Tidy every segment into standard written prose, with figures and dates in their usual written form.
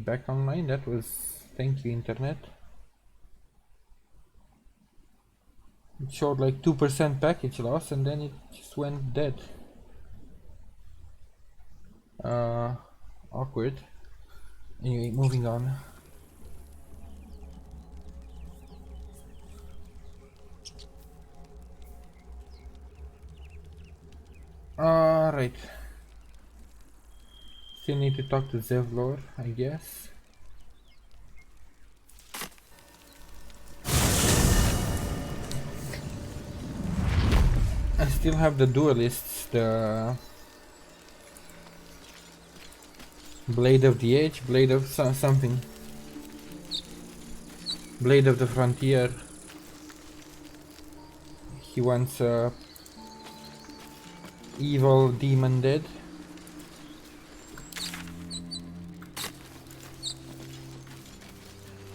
back online. That was... Thank you, internet. It showed like 2% package loss and then it just went dead. Awkward. Anyway, moving on. Right. Still need to talk to Zevlor, I guess. I still have the duelists, the Blade of the Age, Blade of something. Blade of the Frontier. He wants a evil demon dead.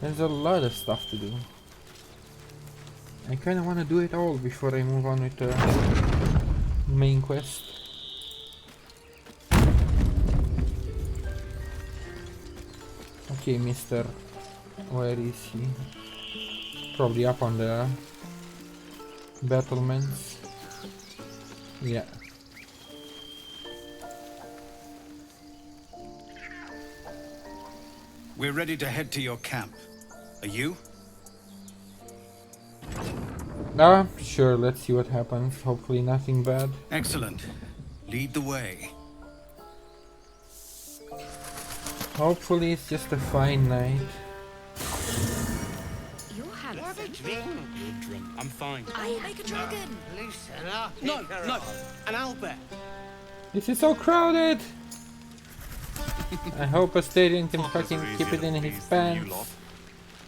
There's a lot of stuff to do. I kinda wanna do it all before I move on with the main quest. Okay, Mister. Where is he? Probably up on the battlements. Yeah. We're ready to head to your camp. Are you? Sure, let's see what happens. Hopefully nothing bad. Excellent. Lead the way. Hopefully it's just a fine night. You're having Have a drink. You drink. I'm fine. I make a dragon. Loosen up. No, an owlbear. This is so crowded! I hope Astarion can fucking keep it in his pants.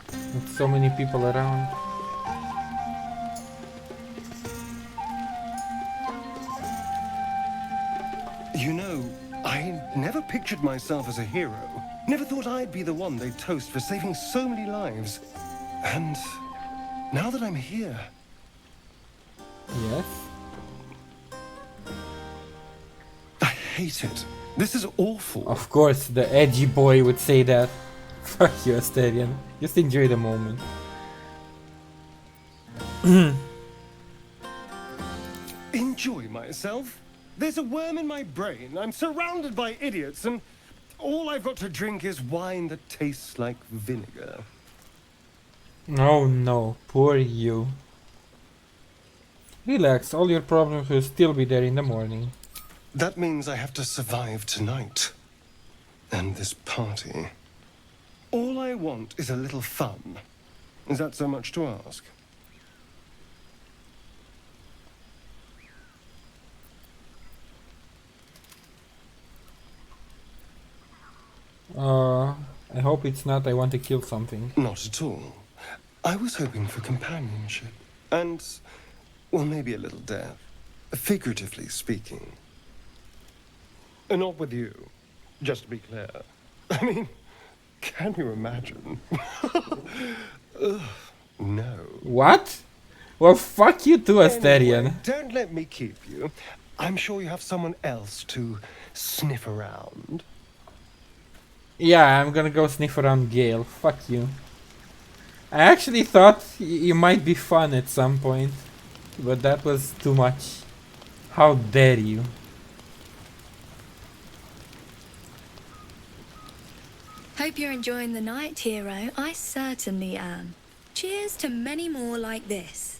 With so many people around. You know, I never pictured myself as a hero. Never thought I'd be the one they'd toast for saving so many lives. And now that I'm here... Yes? I hate it. This is awful. Of course, the edgy boy would say that. Fuck you, Astarion. Just enjoy the moment. Enjoy myself? There's a worm in my brain. I'm surrounded by idiots, and all I've got to drink is wine that tastes like vinegar. Oh no, poor you. Relax, all your problems will still be there in the morning. That means I have to survive tonight. And this party. All I want is a little fun. Is that so much to ask? I hope it's not I want to kill something. Not at all. I was hoping for companionship. And, well, maybe a little death. Figuratively speaking. Not with you, just to be clear. I mean, can you imagine? Ugh, no. What? Well, fuck you too, Astarion. Anyway, don't let me keep you. I'm sure you have someone else to sniff around. Yeah, I'm gonna go sniff around Gale. Fuck you. I actually thought you might be fun at some point, but that was too much. How dare you? Hope you're enjoying the night, hero. I certainly am. Cheers to many more like this.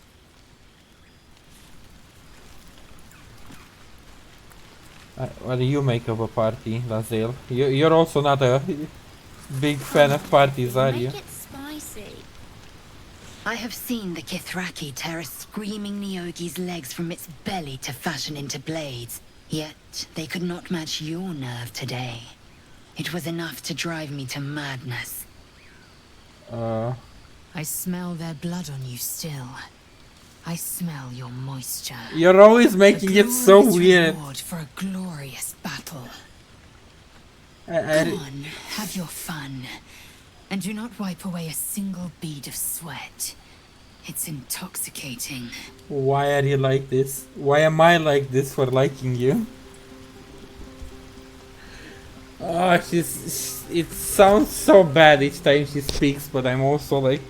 What do you make of a party, Lazel? You're also not a big fan of parties, are you? Make it spicy. I have seen the Kithraki tear a screaming Neogi's legs from its belly to fashion into blades. Yet they could not match your nerve today. It was enough to drive me to madness. I smell their blood on you still. I smell your moisture. You're always making it so weird. Reward for a glorious battle. I Come on, have your fun. And do not wipe away a single bead of sweat. It's intoxicating. Why are you like this? Why am I like this for liking you? Oh, it sounds so bad each time she speaks, but I'm also like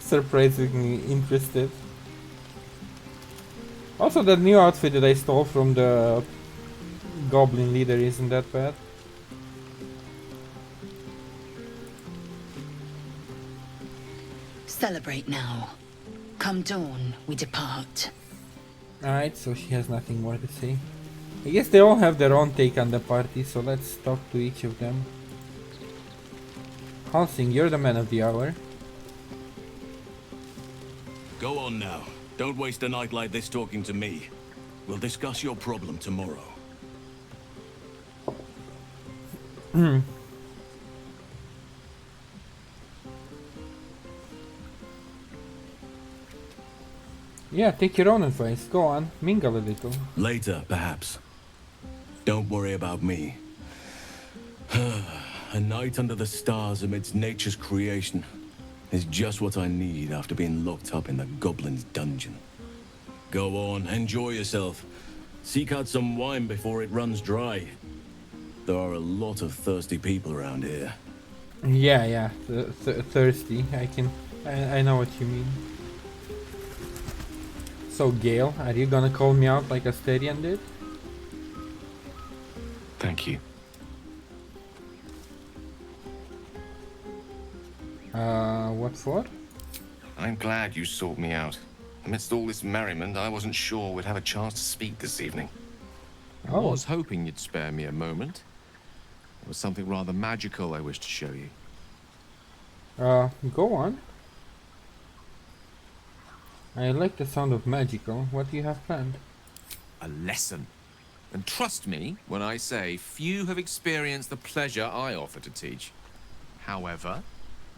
surprisingly interested. Also, that new outfit that I stole from the goblin leader isn't that bad. Celebrate now. Come dawn, we depart. Alright, so she has nothing more to say. I guess they all have their own take on the party, so let's talk to each of them. Halsing, you're the man of the hour. Go on now. Don't waste a night like this talking to me. We'll discuss your problem tomorrow. Yeah, take your own advice. Go on, mingle a little. Later, perhaps. Don't worry about me. A night under the stars amidst nature's creation is just what I need after being locked up in the goblin's dungeon. Go on, enjoy yourself. Seek out some wine before it runs dry. There are a lot of thirsty people around here. Yeah, thirsty. I know what you mean. So Gale, are you gonna call me out like Asterion did? Thank you. What for? I'm glad you sought me out. Amidst all this merriment, I wasn't sure we'd have a chance to speak this evening. I was hoping you'd spare me a moment. There was something rather magical I wish to show you. Go on. I like the sound of magical. What do you have planned? A lesson. And trust me when I say few have experienced the pleasure I offer to teach. However,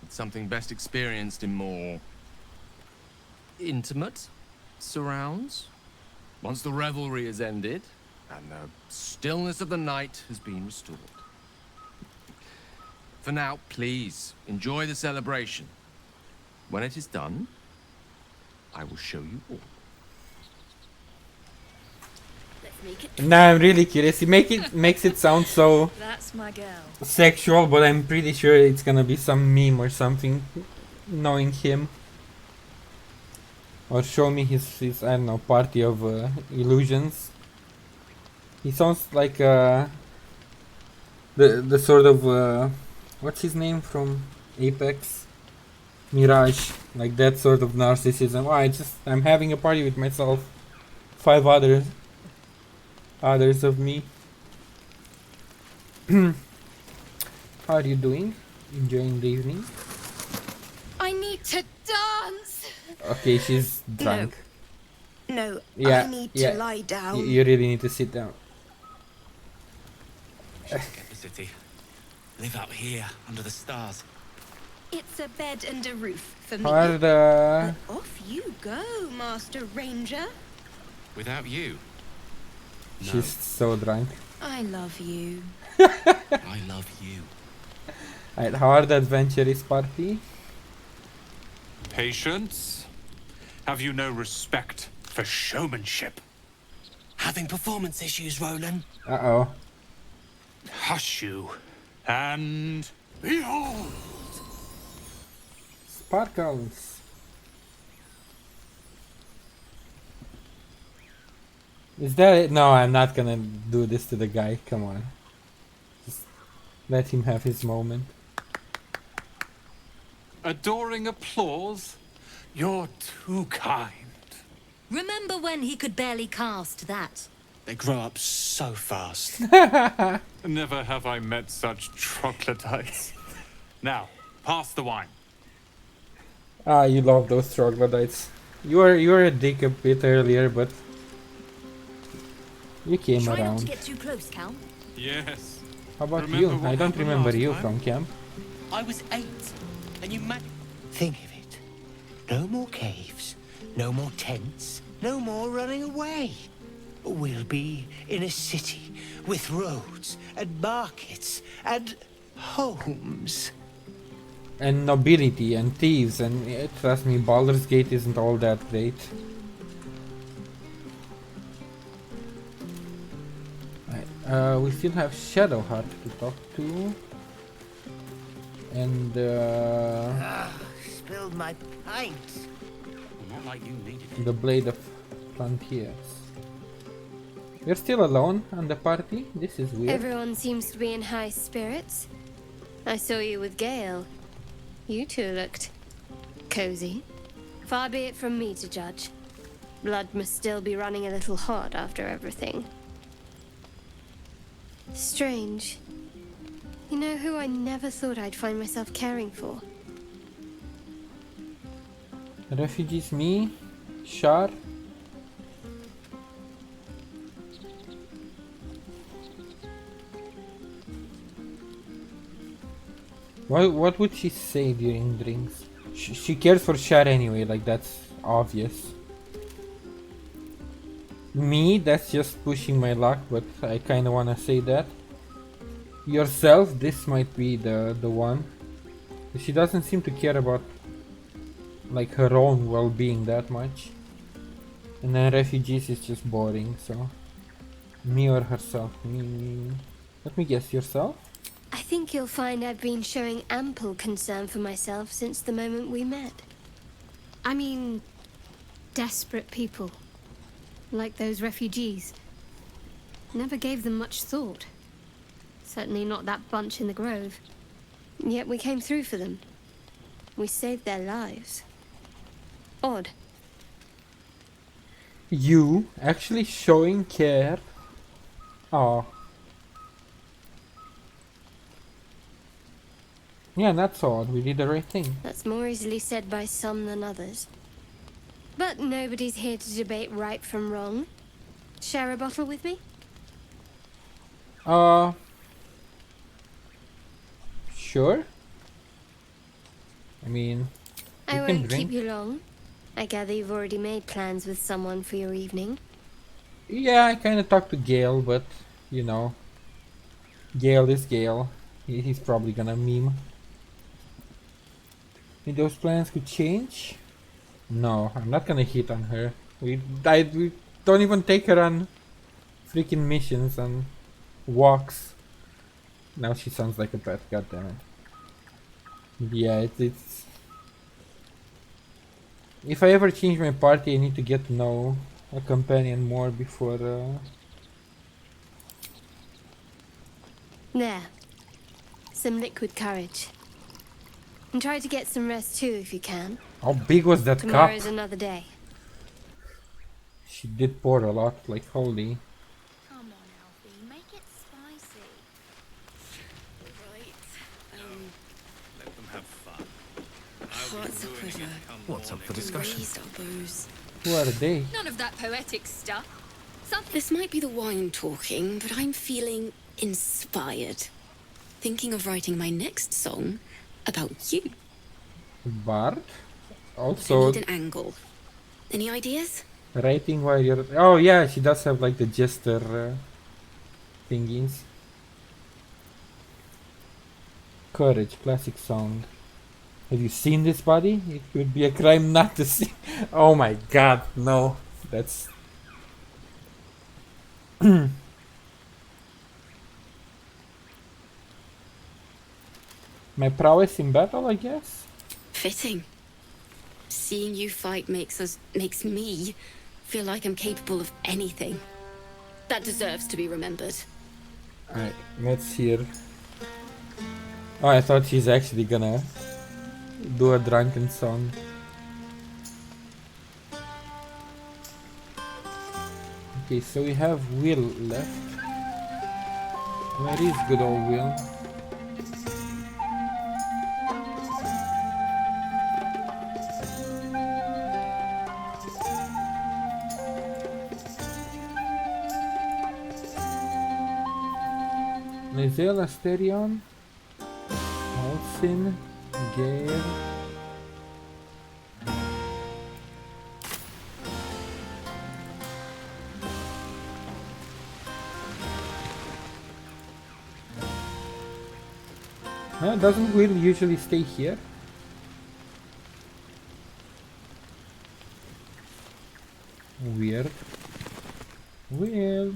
it's something best experienced in more intimate surrounds. Once the revelry is ended and the stillness of the night has been restored. For now, please enjoy the celebration. When it is done, I will show you all. Now I'm really curious. Makes it sound so That's my girl. sexual, but I'm pretty sure it's gonna be some meme or something, knowing him. Or show me his I don't know, party of illusions. He sounds like the sort of what's his name from Apex? Mirage, like that sort of narcissism. Oh, I'm having a party with myself. 5 others of me. How are you doing? Enjoying the evening? I need to dance. Okay, she's drunk. No, Yeah, I need yeah. to lie down. You really need to sit down. Get the city. Live out here, under the stars. It's a bed and a roof for me. How are the... But off you go, Master Ranger. Without you. No. She's so drunk. I love you. I love you. Alright, how are the adventurous party? Patience? Have you no respect for showmanship? Having performance issues, Roland. Uh-oh. Hush you, and behold! Sparkles. Is that it? No, I'm not gonna do this to the guy. Come on. Just let him have his moment. Adoring applause? You're too kind. Remember when he could barely cast that? They grow up so fast. Never have I met such troglodytes. Now, pass the wine. Ah, you love those troglodytes. You were a dick a bit earlier, but you came Try not around. to get too close, Cal. Yes. How about Remember you? what I don't happened remember last you time? from camp. I was 8, and you think of it. No more caves, no more tents, no more running away. We'll be in a city with roads and markets and homes. And nobility and thieves and trust me, Baldur's Gate isn't all that great. We still have Shadowheart to talk to. And Spilled my pint. Not like you needed it. the Blade of Frontiers. You're still alone on the party? This is weird. Everyone seems to be in high spirits. I saw you with Gale. You two looked cozy. Far be it from me to judge. Blood must still be running a little hot after everything. Strange. You know who I never thought I'd find myself caring for? Refugees, me, Shar. What would she say during drinks? She cares for Shar anyway, like that's obvious. Me, that's just pushing my luck, but I kinda wanna say that. Yourself, this might be the one. She doesn't seem to care about like her own well-being that much. And then refugees is just boring, so me or herself. Me. Let me guess, yourself? I think you'll find I've been showing ample concern for myself since the moment we met. I mean, desperate people. Like those refugees. Never gave them much thought. Certainly not that bunch in the grove. Yet we came through for them. We saved their lives. Odd. You actually showing care? Oh. Yeah, that's odd. We did the right thing. That's more easily said by some than others. But nobody's here to debate right from wrong. Share a bottle with me? Sure. I mean, I you can won't drink. keep you long. I gather you've already made plans with someone for your evening. Yeah, I kind of talked to Gale, but you know, Gale is Gale. He's probably gonna meme. Think those plans could change? No, I'm not gonna hit on her. We don't even take her on freaking missions and walks. Now she sounds like a pet, goddammit. Yeah, it's... If I ever change my party, I need to get to know a companion more before... There. Some liquid courage. And try to get some rest too if you can. How big was that cup? Tomorrow's another day. She did pour a lot, like holy. Come on, Alfie, make it spicy. Right. Let them have fun. What's up with her? What's up for discussion? Raised our bows. Who are they? None of that poetic stuff. This might be the wine talking, but I'm feeling inspired. Thinking of writing my next song about you. Bard? I Also, need an angle. Any ideas? writing while you're... Oh yeah, she does have like the jester thingies. Courage, classic song. Have you seen this body? It would be a crime not to see. Oh my god, no. That's... My prowess in battle, I guess? Fitting. Seeing you fight makes me feel like I'm capable of anything. That deserves to be remembered. Alright, let's hear. Oh, I thought she's actually gonna do a drunken song. Okay, so we have Will left. Where is good old Will? Lae'zel, Asterion, Olsin, Gale. Doesn't Will usually stay here? Weird. Will.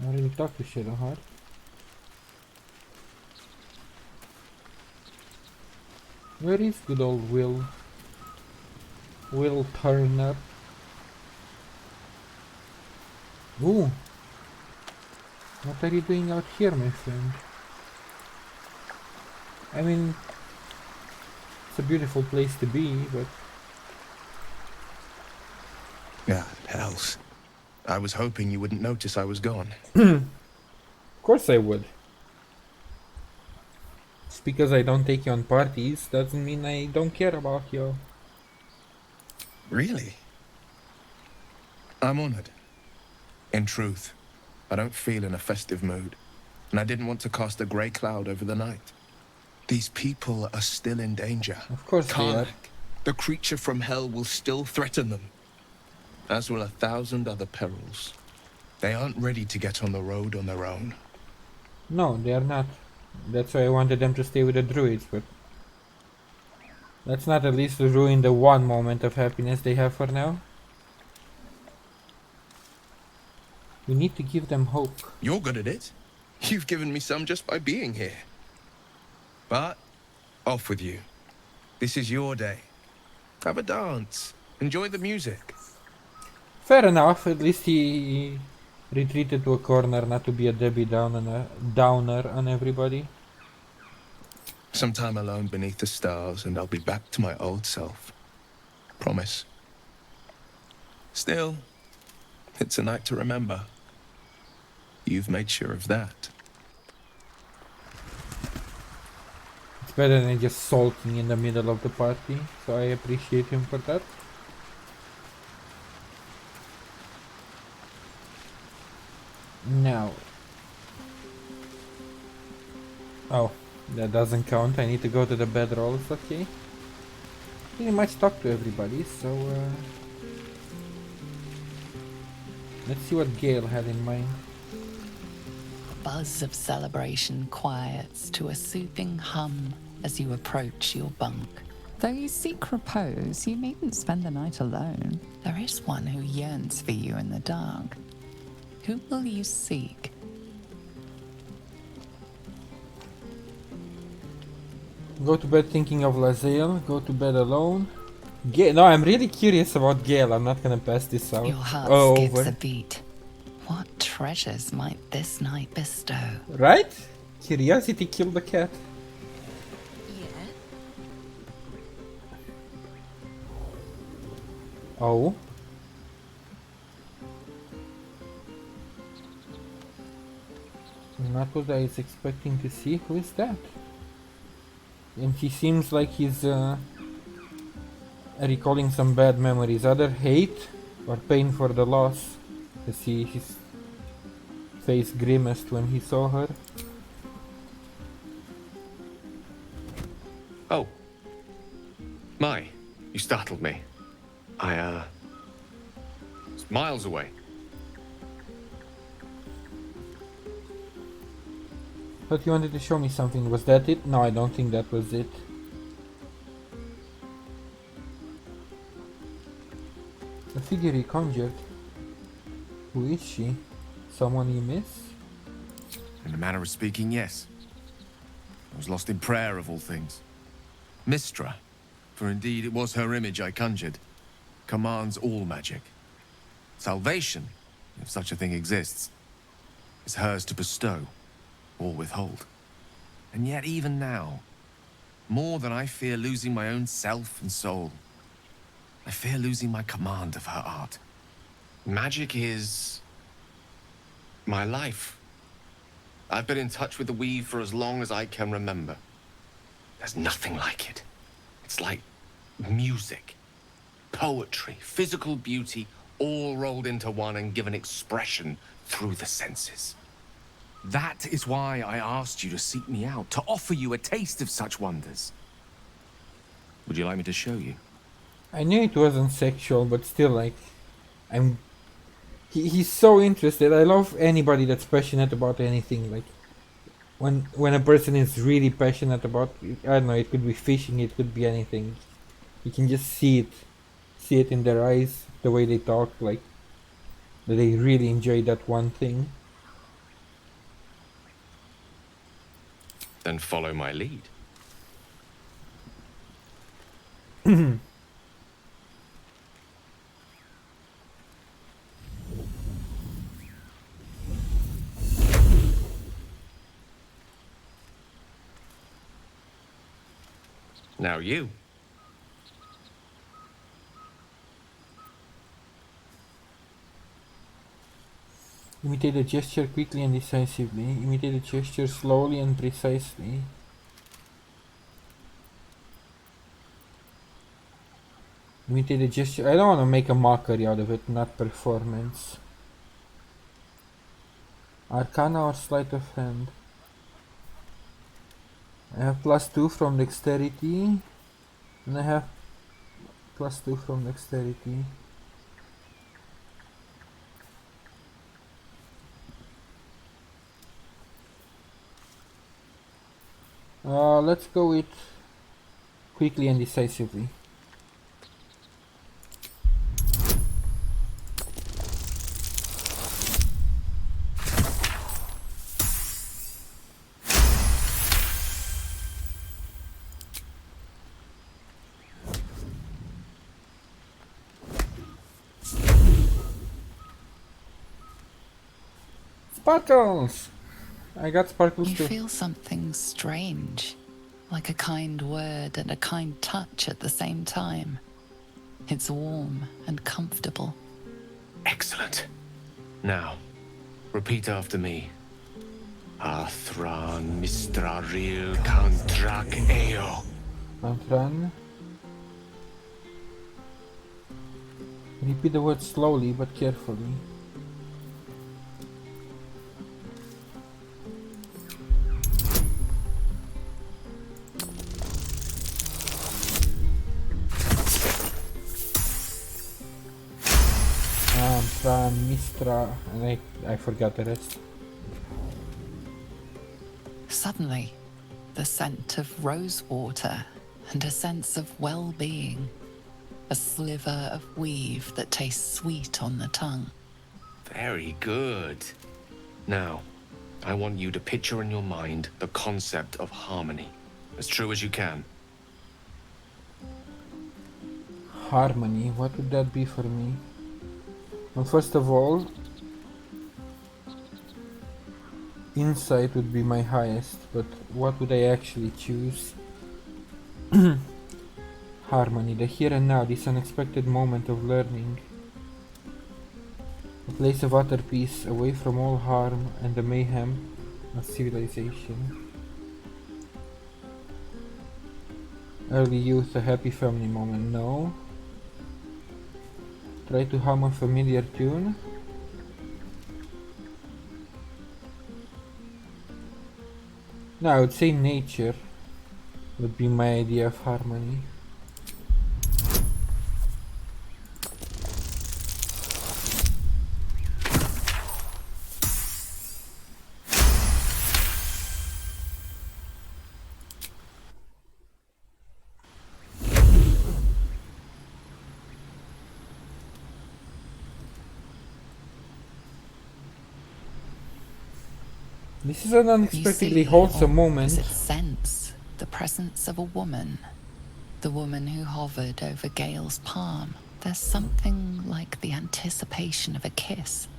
I already talked to Shadowheart. Where is good old Will? Will Turner. Ooh. What are you doing out here, my friend? I mean, it's a beautiful place to be, but... God, hells. I was hoping you wouldn't notice I was gone. Of course I would. Just because I don't take you on parties doesn't mean I don't care about you. Really? I'm honored. In truth, I don't feel in a festive mood, and I didn't want to cast a grey cloud over the night. These people are still in danger. Of course they are. Karlach, the creature from hell, will still threaten them, as will 1,000 other perils. They aren't ready to get on the road on their own. No, they are not. That's why I wanted them to stay with the druids, but... let's not at least ruin the one moment of happiness they have for now. We need to give them hope. You're good at it. You've given me some just by being here. But, off with you. This is your day. Have a dance. Enjoy the music. Fair enough, at least he retreated to a corner not to be a Debbie Downer on everybody. Some time alone beneath the stars and I'll be back to my old self. Promise. Still, it's a night to remember. You've made sure of that. It's better than just sulking in the middle of the party, so I appreciate him for that. Now. Oh, that doesn't count. I need to go to the bedrolls, okay. Pretty much talk to everybody, so let's see what Gale had in mind. A buzz of celebration quiets to a soothing hum as you approach your bunk. Though you seek repose, you needn't spend the night alone. There is one who yearns for you in the dark. Who will you seek? Go to bed thinking of Lazael, go to bed alone. No, I'm really curious about Gale. I'm not gonna pass this out. Your heart skips over. a beat. What treasures might this night bestow? Right? Curiosity killed the cat. Yeah. Oh. Not what I was expecting to see. Who is that? And he seems like he's recalling some bad memories. Either hate or pain for the loss. You see his face grimaced when he saw her. Oh. My, you startled me. I, was miles away. Thought you wanted to show me something. Was that it? No, I don't think that was it. The figure he conjured. Who is she? Someone you miss? In a manner of speaking, yes. I was lost in prayer of all things. Mistra, for indeed it was her image I conjured, commands all magic. Salvation, if such a thing exists, is hers to bestow or withhold. And yet even now, more than I fear losing my own self and soul, I fear losing my command of her art. Magic is my life. I've been in touch with the weave for as long as I can remember. There's nothing like it. It's like music, poetry, physical beauty, all rolled into one and given expression through the senses. That is why I asked you to seek me out, to offer you a taste of such wonders. Would you like me to show you? I knew it wasn't sexual, but still, like, he's so interested. I love anybody that's passionate about anything. Like, when a person is really passionate about, I don't know, it could be fishing, it could be anything. You can just see it in their eyes, the way they talk, like, that they really enjoy that one thing. Then follow my lead. Now you. Imitate the gesture quickly and decisively. Imitate the gesture slowly and precisely. Imitate the gesture. I don't want to make a mockery out of it, not performance. Arcana or sleight of hand. I have +2 from dexterity. And I have +2 from dexterity. Let's go with quickly and decisively. Sparkles! I got sparkles You too. feel something strange, like a kind word and a kind touch at the same time. It's warm and comfortable. Excellent. Now, repeat after me. Athran Mistraril Kantrak Eo. Patron. Repeat the word slowly but carefully. Mistra, and I forgot the rest. Suddenly, the scent of rose water and a sense of well-being. A sliver of weave that tastes sweet on the tongue. Very good. Now, I want you to picture in your mind the concept of harmony, as true as you can. Harmony, what would that be for me? Well, first of all, insight would be my highest, but what would I actually choose? Harmony, the here and now, this unexpected moment of learning. A place of utter peace, away from all harm and the mayhem of civilization. Early youth, a happy family moment, no. Try to hum a familiar tune. No, I would say nature would be my idea of harmony. This is an unexpectedly wholesome moment. Sense the presence of a woman. The woman who hovered over Gale's palm. There's something like the anticipation of a kiss,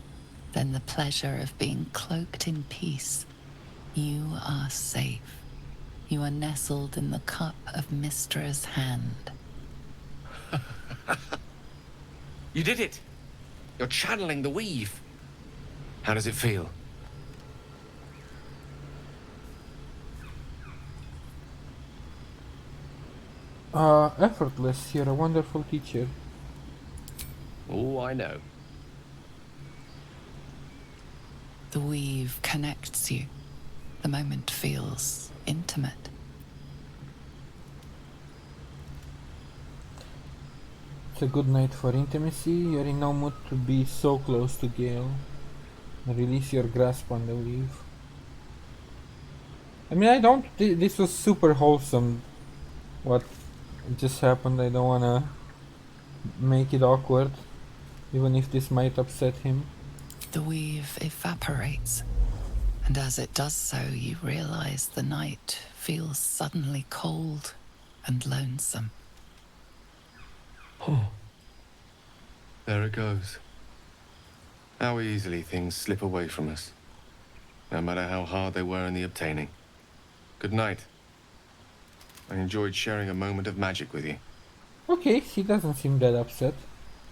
then the pleasure of being cloaked in peace. You are safe. You are nestled in the cup of Mistra's hand. You did it! You're channeling the weave. How does it feel? Effortless. You're a wonderful teacher. Oh, I know. The weave connects you. The moment feels intimate. It's a good night for intimacy. You're in no mood to be so close to Gale. Release your grasp on the weave. I mean, I don't... This was super wholesome. What just happened. I don't wanna make it awkward. Even if this might upset him. The weave evaporates. And as it does so, you realize the night feels suddenly cold and lonesome. There it goes. How easily things slip away from us, no matter how hard they were in the obtaining. Good night. I enjoyed sharing a moment of magic with you. Okay, he doesn't seem that upset.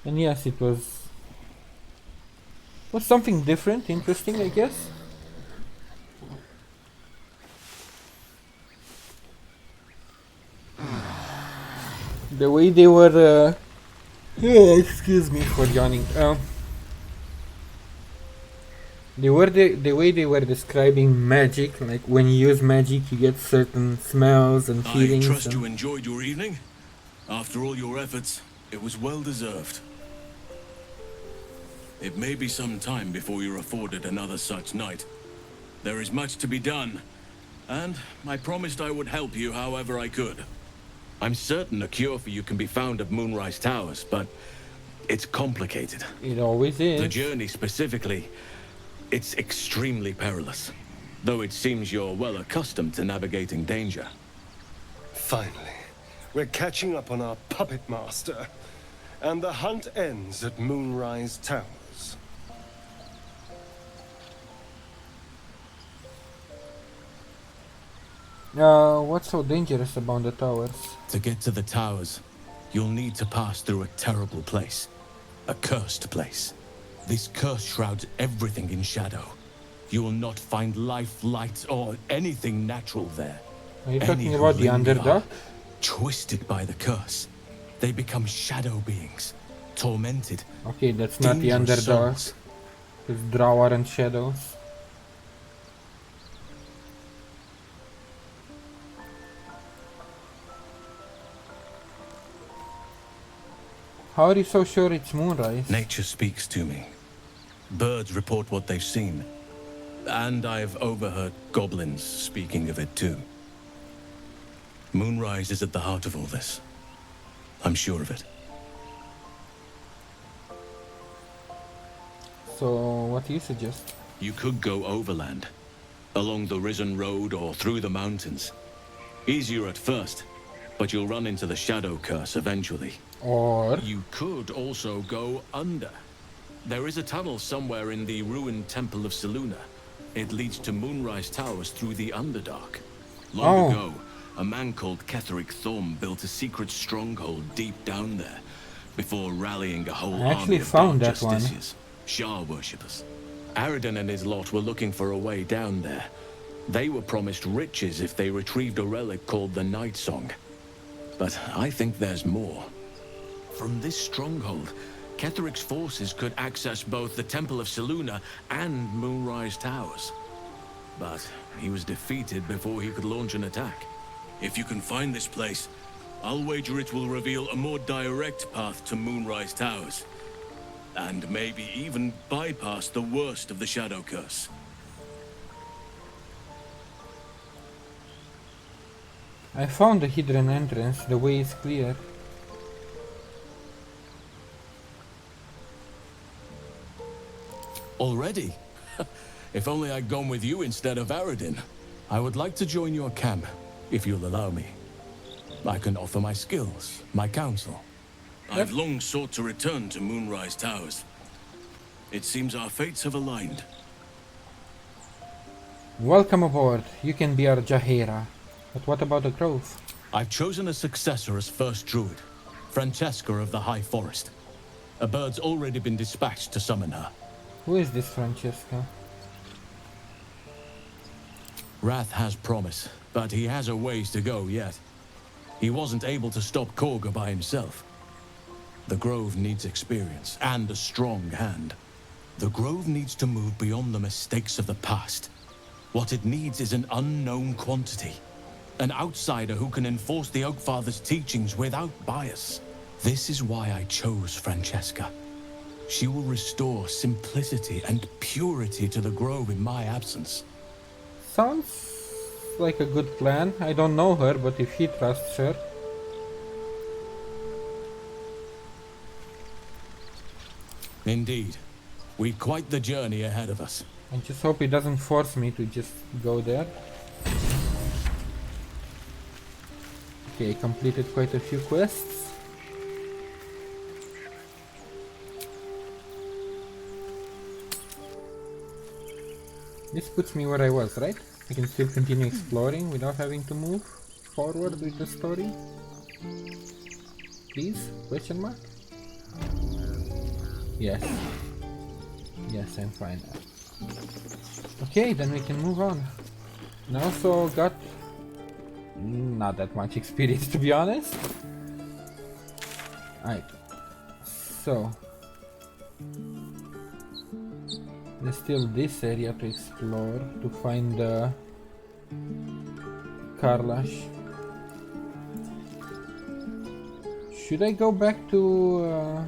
And yes, it was something different, interesting, I guess. The way they were, excuse me for yawning. The way they were describing magic, like when you use magic, you get certain smells and feelings. I trust you enjoyed your evening. After all your efforts, it was well deserved. It may be some time before you're afforded another such night. There is much to be done, and I promised I would help you however I could. I'm certain a cure for you can be found at Moonrise Towers, but it's complicated. It always is. The journey specifically, it's extremely perilous, though it seems you're well accustomed to navigating danger. Finally, we're catching up on our puppet master, and the hunt ends at Moonrise Towers. What's so dangerous about the towers? To get to the towers, you'll need to pass through a terrible place. A cursed place. This curse shrouds everything in shadow. You will not find life, light, or anything natural there. Are you talking about the Underdark? Twisted by the curse. They become shadow beings. Tormented. Okay, that's not the Underdark. It's Drow and shadows. How are you so sure it's moonrise? Nature speaks to me. Birds report what they've seen. And I've overheard goblins speaking of it too. Moonrise is at the heart of all this. I'm sure of it. So, what do you suggest? You could go overland, along the Risen Road or through the mountains. Easier at first, but you'll run into the shadow curse eventually. Or you could also go under. There is a tunnel somewhere in the ruined Temple of Selûne. It leads to Moonrise Towers through the Underdark. Long ago, a man called Ketheric Thorm built a secret stronghold deep down there, before rallying a whole army of dark justiciars, Shah worshippers. Aradin and his lot were looking for a way down there. They were promised riches if they retrieved a relic called the Night Song. But I think there's more. From this stronghold, Ketheric's forces could access both the Temple of Selûne and Moonrise Towers. But he was defeated before he could launch an attack. If you can find this place, I'll wager it will reveal a more direct path to Moonrise Towers. And maybe even bypass the worst of the Shadow Curse. I found the hidden entrance. The way is clear. Already? If only I'd gone with you instead of Aradin. I would like to join your camp, if you'll allow me. I can offer my skills, my counsel. I've long sought to return to Moonrise Towers. It seems our fates have aligned. Welcome aboard. You can be our Jaheira. But what about the grove? I've chosen a successor as first druid, Francesca of the High Forest. A bird's already been dispatched to summon her. Who is this Francesca? Wrath has promise, but he has a ways to go yet. He wasn't able to stop Korga by himself. The Grove needs experience and a strong hand. The Grove needs to move beyond the mistakes of the past. What it needs is an unknown quantity. An outsider who can enforce the Oakfather's teachings without bias. This is why I chose Francesca. She will restore simplicity and purity to the Grove in my absence. Sounds like a good plan. I don't know her, but if he trusts her... Indeed. We've quite the journey ahead of us. I just hope it doesn't force me to just go there. Okay, completed quite a few quests. This puts me where I was, right? I can still continue exploring without having to move forward with the story. Please? Question mark? Yes. Yes, I'm fine now. Okay, then we can move on. And I also got not that much experience, to be honest. Alright. So there's still this area to explore to find the Karlach. Should I go back to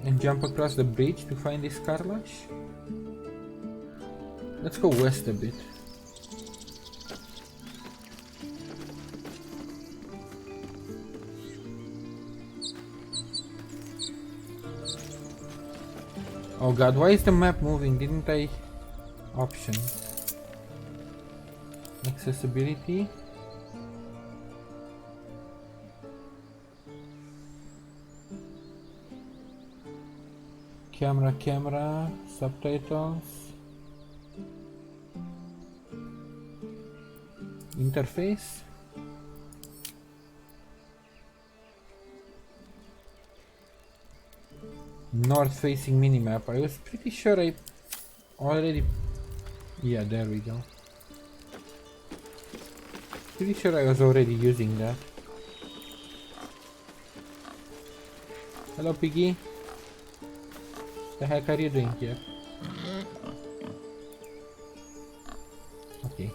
and jump across the bridge to find this Karlach? Let's go west a bit. Oh god, why is the map moving? Didn't I... Options. Accessibility. Camera, subtitles. Interface. North facing minimap. I was pretty sure I already... Yeah, there we go. Pretty sure I was already using that. Hello, Piggy. The heck are you doing here? Okay.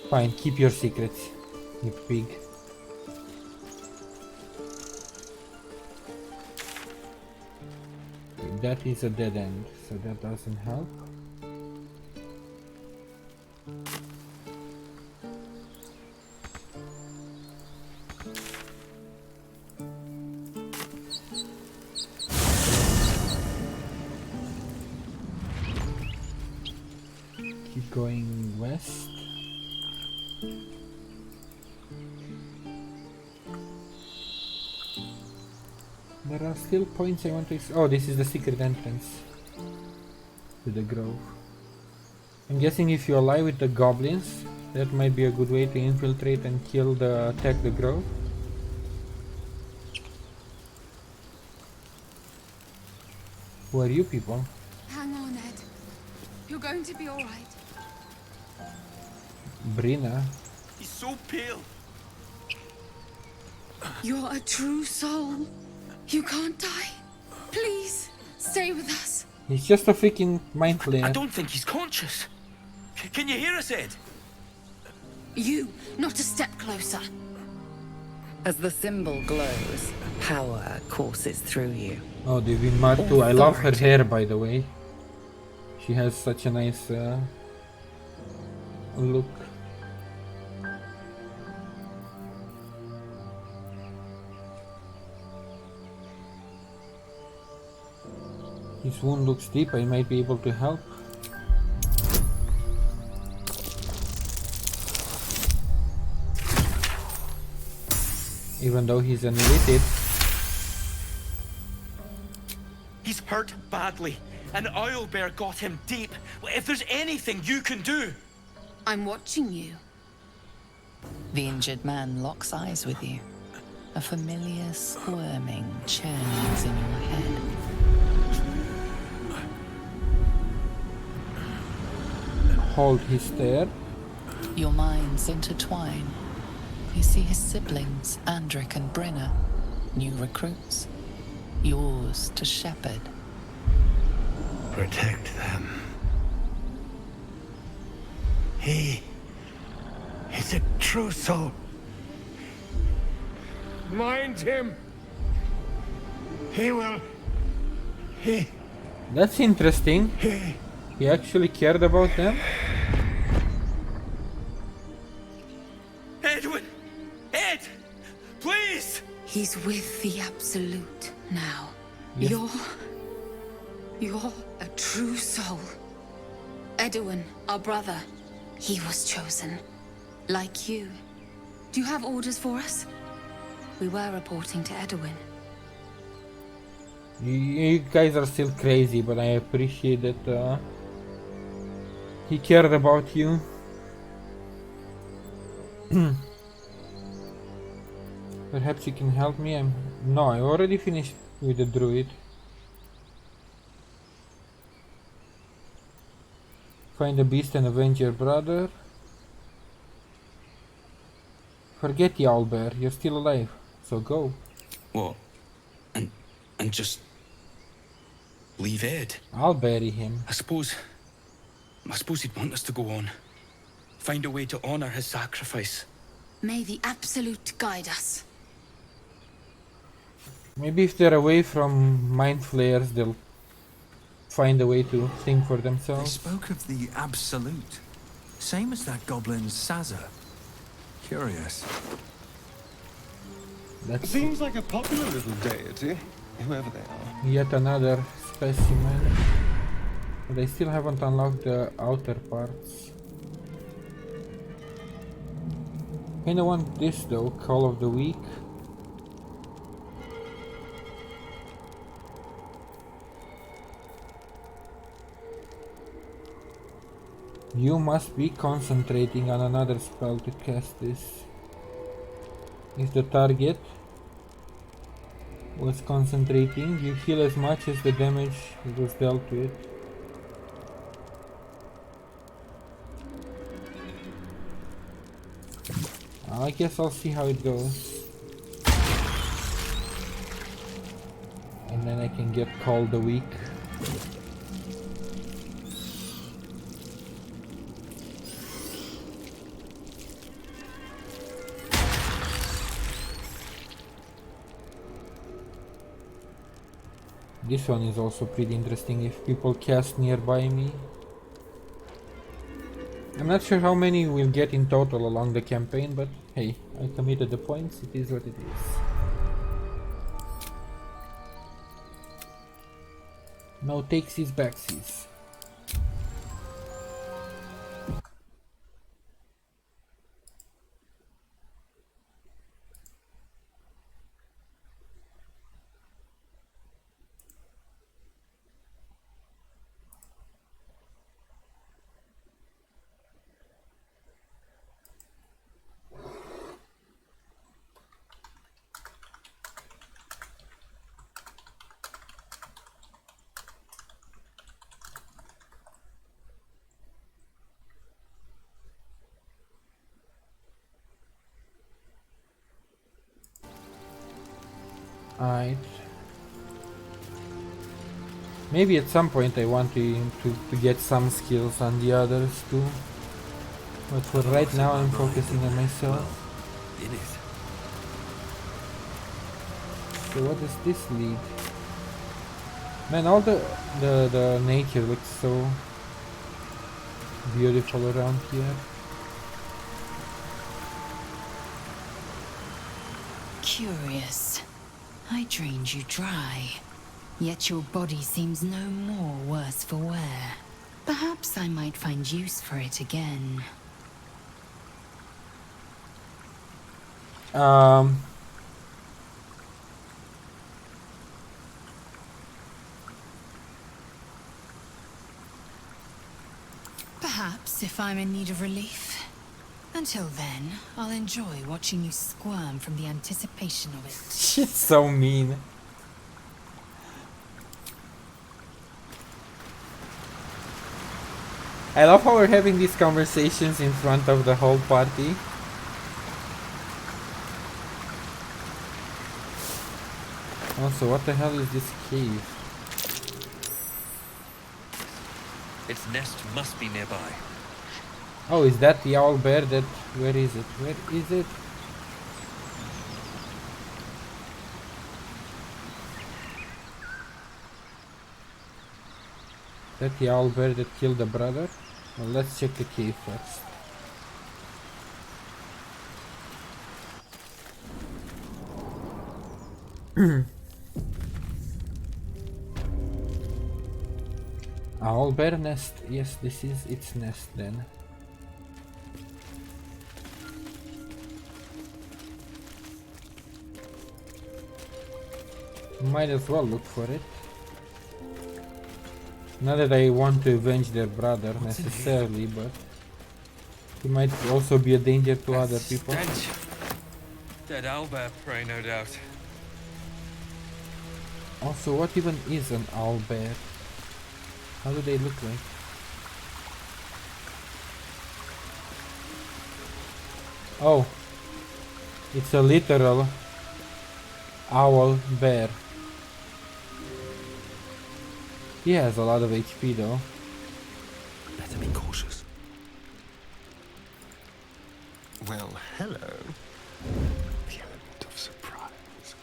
Fine, keep your secrets, you pig. That is a dead end, so that doesn't help. Keep going west. There are still points I want to... Oh, this is the secret entrance to the grove. I'm guessing if you ally with the goblins, that might be a good way to infiltrate and kill attack the grove. Who are you people? Hang on, Ed. You're going to be all right. Brina. He's so pale. You're a true soul. You can't die. Please, stay with us. He's just a freaking mind flayer. I don't think he's conscious. Can you hear us, Ed? You, not a step closer. As the symbol glows, power courses through you. Oh, Divine Martu. I love her hair, by the way. She has such a nice look. His wound looks deep, I might be able to help. Even though he's an illiterate. He's hurt badly. An owlbear got him deep. If there's anything you can do... I'm watching you. The injured man locks eyes with you. A familiar squirming churns in your head. Hold his there. Your minds intertwine. You see his siblings, Andric and Brenna, new recruits, yours to shepherd. Protect them. He is a true soul. Mind him. He will. That's interesting. He actually cared about them. Edwin! Ed! Please! He's with the Absolute now. Yes. You're a true soul. Edwin, our brother, he was chosen. Like you. Do you have orders for us? We were reporting to Edwin. You guys are still crazy, but I appreciate that he cared about you. Perhaps you can help me? No, I already finished with the druid. Find the beast and avenge your brother. Forget the owlbear, you're still alive, so go. What? And just leave Ed? I'll bury him. I suppose he'd want us to go on. Find a way to honor his sacrifice. May the Absolute guide us. Maybe if they're away from mind flayers, they'll find a way to think for They themselves. spoke of the Absolute. Same as that goblin's Sazza. Curious. Seems like a popular little deity, whoever they are. Yet another specimen. But I still haven't unlocked the outer parts. Kinda want this though, Call of the Week. You must be concentrating on another spell to cast this. If the target was concentrating, you heal as much as the damage it was dealt with. I guess I'll see how it goes. And then I can get called a week. This one is also pretty interesting if people cast nearby me. I'm not sure how many we'll get in total along the campaign, but hey, I committed the points, it is what it is. No takesies backsies. Alright. Maybe at some point I want to get some skills on the others too. But for right now I'm focusing on myself. So what does this lead? Man, all the nature looks so beautiful around here. Curious. I drained you dry, yet your body seems no more worse for wear. Perhaps I might find use for it again. Perhaps if I'm in need of relief. Until then, I'll enjoy watching you squirm from the anticipation of it. She's so mean. I love how we're having these conversations in front of the whole party. Also, what the hell is this cave? Its nest must be nearby. Oh, is that the owl bear that... Where is it? Where is it? Is that the owl bear that killed the brother? Well, let's check the cave first. Owlbear nest. Yes, this is its nest then. Might as well look for it. Not that I want to avenge their brother necessarily, but he might also be a danger to other people. Stench. Dead owlbear prey, no doubt. Also, what even is an owlbear? How do they look like? Oh, it's a literal owl bear. He has a lot of HP though. Better be cautious. Well, hello. The element of surprise.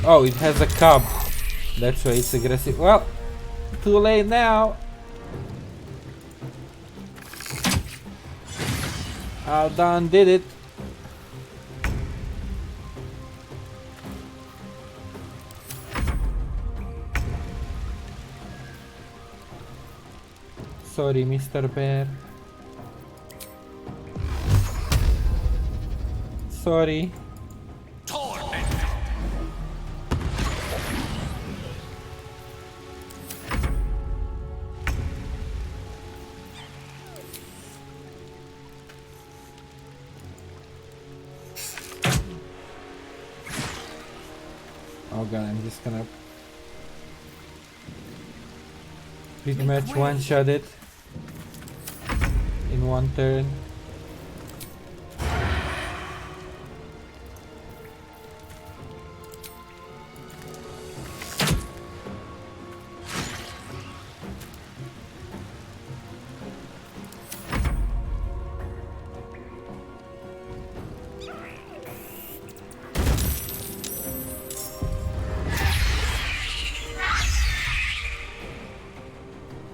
Oh, it has a cub. That's why it's aggressive. Well, too late now. Aldan did it. Sorry, Mr. Bear. Sorry. Oh god, I'm just gonna pretty much one-shot it in one turn.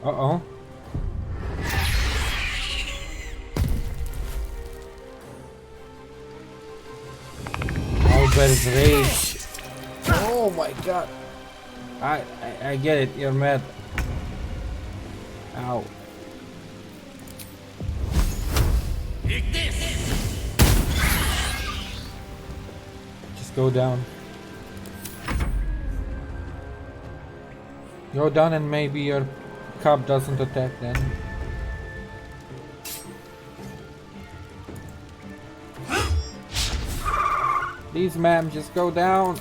Uh-oh. Owlbear's rage. Oh my god. I get it, you're mad. Ow. Just go down. Go down and maybe your cub doesn't attack then. Please, ma'am, just go down.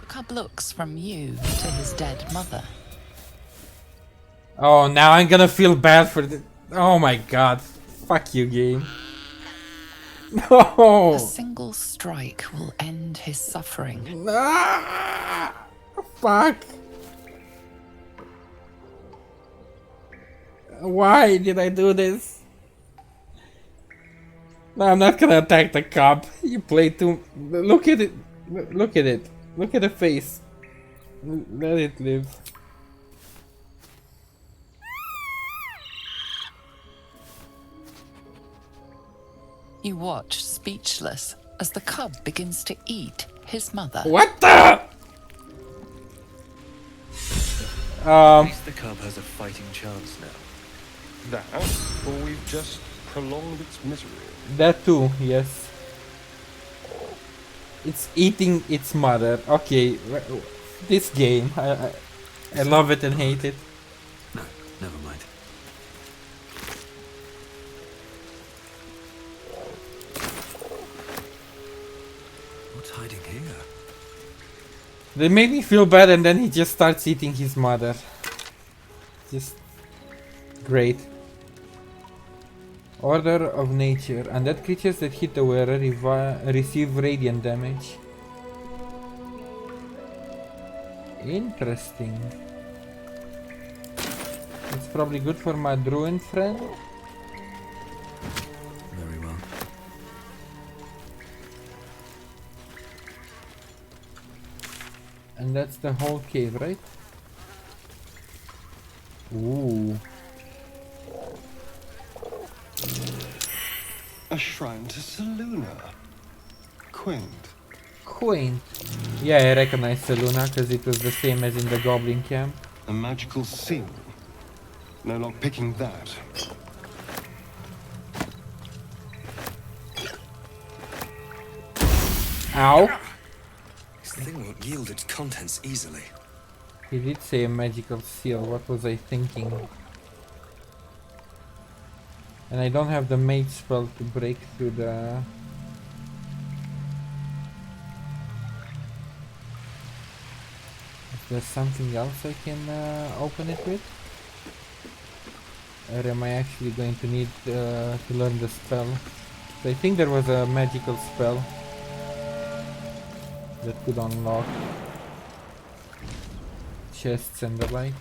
The cub looks from you to his dead mother. Oh, now I'm gonna feel bad for the. Oh my god. Fuck you, game. No! A single strike will end his suffering. Ah, fuck. Why did I do this? No, I'm not gonna attack the cub. You play too. Look at it. Look at it. Look at the face. Let it live. You watch, speechless, as the cub begins to eat his mother. What the? At least the cub has a fighting chance now. That, or we've just prolonged its misery. That too, yes. It's eating its mother. Okay, this game, I love it and hate it. No, never mind. What's hiding here? They made me feel bad and then he just starts eating his mother. Just great. Order of Nature. Undead creatures that hit the wearer receive radiant damage. Interesting. It's probably good for my druid friend. Very well. And that's the whole cave, right? Ooh. A shrine to Seluna. Quaint. Quaint. Yeah, I recognize Seluna because it was the same as in the goblin camp. A magical seal. No lock picking that. Ow! This thing won't yield its contents easily. He did say a magical seal. What was I thinking? And I don't have the mage spell to break through the... Is there something else I can open it with? Or am I actually going to need to learn the spell? So I think there was a magical spell that could unlock chests and the like.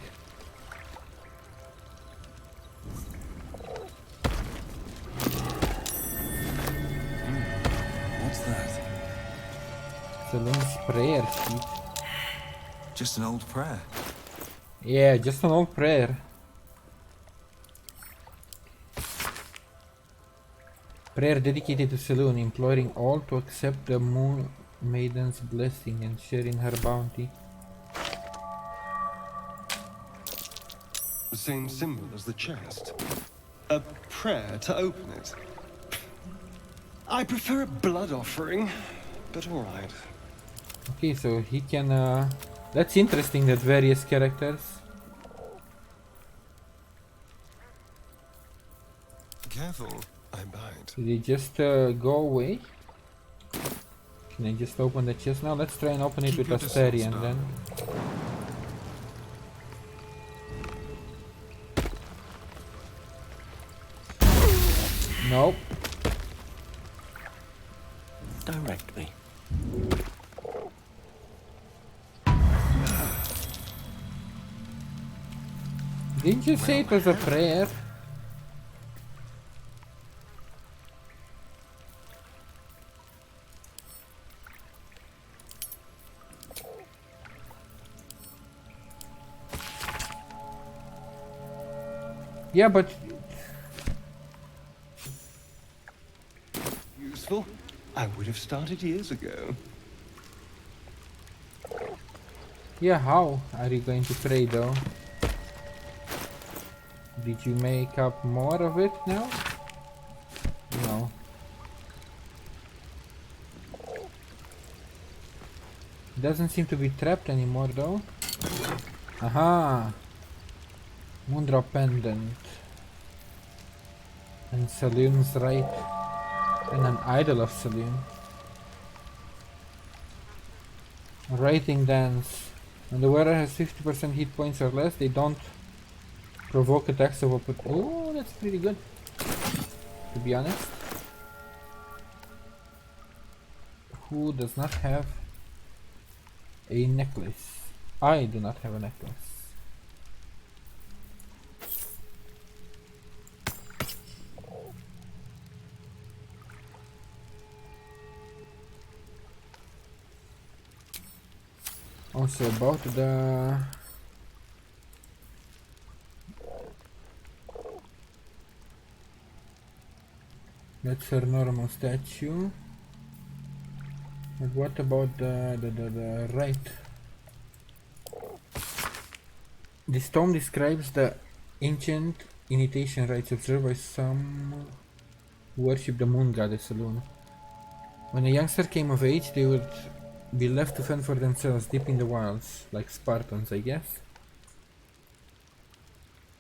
What's that? Saloon's prayer sheet. Just an old prayer. Yeah, just an old prayer. Prayer dedicated to Saloon, imploring all to accept the Moon Maiden's blessing and share in her bounty. The same symbol as the chest. A prayer to open it. I prefer a blood offering, but alright. Okay, so he can... that's interesting that various characters... Careful, I bite. Did he just go away? Can I just open the chest now? Let's try and open it with Astarian then. Nope. Direct me. Didn't you say it was a prayer? Yeah, but... Useful? I would have started years ago. Yeah, how are you going to pray though? Did you make up more of it now? No. Doesn't seem to be trapped anymore though. Aha! Moondrop pendant. And Saloon's right. And an idol of Saloon. Writing dance. When the wearer has 50% hit points or less, they don't provoke attacks of opponent. Oh, that's pretty good. To be honest. Who does not have a necklace? I do not have a necklace. Also about the that's her normal statue. But what about the right? This tome describes the ancient initiation rites observed by some who worship the moon goddess alone. When a youngster came of age, they would be left to fend for themselves deep in the wilds, like Spartans, I guess.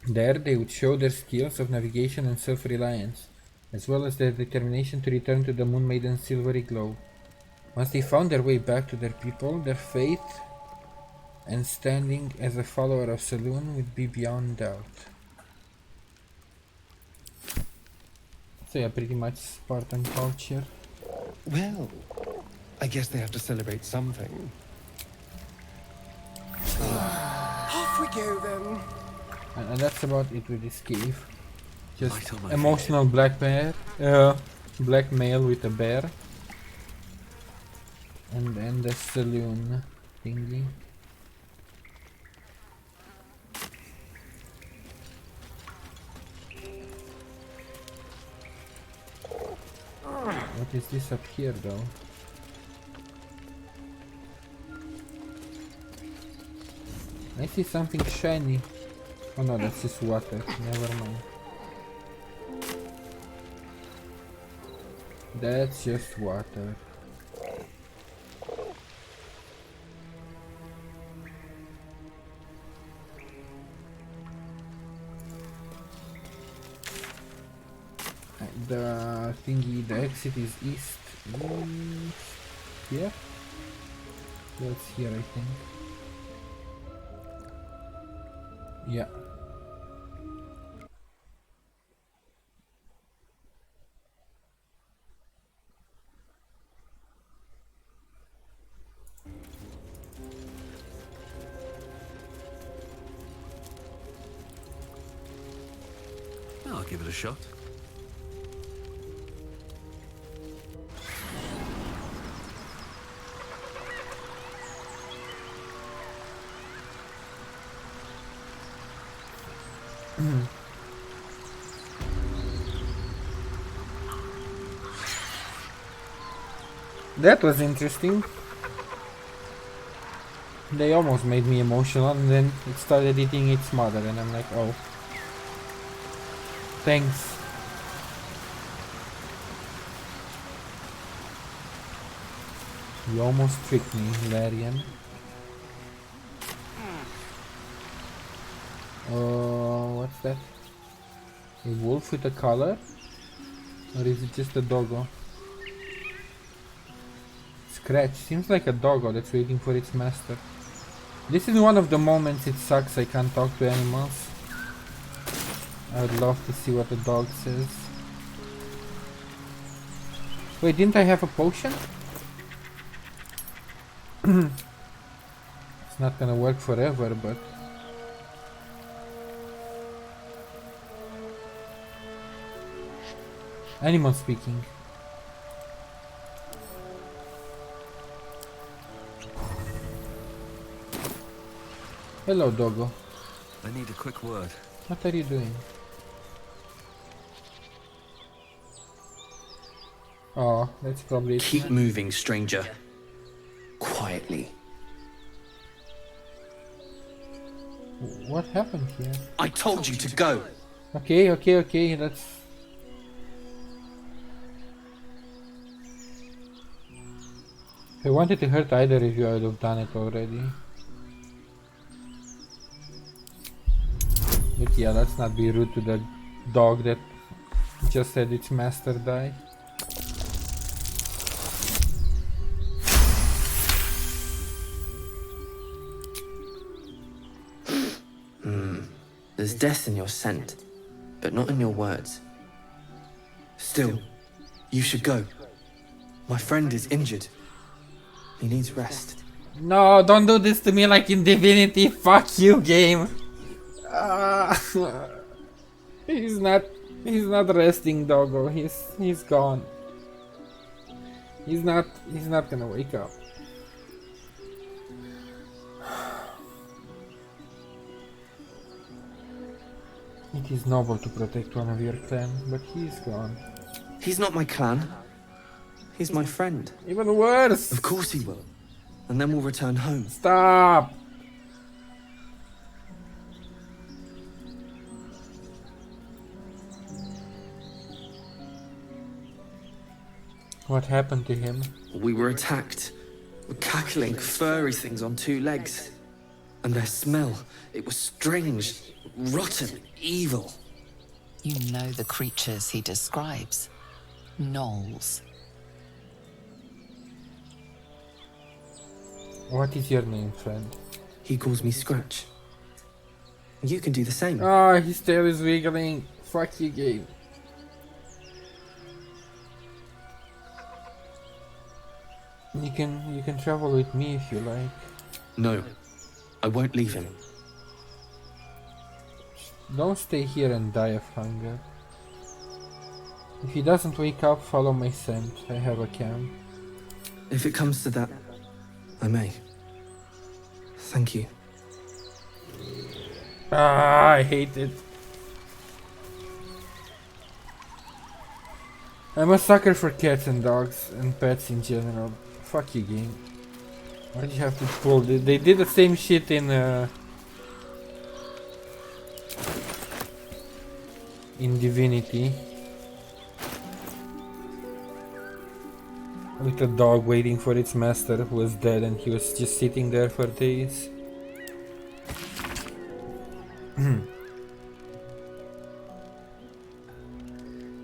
There they would show their skills of navigation and self-reliance, as well as their determination to return to the Moon Maiden's silvery glow. Once they found their way back to their people, their faith and standing as a follower of Saloon would be beyond doubt. So yeah, pretty much Spartan culture. Well, I guess they have to celebrate something. Off we go then. And that's about it with this cave. Just emotional blackmail with a bear. And then the saloon thingy. What is this up here though? I see something shiny. Oh no, that's just water. Never mind. That's just water. The thingy, the exit is east. Here? That's here, I think. Yeah. I'll give it a shot. That was interesting. They almost made me emotional and then it started eating its mother and I'm like, oh. Thanks. You almost tricked me, Larian. What's that? A wolf with a collar? Or is it just a doggo? Scratch. Seems like a doggo that's waiting for its master. This is one of the moments it sucks I can't talk to animals. I would love to see what the dog says. Wait, didn't I have a potion? It's not gonna work forever, but... Animal speaking. Hello, doggo. I need a quick word. What are you doing? Oh, that's probably... Keep moving, stranger. Quietly. What happened here? I told you to go. Okay, that's... If I wanted to hurt either of you, I would have done it already. But yeah, let's not be rude to the dog that just had its master die. There's death in your scent, but not in your words. Still, you should go. My friend is injured. He needs rest. No, don't do this to me like in Divinity. Fuck you, game. He's not resting, doggo. He's gone. He's not gonna wake up. It is noble to protect one of your clan, but he's gone. He's not my clan. He's my friend. Even worse. Of course he will. And then we'll return home. Stop. What happened to him? We were attacked. Cackling, furry things on two legs. And their smell, it was strange, rotten, evil. You know the creatures he describes. Gnolls. What is your name, friend? He calls me Scratch. You can do the same. Ah, his tail is wiggling. Fuck you, game. You can travel with me if you like. No, I won't leave him. Don't stay here and die of hunger. If he doesn't wake up, follow my scent. I have a camp. If it comes to that, I may. Thank you. Ah, I hate it. I'm a sucker for cats and dogs and pets in general. Fuck you, game. Why'd you have to pull? They did the same shit in Divinity. With a dog waiting for its master who was dead and he was just sitting there for days.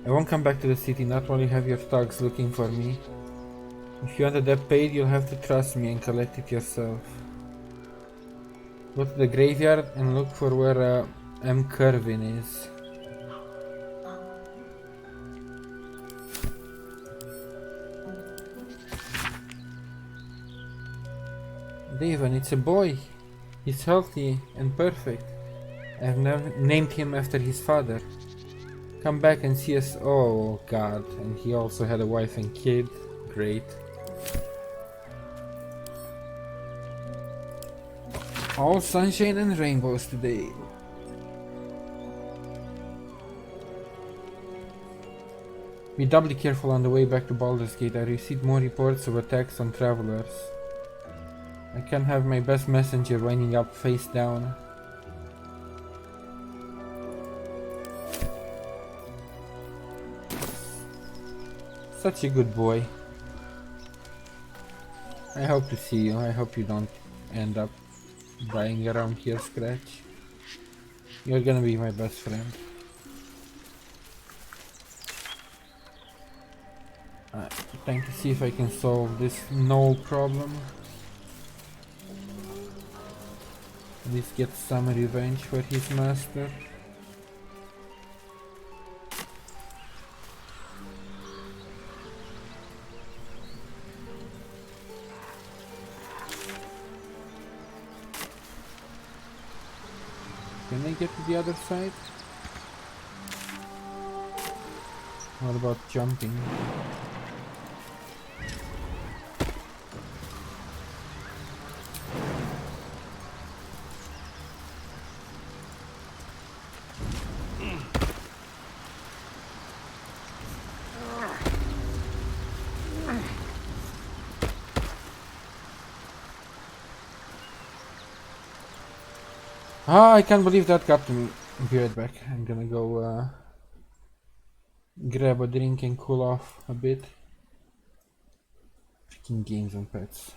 I won't come back to the city, not while you have your thugs looking for me. If you want a debt paid, you'll have to trust me and collect it yourself. Go to the graveyard and look for where M. Kervin is. Daven, it's a boy. He's healthy and perfect. I've named him after his father. Come back and see us. Oh god, and he also had a wife and kid. Great. All sunshine and rainbows today. Be doubly careful on the way back to Baldur's Gate. I received more reports of attacks on travelers. I can't have my best messenger winding up face down. Such a good boy. I hope to see you. I hope you don't end up dying around here, Scratch. You're gonna be my best friend. Trying to see if I can solve this no problem. At least get some revenge for his master. Can I get to the other side? What about jumping? Ah, I can't believe that got to me. Be right back. I'm gonna go grab a drink and cool off a bit. Freaking games and pets.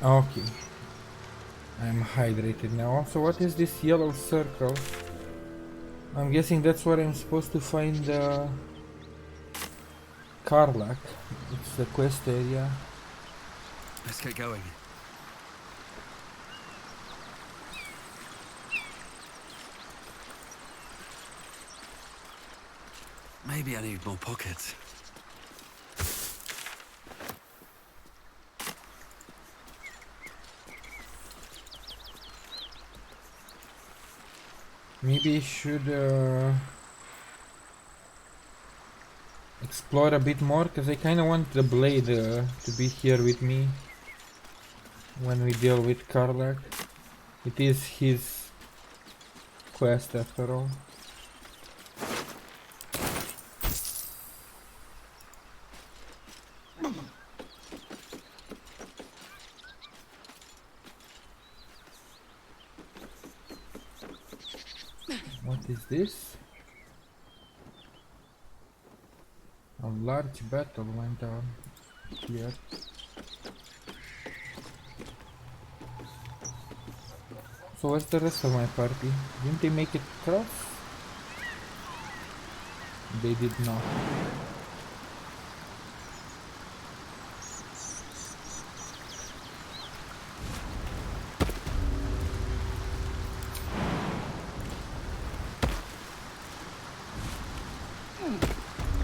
Okay. I'm hydrated now. So what is this yellow circle? I'm guessing that's where I'm supposed to find Karlach. It's the quest area. Let's get going. Maybe I need more pockets. Maybe I should explore a bit more, because I kind of want the blade to be here with me when we deal with Karlach. It is his quest after all. What is this? A large battle went on here. So what's the rest of my party? Didn't they make it cross? They did not.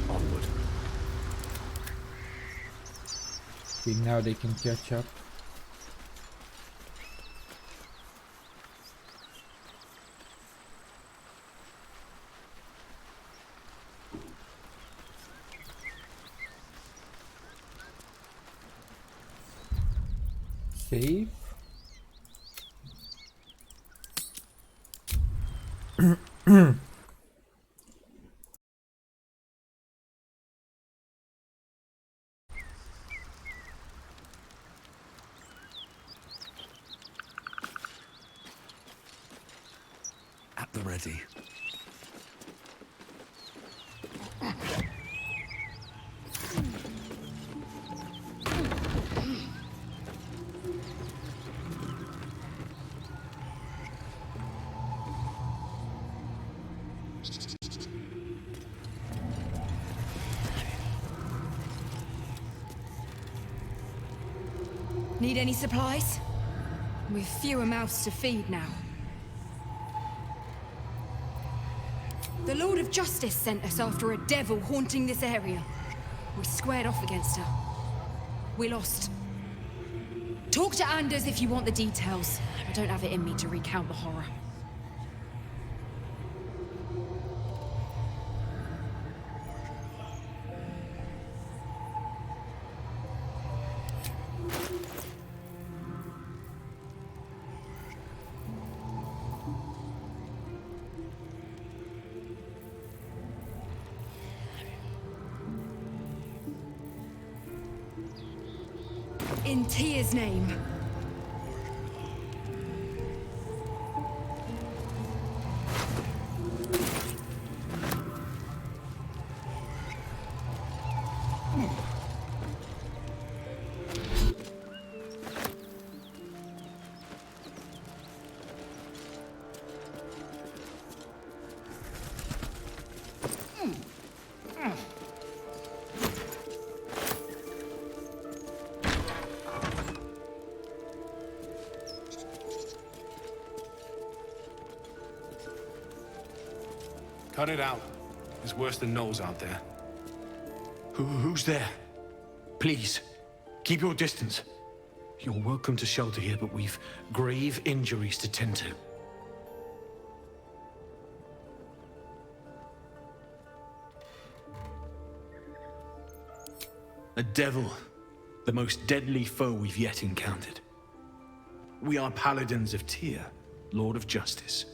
Onward. Okay, now they can catch up. Save. At the ready. Need any supplies? We've fewer mouths to feed now. The Lord of Justice sent us after a devil haunting this area. We squared off against her. We lost. Talk to Anders if you want the details. I don't have it in me to recount the horror. In Tia's name. Cut it out. It's worse than Knowles out there. Who's there? Please, keep your distance. You're welcome to shelter here, but we've grave injuries to tend to. A devil, the most deadly foe we've yet encountered. We are paladins of Tyr, Lord of Justice.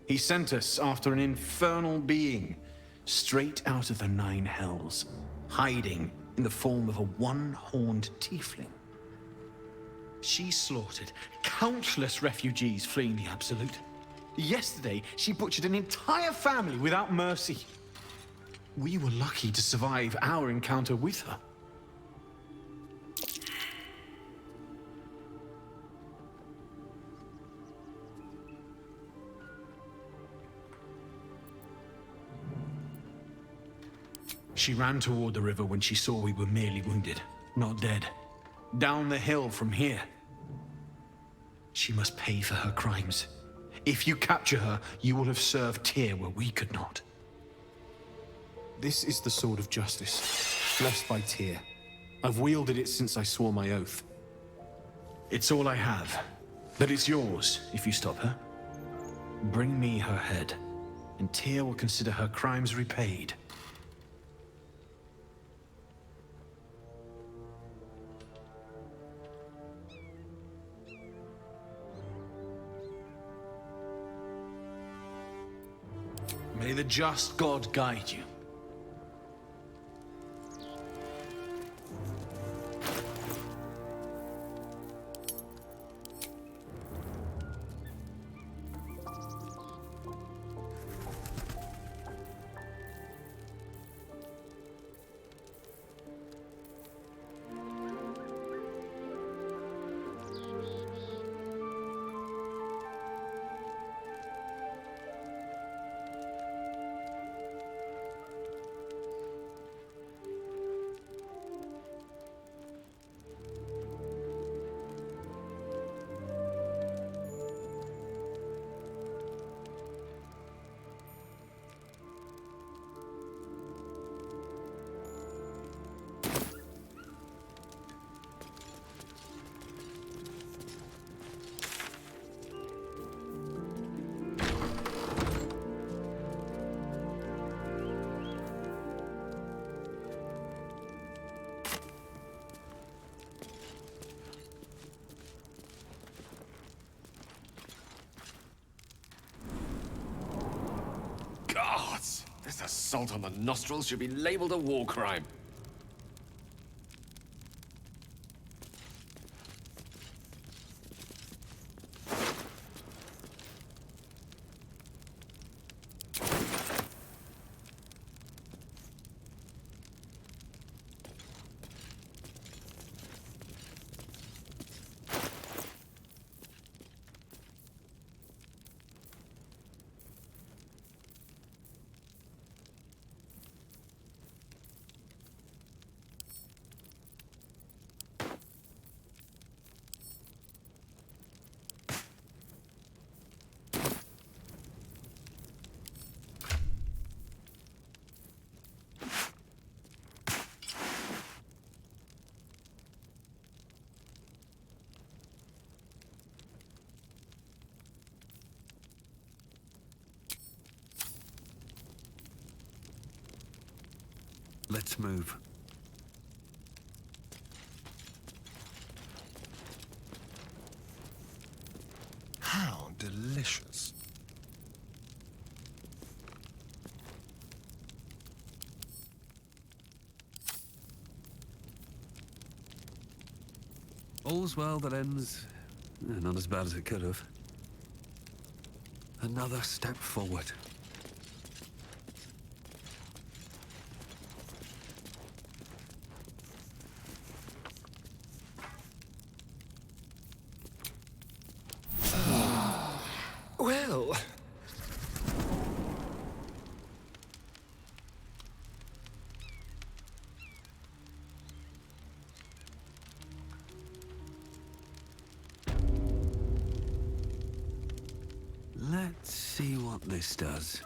He sent us after an infernal being, straight out of the Nine Hells, hiding in the form of a one-horned tiefling. She slaughtered countless refugees fleeing the Absolute. Yesterday, she butchered an entire family without mercy. We were lucky to survive our encounter with her. She ran toward the river when she saw we were merely wounded, not dead. Down the hill from here. She must pay for her crimes. If you capture her, you will have served Tyr where we could not. This is the sword of justice, blessed by Tyr. I've wielded it since I swore my oath. It's all I have, but it's yours if you stop her. Bring me her head, and Tyr will consider her crimes repaid. May the just God guide you. This assault on the nostrils should be labeled a war crime. Let's move. How delicious. All's well that ends not as bad as it could have. Another step forward. Well... Let's see what this does.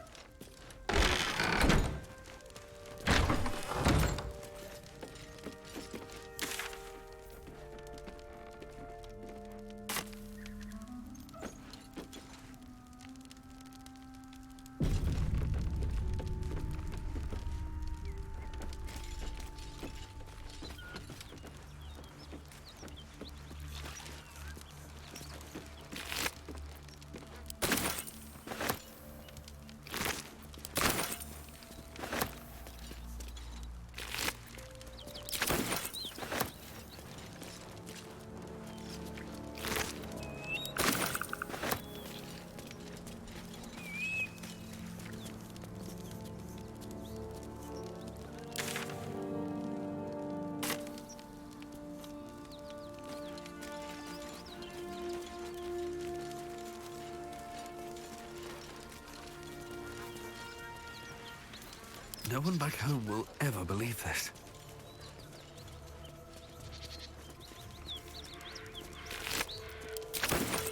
No one back home will ever believe this.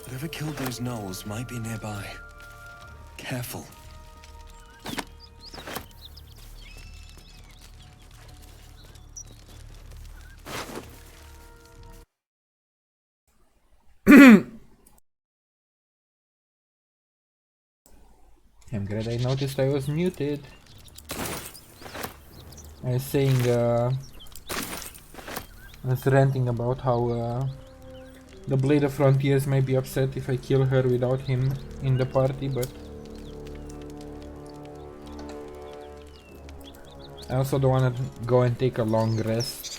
Whoever killed those gnolls might be nearby. Careful. I'm glad I noticed I was muted. I was saying, I was ranting about how the Blade of Frontiers may be upset if I kill her without him in the party, but I also don't want to go and take a long rest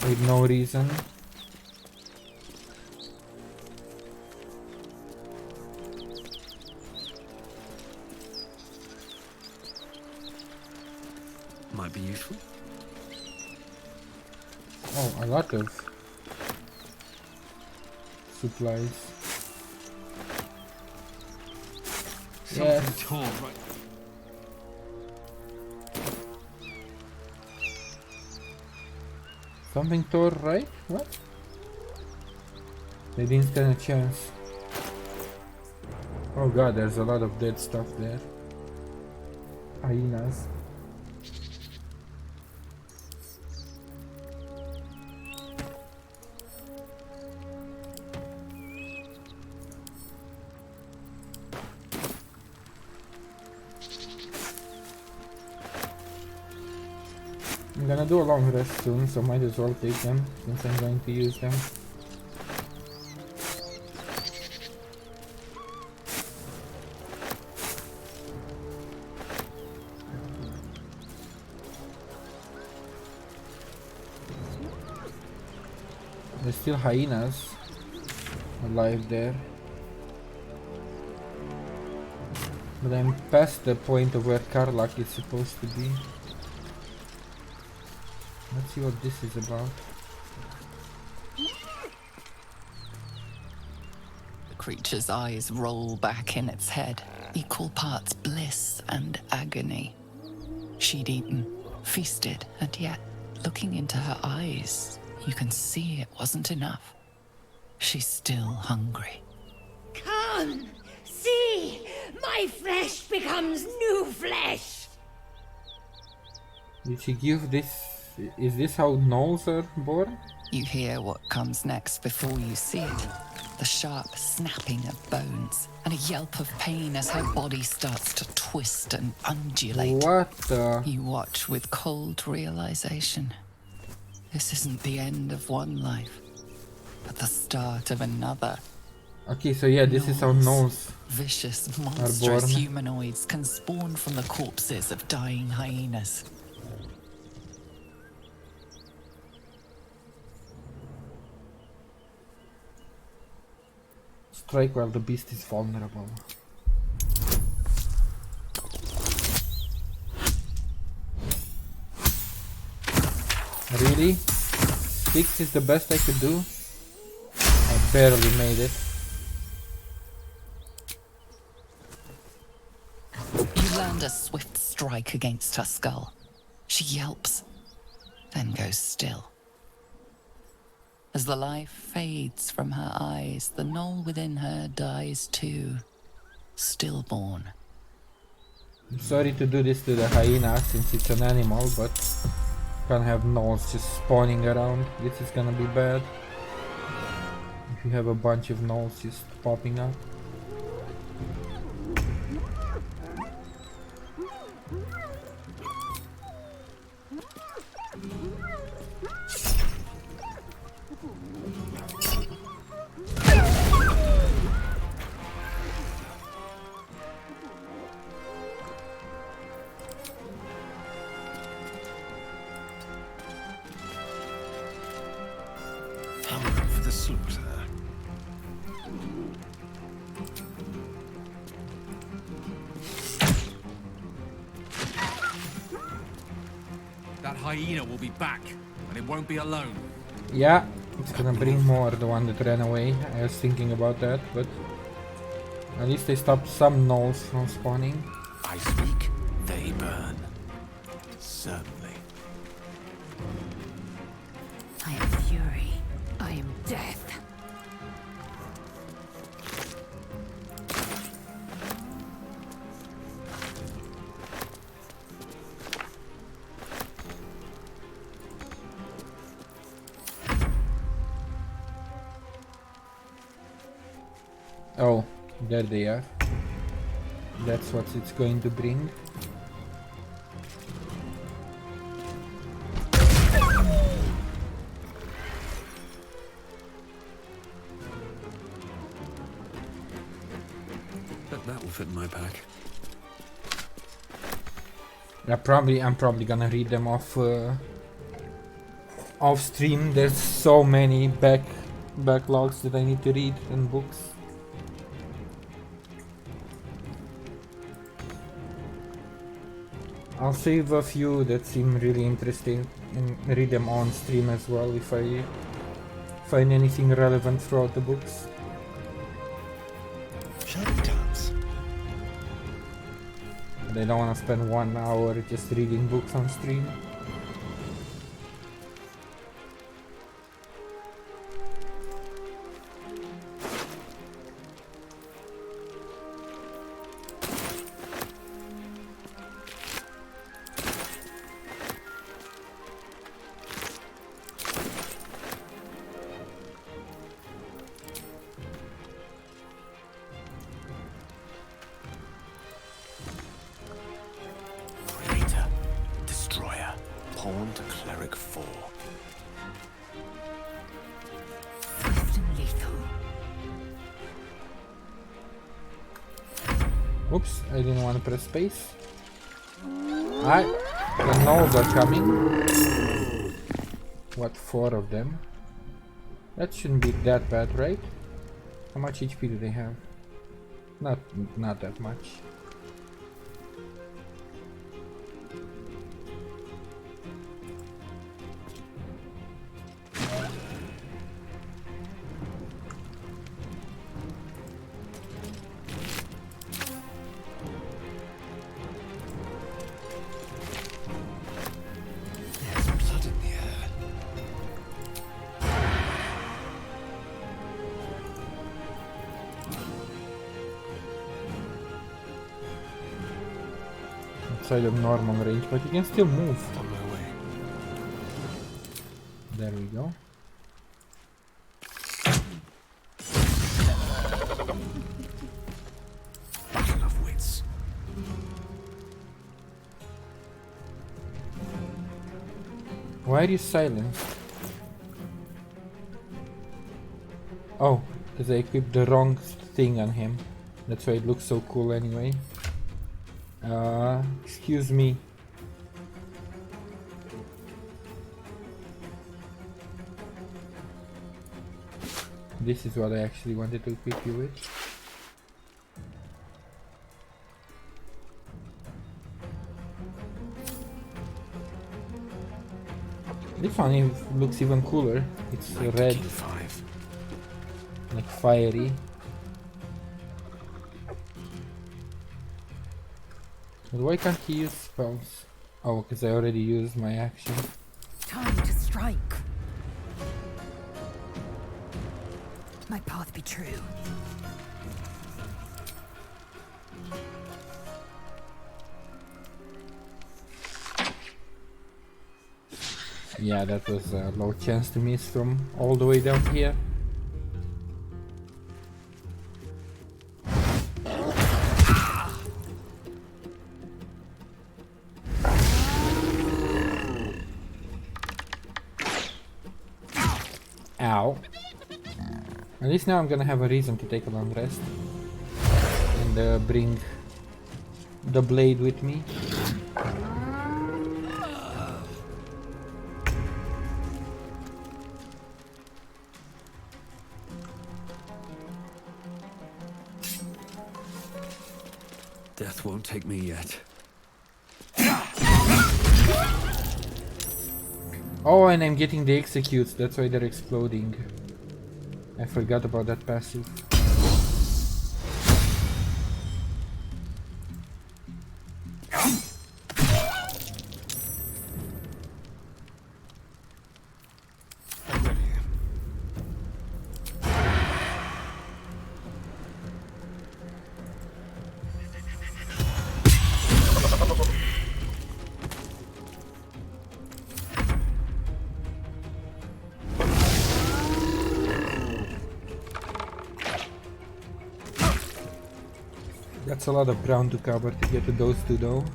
with no reason. Might be useful. Oh, a lot of supplies. Something Yes. torn right. Something tore right? What? They didn't stand a chance. Oh god, there's a lot of dead stuff there. Hyenas. I'm gonna do a long rest soon, so might as well take them, since I'm going to use them. There's still hyenas alive there. But I'm past the point of where Karlach is supposed to be. Let's see what this is about. The creature's eyes roll back in its head, equal parts bliss and agony. She'd eaten, feasted, and yet, looking into her eyes, you can see it wasn't enough. She's still hungry. Come, see, my flesh becomes new flesh. Did she give this? Is this how gnolls are born? You hear what comes next before you see it. The sharp snapping of bones, and a yelp of pain as her body starts to twist and undulate. What the? You watch with cold realization. This isn't the end of one life, but the start of another. Okay, so yeah, this is how gnolls Vicious, are monstrous born. humanoids can spawn from the corpses of dying hyenas. Strike while the beast is vulnerable. Really? 6 is the best I could do? I barely made it. You land a swift strike against her skull. She yelps, then goes still. As the life fades from her eyes, the gnoll within her dies too, stillborn. I'm sorry to do this to the hyena since it's an animal, but can't have gnolls just spawning around. This is gonna be bad. If you have a bunch of gnolls just popping up. Hungry for the slaughter. That hyena will be back, and it won't be alone. Yeah, it's gonna bring more, the one that ran away. I was thinking about that, but at least they stopped some gnolls from spawning. I speak, they burn. Certainly. I am fury. I am death. Oh, there they are. That's what it's going to bring. That will fit in my pack. Yeah, I'm probably gonna read them off stream. There's so many backlogs that I need to read in books. I'll save a few that seem really interesting and read them on stream as well if I find anything relevant throughout the books. But I don't want to spend 1 hour just reading books on stream. Oops, I didn't want to press space. The gnolls are coming. What, 4 of them? That shouldn't be that bad, right? How much HP do they have? Not that much. Outside of normal range, but you can still move. On my way. There we go. Battle of wits. Why are you silent? Oh, because I equipped the wrong thing on him. That's why it looks so cool anyway. Excuse me. This is what I actually wanted to equip you with. This one looks even cooler. It's red, like fiery. But why can't he use spells? Oh, because I already used my action. Time to strike. My path be true. Yeah, that was a low chance to miss from all the way down here. Ow. At least now I'm gonna have a reason to take a long rest. And bring the blade with me. Death won't take me yet. Oh, and I'm getting the executes, that's why they're exploding. I forgot about that passive. That's a lot of ground to cover to get to those two though.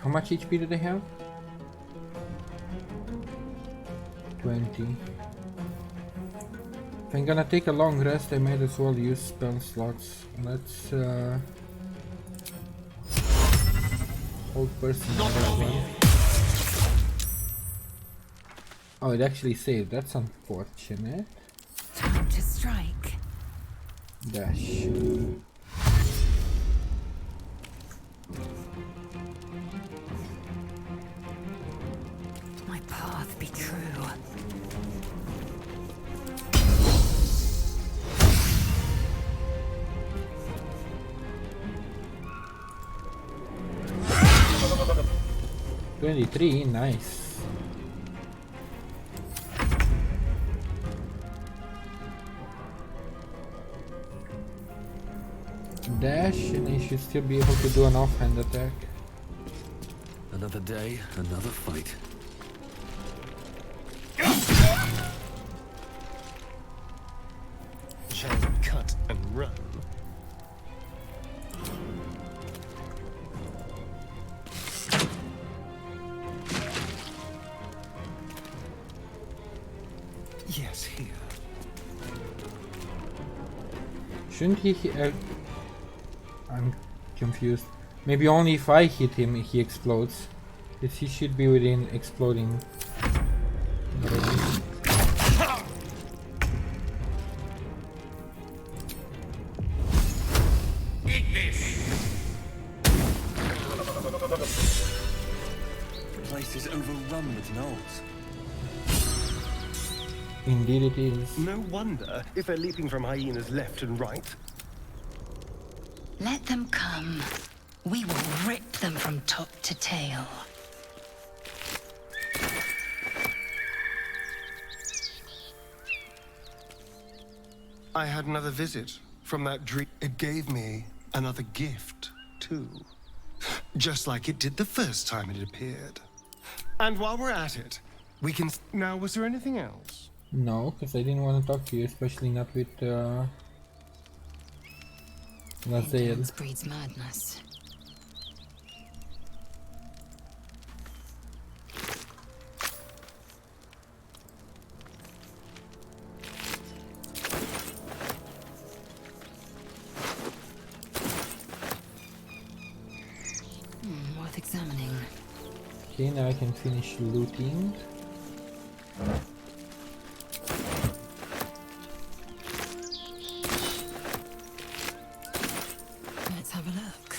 How much HP do they have? 20. If I'm gonna take a long rest, I might as well use spell slots. Let's hold person. Oh, it actually saved. That's unfortunate. Time to strike. Dash. My path be true. $23, nice. Dash, and I should still be able to do an offhand attack. Another day, another fight. Shall we cut and run? Yes, here. Shouldn't he I'm confused. Maybe only if I hit him he explodes. Because he should be within exploding. The place is overrun with gnolls. Indeed it is. No wonder if they're leaping from hyenas left and right. Let them come. We will rip them from top to tail. I had another visit from that dream. It gave me another gift, too. Just like it did the first time it appeared. And while we're at it, we can... Now, was there anything else? No, because I didn't want to talk to you, especially not with Lazel. Indolence breeds madness. Worth examining. Okay, now I can finish looting. Let's have a look.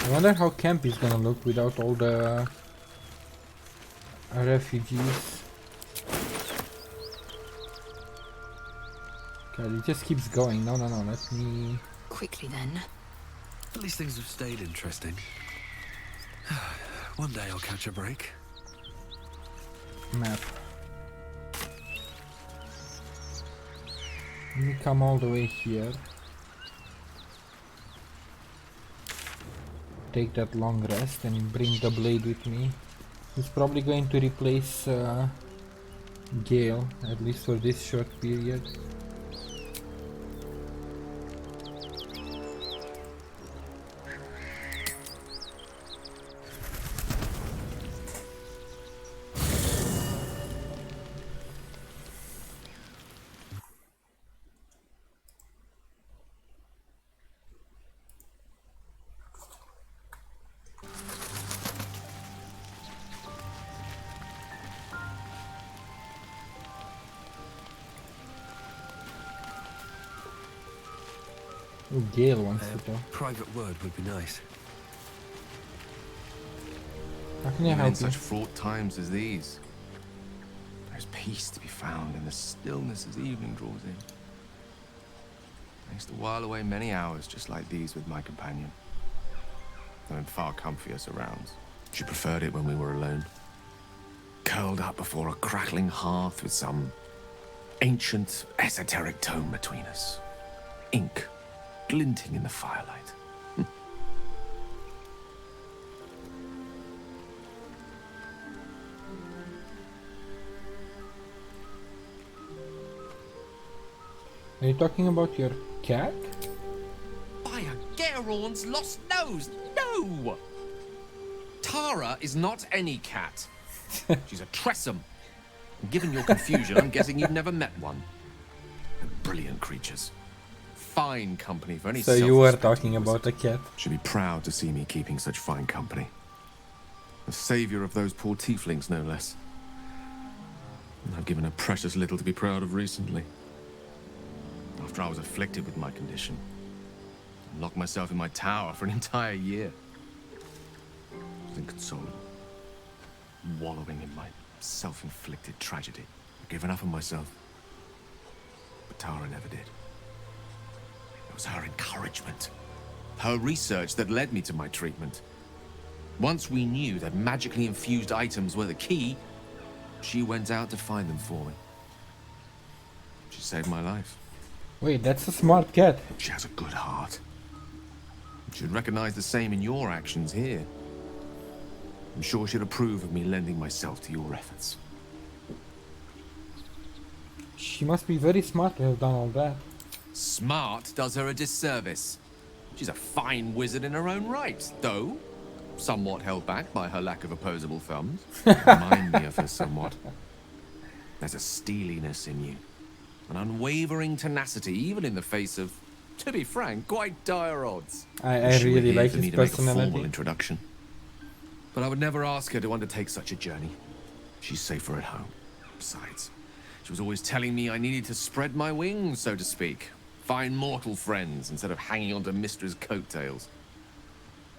I wonder how camp is gonna look without all the refugees. God, it just keeps going. No, let me... Quickly then. At least things have stayed interesting. One day I'll catch a break. Map. Let me come all the way here. Take that long rest and bring the blade with me. He's probably going to replace Gale, at least for this short period. Oh, Gale wants to talk. Private word would be nice. How can I Even help in you? such fraught times as these, there's peace to be found in the stillness as evening draws in. I used to while away many hours just like these with my companion, though in far comfier surrounds. She preferred it when we were alone, curled up before a crackling hearth with some ancient, esoteric tome between us. Ink glinting in the firelight. you talking about your cat? By a Gerorn's lost nose! No! Tara is not any cat. She's a Tressum. And given your confusion, I'm guessing you've never met one. They're brilliant creatures. Fine company for any So you were self-respecting talking about a cat. Should be proud to see me keeping such fine company. The savior of those poor tieflings, no less. And I've given her precious little to be proud of recently. After I was afflicted with my condition, I locked myself in my tower for an entire year. I was inconsolable, wallowing in my self-inflicted tragedy. I've given up on myself. But Tara never did. It was her encouragement, her research that led me to my treatment. Once we knew that magically infused items were the key, she went out to find them for me. She saved my life. Wait, that's a smart cat. She has a good heart. She'd recognize the same in your actions here. I'm sure she'd approve of me lending myself to your efforts. She must be very smart to have done all that. Smart does her a disservice. She's a fine wizard in her own right, though somewhat held back by her lack of opposable thumbs. Remind me of her somewhat. There's a steeliness in you, an unwavering tenacity, even in the face of, to be frank, quite dire odds. I She really would like for his me to make a personality. formal introduction. But I would never ask her to undertake such a journey. She's safer at home. Besides, she was always telling me I needed to spread my wings, so to speak. Find mortal friends instead of hanging onto Mistra's coattails.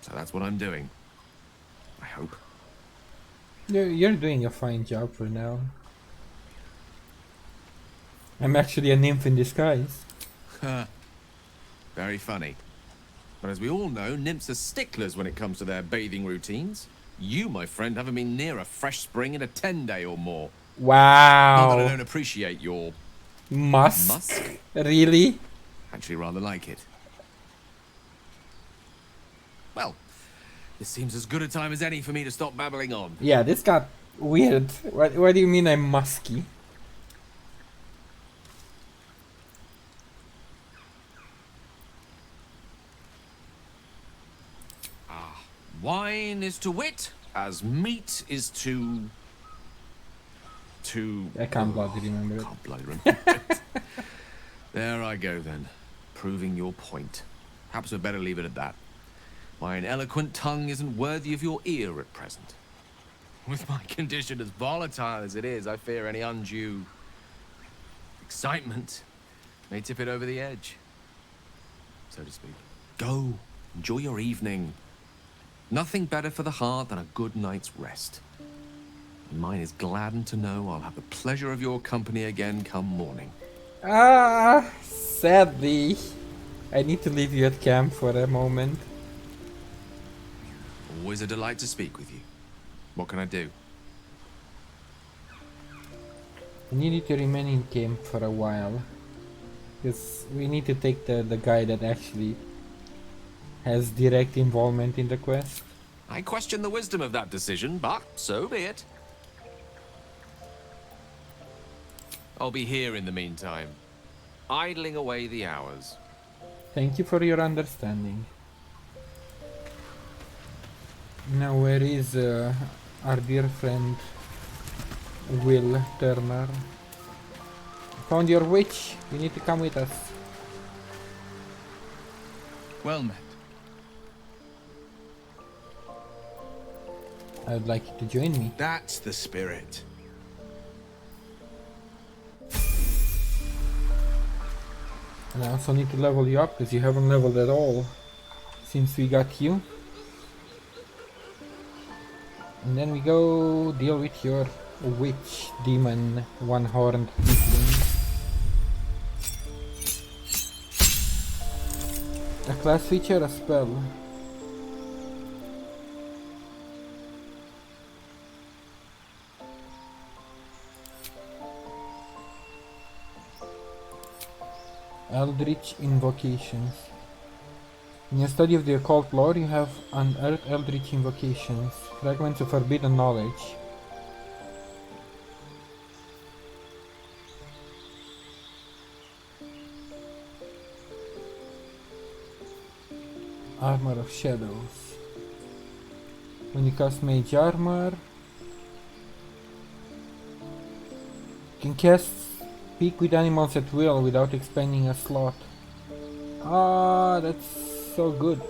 So that's what I'm doing. I hope. You're doing a fine job for now. I'm actually a nymph in disguise. Very funny. But as we all know, nymphs are sticklers when it comes to their bathing routines. You, my friend, haven't been near a fresh spring in a 10-day or more. Wow. Not that I don't appreciate your... Musk? Really? Actually rather like it. Well, this seems as good a time as any for me to stop babbling on. Yeah, this got weird. What do you mean I'm musky? Wine is to wit, as meat is to... I can't bloody remember it. Can't bloody remember it. There I go then, proving your point. Perhaps we'd better leave it at that. My eloquent tongue isn't worthy of your ear at present. With my condition as volatile as it is, I fear any undue excitement may tip it over the edge, so to speak. Go, enjoy your evening. Nothing better for the heart than a good night's rest. And mine is gladdened to know I'll have the pleasure of your company again come morning. Sadly, I need to leave you at camp for a moment. Always a delight to speak with you. What can I do? You need to remain in camp for a while. Because we need to take the guy that actually has direct involvement in the quest. I question the wisdom of that decision, but so be it. I'll be here in the meantime, idling away the hours. Thank you for your understanding. Now where is our dear friend Will Turner? Found your witch. You need to come with us. Well met. I would like you to join me. That's the spirit. And I also need to level you up because you haven't leveled at all since we got you. And then we go deal with your witch demon one-horned thiefling. A class feature, a spell. Eldritch invocations. In your study of the occult lore, you have unearthed eldritch invocations, fragments of forbidden knowledge. Armor of Shadows. When you cast Mage Armor, you can cast Speak with Animals at will without expending a slot. Ah, that's so good.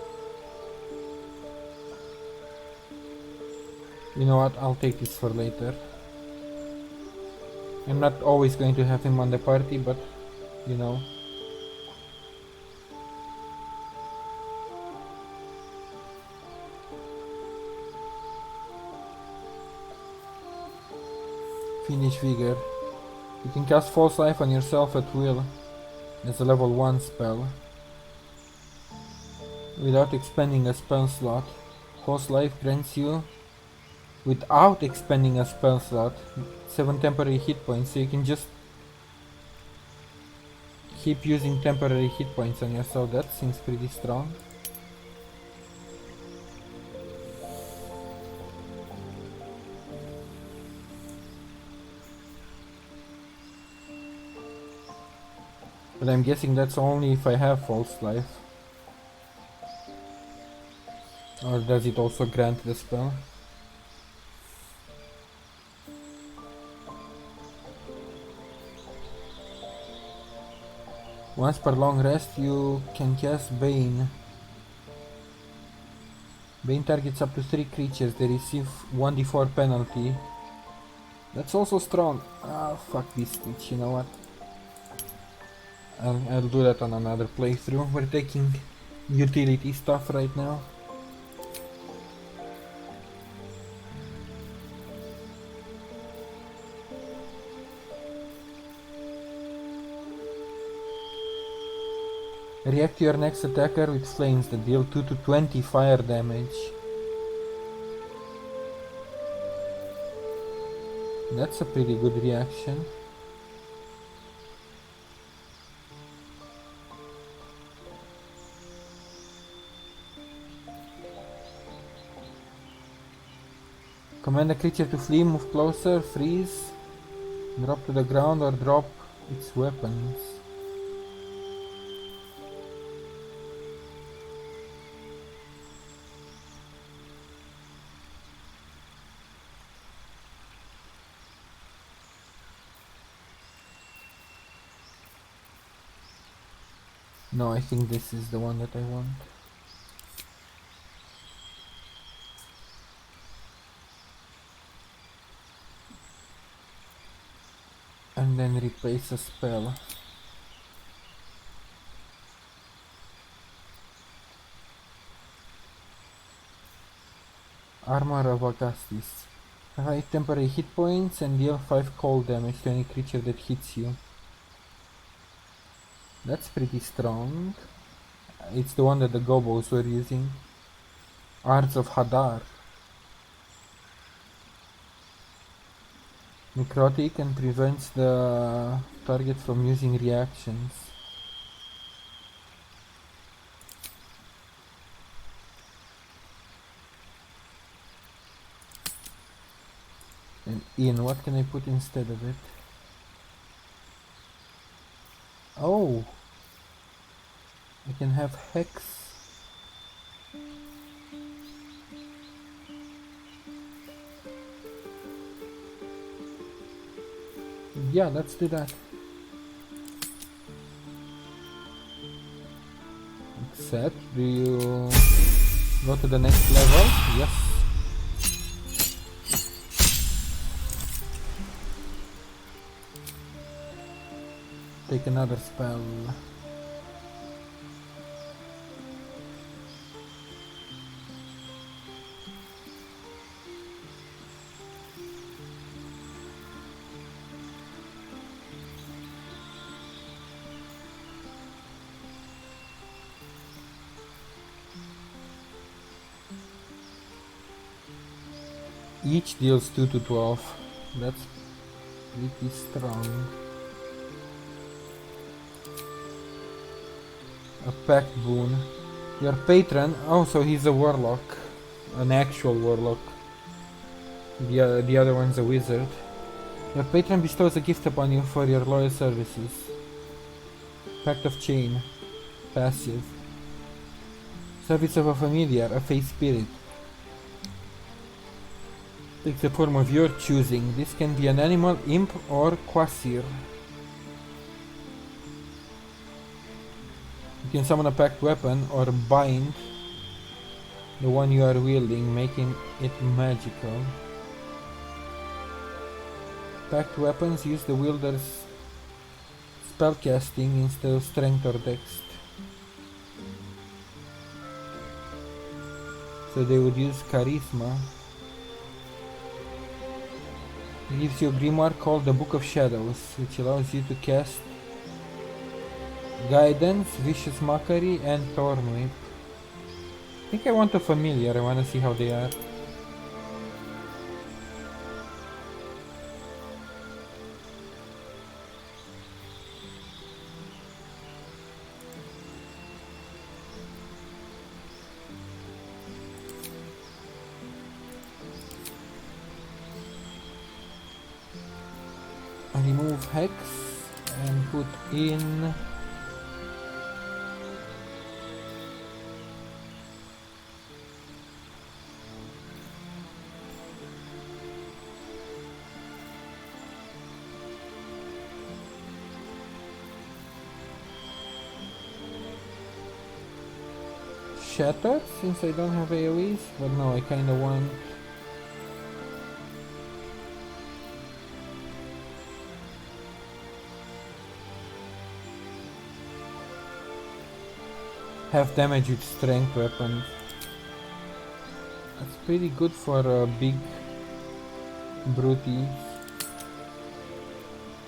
You know what, I'll take this for later. I'm not always going to have him on the party, but you know. Finish Vigor. You can cast False Life on yourself at will as a level 1 spell without expending a spell slot. False Life grants you, without expending a spell slot, 7 temporary hit points, so you can just keep using temporary hit points on yourself. That seems pretty strong. But I'm guessing that's only if I have False Life. Or does it also grant the spell? Once per long rest you can cast Bane. Bane targets up to 3 creatures. They receive 1d4 penalty. That's also strong. Ah, fuck this glitch, you know what? I'll do that on another playthrough. We're taking utility stuff right now. React to your next attacker with flames that deal 2 to 20 fire damage. That's a pretty good reaction. Command a creature to flee, move closer, freeze, drop to the ground, or drop its weapons. No, I think this is the one that I want. And then replace a spell. Armor of Augustus. 5 temporary hit points and deal 5 cold damage to any creature that hits you. That's pretty strong. It's the one that the gobos were using. Arts of Hadar. Necrotic and prevents the target from using reactions. And Ian, what can I put instead of it? Oh! I can have Hex. Yeah, let's do that. Accept. Do you go to the next level? Yes. Take another spell. Each deals 2 to 12. That's pretty strong. A pact boon. Your patron, oh, so he's a warlock. An actual warlock. The other one's a wizard. Your patron bestows a gift upon you for your loyal services. Pact of Chain. Passive. Service of a familiar, a face spirit. Take the form of your choosing. This can be an animal, imp, or quasir. You can summon a packed weapon or bind the one you are wielding, making it magical. Packed weapons use the wielder's spellcasting instead of strength or dex. So they would use charisma. It gives you a grimoire called the Book of Shadows, which allows you to cast Guidance, Vicious Mockery, and Thornwhip. I think I want a familiar, I want to see how they are. Remove Hex and put in Shatter, since I don't have AoEs, but no, I kinda want half damage with strength weapons. That's pretty good for big brutes.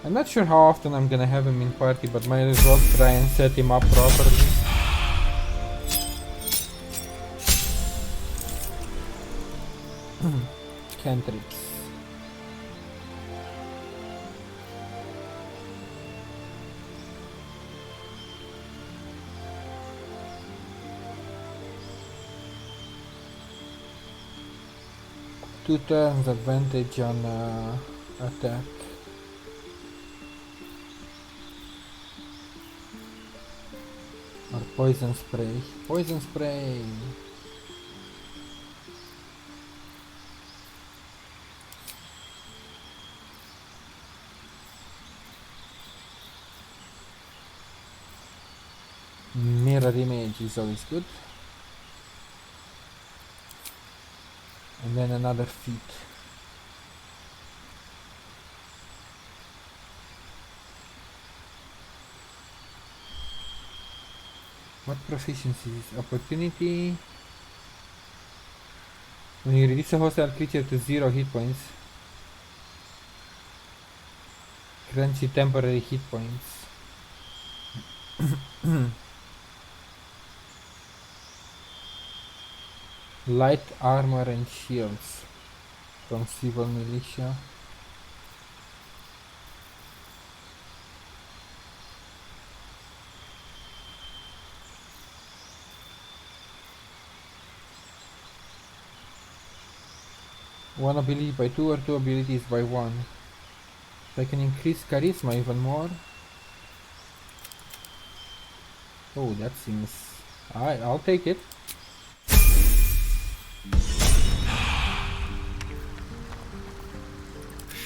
I'm not sure how often I'm gonna have him in party, but might as well try and set him up properly. Cantrips. Two turns advantage on attack. Or poison spray. Poison spray! Mirror image is always good. And then another feat. What proficiencies? Opportunity. When you reduce a hostile creature to 0 hit points, grants you temporary hit points. Light armor and shields from Civil Militia. One ability by 2 or 2 abilities by 1. So I can increase charisma even more. Oh, that seems... Alright, I'll take it.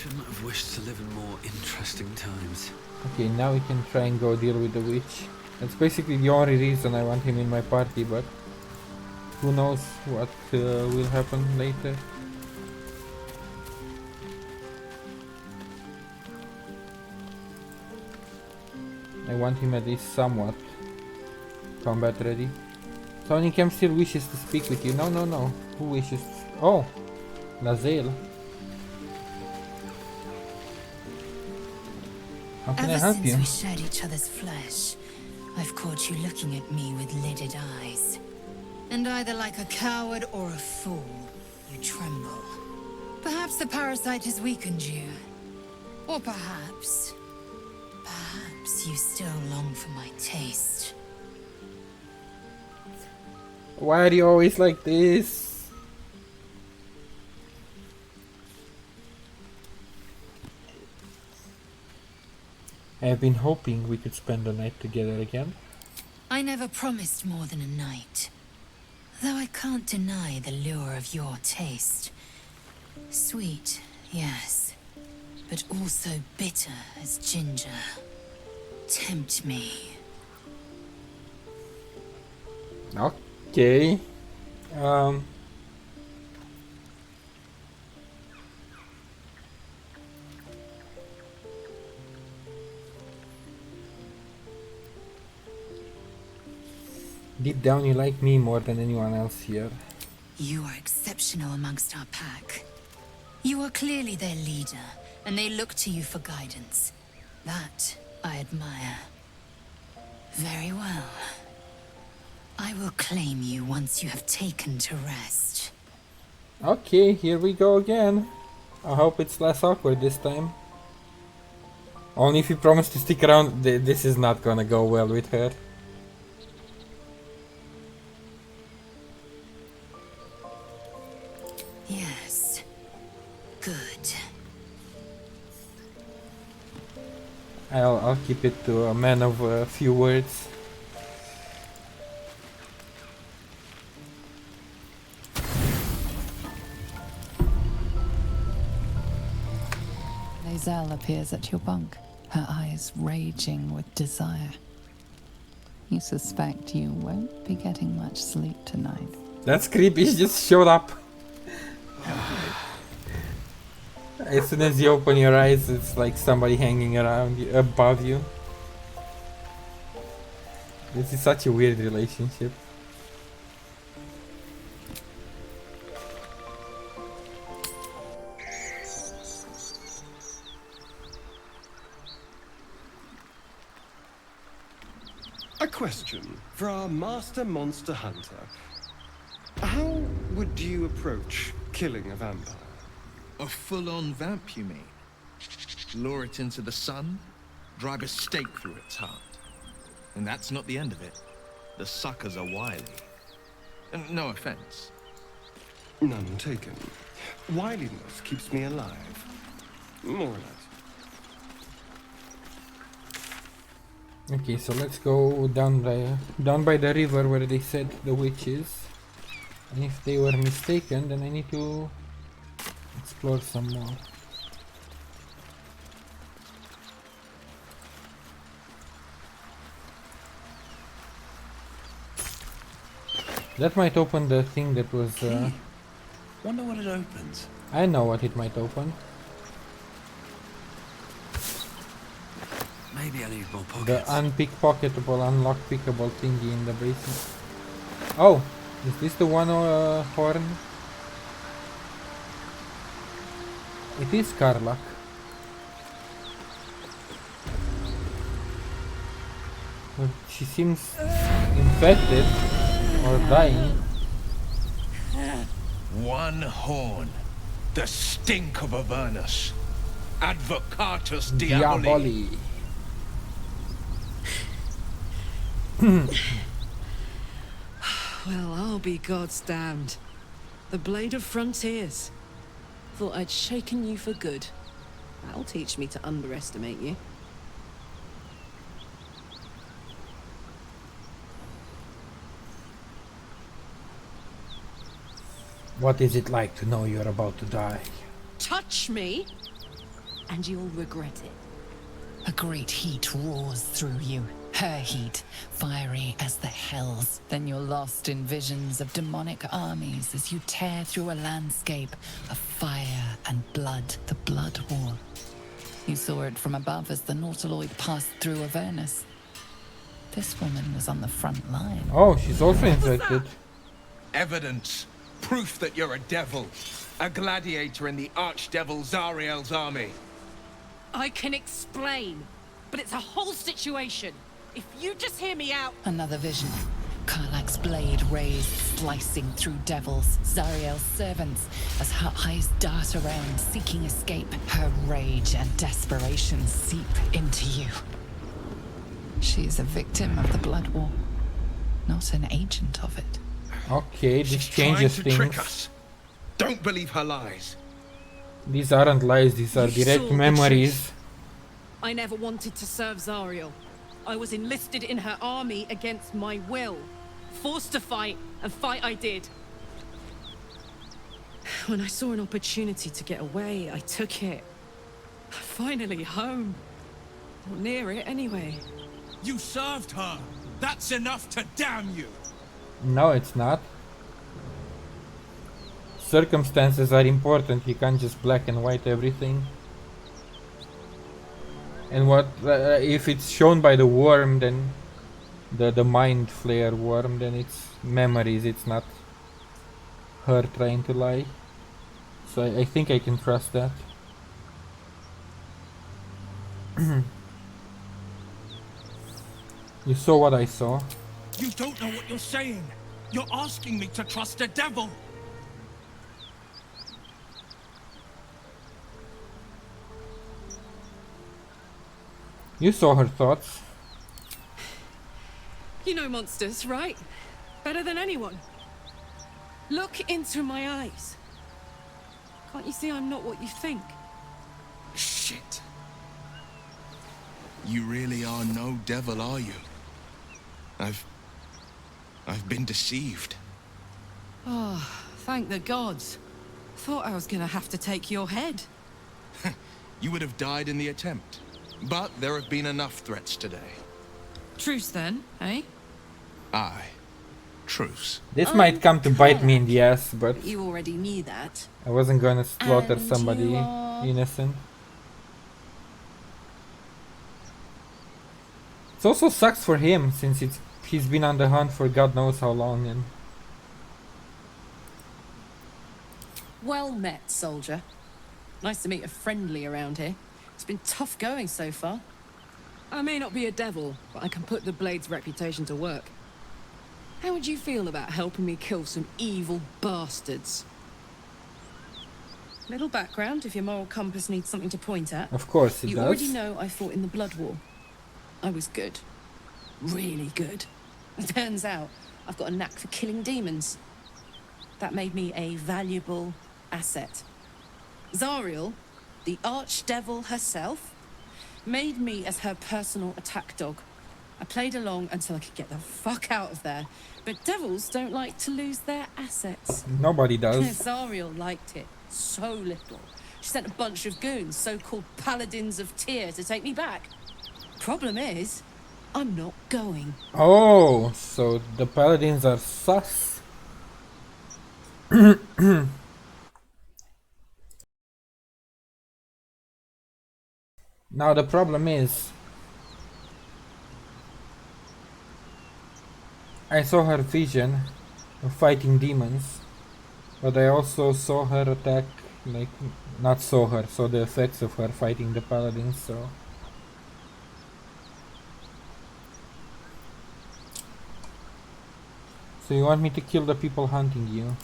Shouldn't have wished to live in more interesting times. Okay, now we can try and go deal with the witch. That's basically the only reason I want him in my party, but who knows what will happen later. I want him at least somewhat combat ready. Tony Cam still wishes to speak with you. No, no, no. Who wishes to... Oh! Lazale. How can I Ever help since you? we shared each other's flesh, I've caught you looking at me with lidded eyes. And either like a coward or a fool, you tremble. Perhaps the parasite has weakened you. Or perhaps you still long for my taste. Why are you always like this? I have been hoping we could spend the night together again. I never promised more than a night. Though I can't deny the lure of your taste. Sweet, yes, but also bitter as ginger. Tempt me. Okay. Deep down you like me more than anyone else here. You are exceptional amongst our pack. You are clearly their leader, and they look to you for guidance. That I admire. Very well. I will claim you once you have taken to rest. Okay, here we go again. I hope it's less awkward this time. Only if you promise to stick around. This is not gonna go well with her. Yes. Good. I'll keep it to a man of a few words. Lae'zel appears at your bunk, her eyes raging with desire. You suspect you won't be getting much sleep tonight. That's creepy, she just showed up. As soon as you open your eyes, it's like somebody hanging around you, above you. This is such a weird relationship. A question for our master monster hunter. How would you approach killing a vampire? A full-on vamp, you mean? Lure it into the sun, drive a stake through its heart. And that's not the end of it. The suckers are wily. And no offense. None taken. Wiliness keeps me alive. More or less. Okay, so let's go down by the river where they said the witch is. And if they were mistaken, then I need to explore some more. That might open the thing that was... Wonder what it opens. I know what it might open. Maybe I need more The pockets. unpickpocketable, unlock-pickable thingy in the basement. Oh! Is this the one horn? It is Karlach. But she seems infected or dying. One horn. The stink of Avernus. Advocatus Diaboli. Well, I'll be God's damned. The Blade of Frontiers. Thought I'd shaken you for good. That'll teach me to underestimate you. What is it like to know you're about to die? Touch me, and you'll regret it. A great heat roars through you. Her heat, fiery as the hells. Then you're lost in visions of demonic armies as you tear through a landscape of fire and blood, the Blood War. You saw it from above as the Nautiloid passed through Avernus. This woman was on the front line. Oh, she's also infected. Evidence. Proof that you're a devil. A gladiator in the archdevil Zariel's army. I can explain, but it's a whole situation. If you just hear me out... Another vision. Karlach's blade raised, slicing through devils, Zariel's servants, as her eyes dart around, seeking escape. Her rage and desperation seep into you. She is a victim of the Blood War, not an agent of it. Okay, this changes Trying to trick things. us. Don't believe her lies. These aren't lies, these are You direct saw the memories. truth. I never wanted to serve Zariel. I was enlisted in her army against my will. Forced to fight, and fight I did. When I saw an opportunity to get away, I took it. Finally home. Or near it, anyway. You served her. That's enough to damn you. No, it's not. Circumstances are important. You can't just black and white everything. And what if it's shown by the worm, then the mind flayer worm, then it's memories, it's not her trying to lie. So I think I can trust that. You saw what I saw. You don't know what you're saying. You're asking me to trust a devil. You saw her thoughts. You know monsters, right? Better than anyone. Look into my eyes. Can't you see I'm not what you think? Shit. You really are no devil, are you? I've been deceived. Oh, thank the gods. Thought I was gonna have to take your head. You would have died in the attempt. But there have been enough threats today. Truce then, eh? Aye. Truce. This might come to bite me in the ass, but You already knew that. I wasn't gonna slaughter And somebody you are- innocent. It also sucks for him, since he's been on the hunt for God knows how long, and Well met, soldier. Nice to meet a friendly around here. It's been tough going so far. I may not be a devil, but I can put the Blade's reputation to work. How would you feel about helping me kill some evil bastards? Little background if your moral compass needs something to point at. of course it You does. already know I fought in the Blood War. I was good. Really good. Turns out I've got a knack for killing demons. That made me a valuable asset. Zariel, the archdevil herself, made me as her personal attack dog. I played along until I could get the fuck out of there. But devils don't like to lose their assets. Nobody does. Zariel liked it so little. She sent a bunch of goons, so-called paladins of Tyr, to take me back. Problem is, I'm not going. Oh, so the paladins are sus. Now the problem is, I saw her vision of fighting demons, but I also saw her attack, like, not saw her, saw the effects of her fighting the paladins, so... So you want me to kill the people hunting you?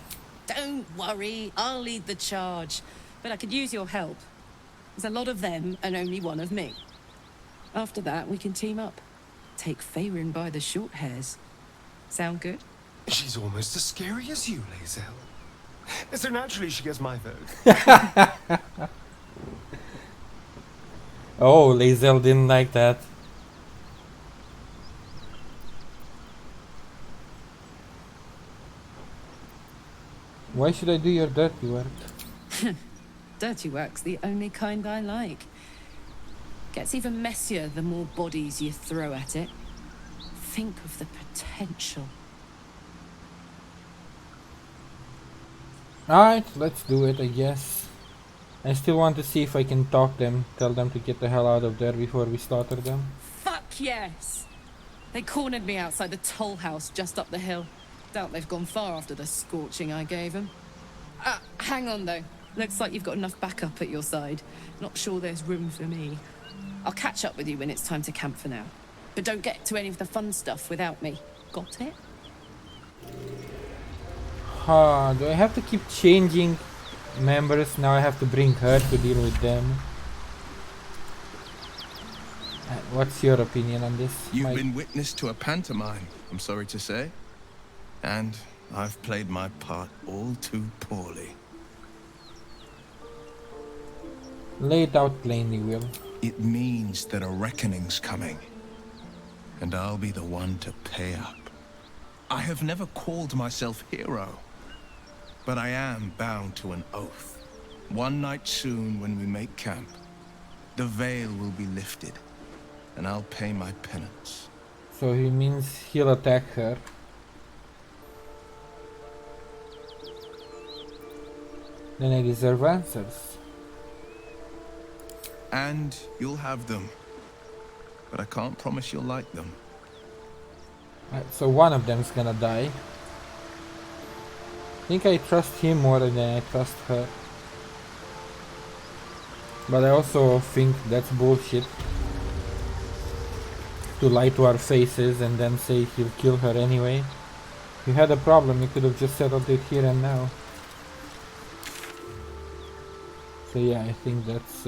Don't worry, I'll lead the charge. But I could use your help. There's a lot of them and only one of me. After that, we can team up. Take Faerun by the short hairs. Sound good? She's almost as scary as you, Lae'zel. So naturally she gets my vote. Oh, Lae'zel didn't like that. Why should I do your dirty work? Dirty work's the only kind I like. Gets even messier the more bodies you throw at it. Think of the potential. Alright, let's do it, I guess. I still want to see if I can talk them, tell them to get the hell out of there before we slaughter them. Fuck yes! They cornered me outside the toll house just up the hill. Doubt they've gone far after the scorching I gave them. Hang on though. Looks like you've got enough backup at your side. Not sure there's room for me. I'll catch up with you when it's time to camp for now. But don't get to any of the fun stuff without me. Got it? Do I have to keep changing members? Now I have to bring her to deal with them. What's your opinion on this? You've been witness to a pantomime, I'm sorry to say. And I've played my part all too poorly. Lay it out plainly, Will. It means that a reckoning's coming. And I'll be the one to pay up. I have never called myself hero, but I am bound to an oath. One night soon, when we make camp, the veil will be lifted, and I'll pay my penance. So he means he'll attack her. Then I deserve answers. And you'll have them, but I can't promise you'll like them. So one of them's gonna die. I think I trust him more than I trust her. But I also think that's bullshit. To lie to our faces and then say he'll kill her anyway. If you had a problem, you could have just settled it here and now. So yeah, I think that's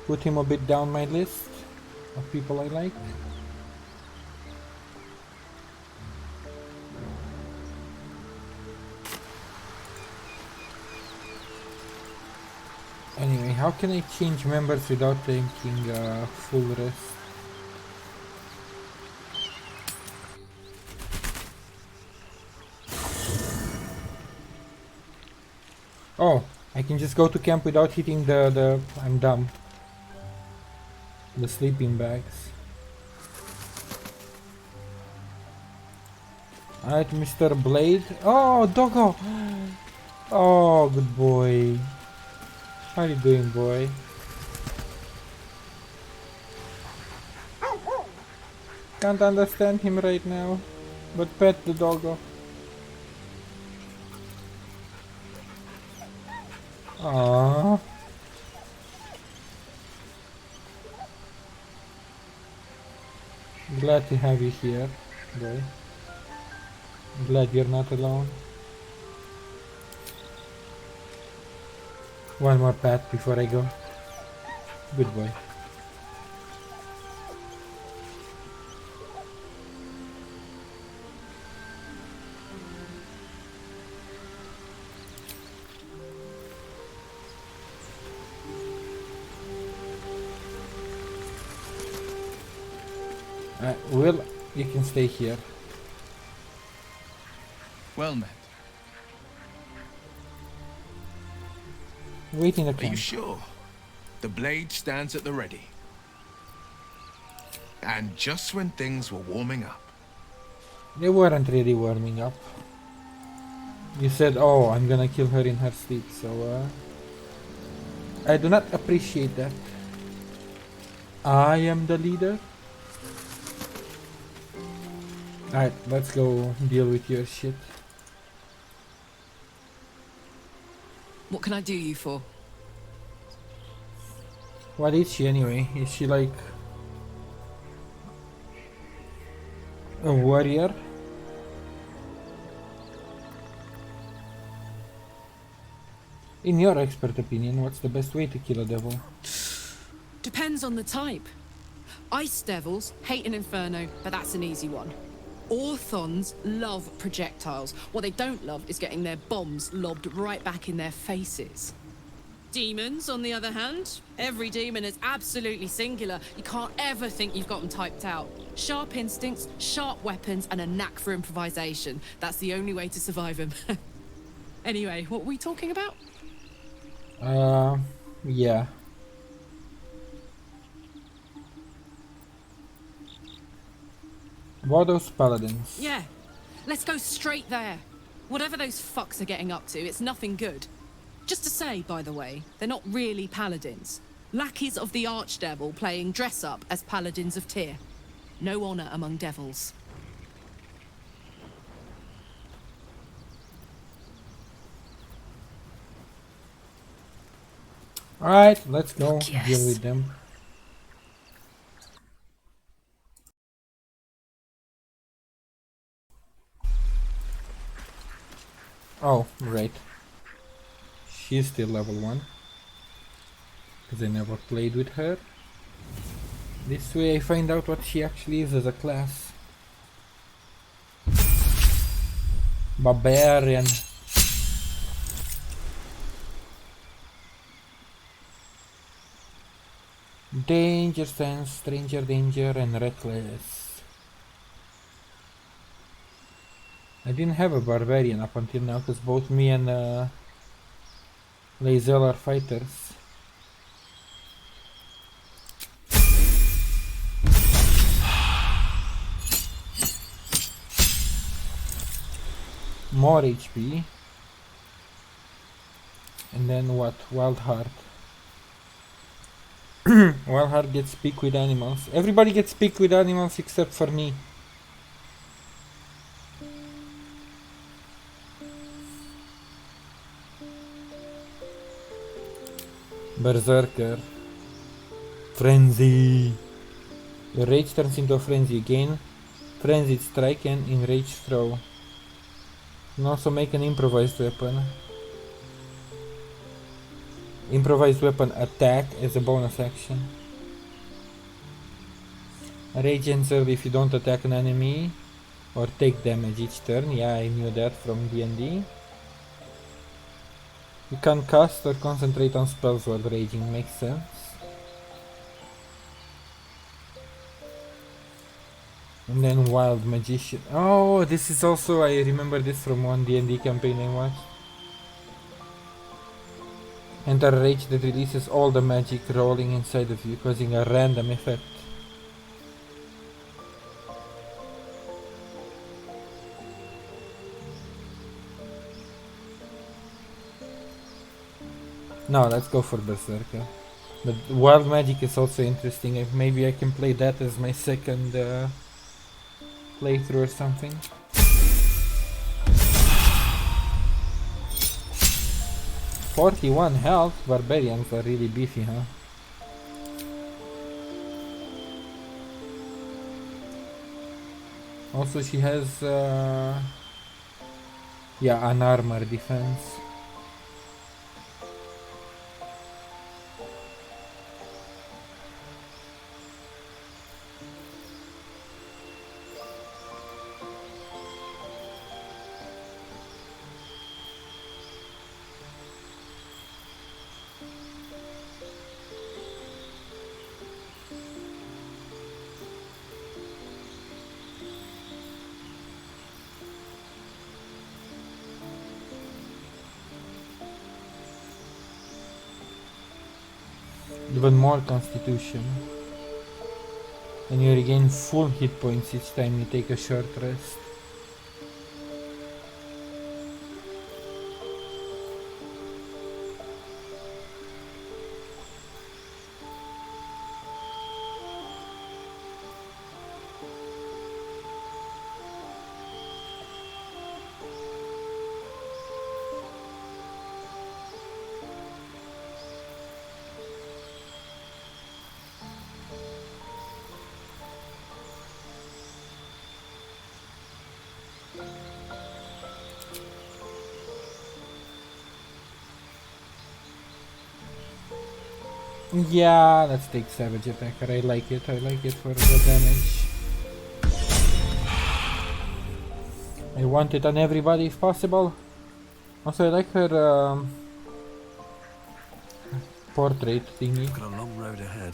put him a bit down my list of people I like. Anyway, how can I change members without taking full rest? Oh, I can just go to camp without hitting the I'm dumb. The sleeping bags. Alright, Mr. Blade. Oh, Dogo! Oh, good boy. How are you doing, boy? Can't understand him right now, but pet the doggo. Aww. Glad to have you here, boy. Glad you're not alone. One more pat before I go. Good boy. Will, you can stay here. Well met. Wait in the Are camp. you sure? The blade stands at the ready. And just when things were warming up. They weren't really warming up. You said, oh, I'm gonna kill her in her sleep, so I do not appreciate that. I am the leader. Alright, let's go deal with your shit. What can I do you for? What is she anyway? Is she like a warrior? In your expert opinion, what's the best way to kill a devil? Depends on the type. Ice devils hate an inferno, but that's an easy one. Orthons love projectiles. What they don't love is getting their bombs lobbed right back in their faces. Demons, on the other hand, every demon is absolutely singular. You can't ever think you've got them typed out. Sharp instincts, sharp weapons, and a knack for improvisation. That's the only way to survive them. Anyway, what were we talking about? Yeah. What are those paladins? Yeah, let's go straight there. Whatever those fucks are getting up to, it's nothing good. Just to say, by the way, they're not really paladins. Lackeys of the Archdevil playing dress-up as paladins of Tyr. No honor among devils. Alright, let's go Yes. deal with them. Oh, right. She's still level 1. Because I never played with her. This way I find out what she actually is as a class. Barbarian. Danger sense, stranger danger, and reckless. I didn't have a barbarian up until now because both me and Lae'zel are fighters. More HP. And then what? Wild Heart. Wild Heart gets speak with animals. Everybody gets speak with animals except for me. Berserker. Frenzy. Your rage turns into a frenzy. Gain frenzied strike and enraged throw. You can also make an improvised weapon. Improvised weapon attack as a bonus action. Rage ends early if you don't attack an enemy or take damage each turn. Yeah, I knew that from D&D. You can cast or concentrate on spells while raging. Makes sense. And then Wild Magician. Oh, this is also, I remember this from one D&D campaign I watched. Enter a rage that releases all the magic rolling inside of you, causing a random effect. No, let's go for Berserker. But Wild Magic is also interesting. Maybe I can play that as my second playthrough or something. $41 health. Barbarians are really beefy, huh? Also, she has yeah, an armor defense. Even more constitution. And you regain full hit points each time you take a short rest. Yeah, let's take Savage Attacker. I like it for the damage. I want it on everybody if possible. Also, I like her portrait thingy. Got a long road ahead.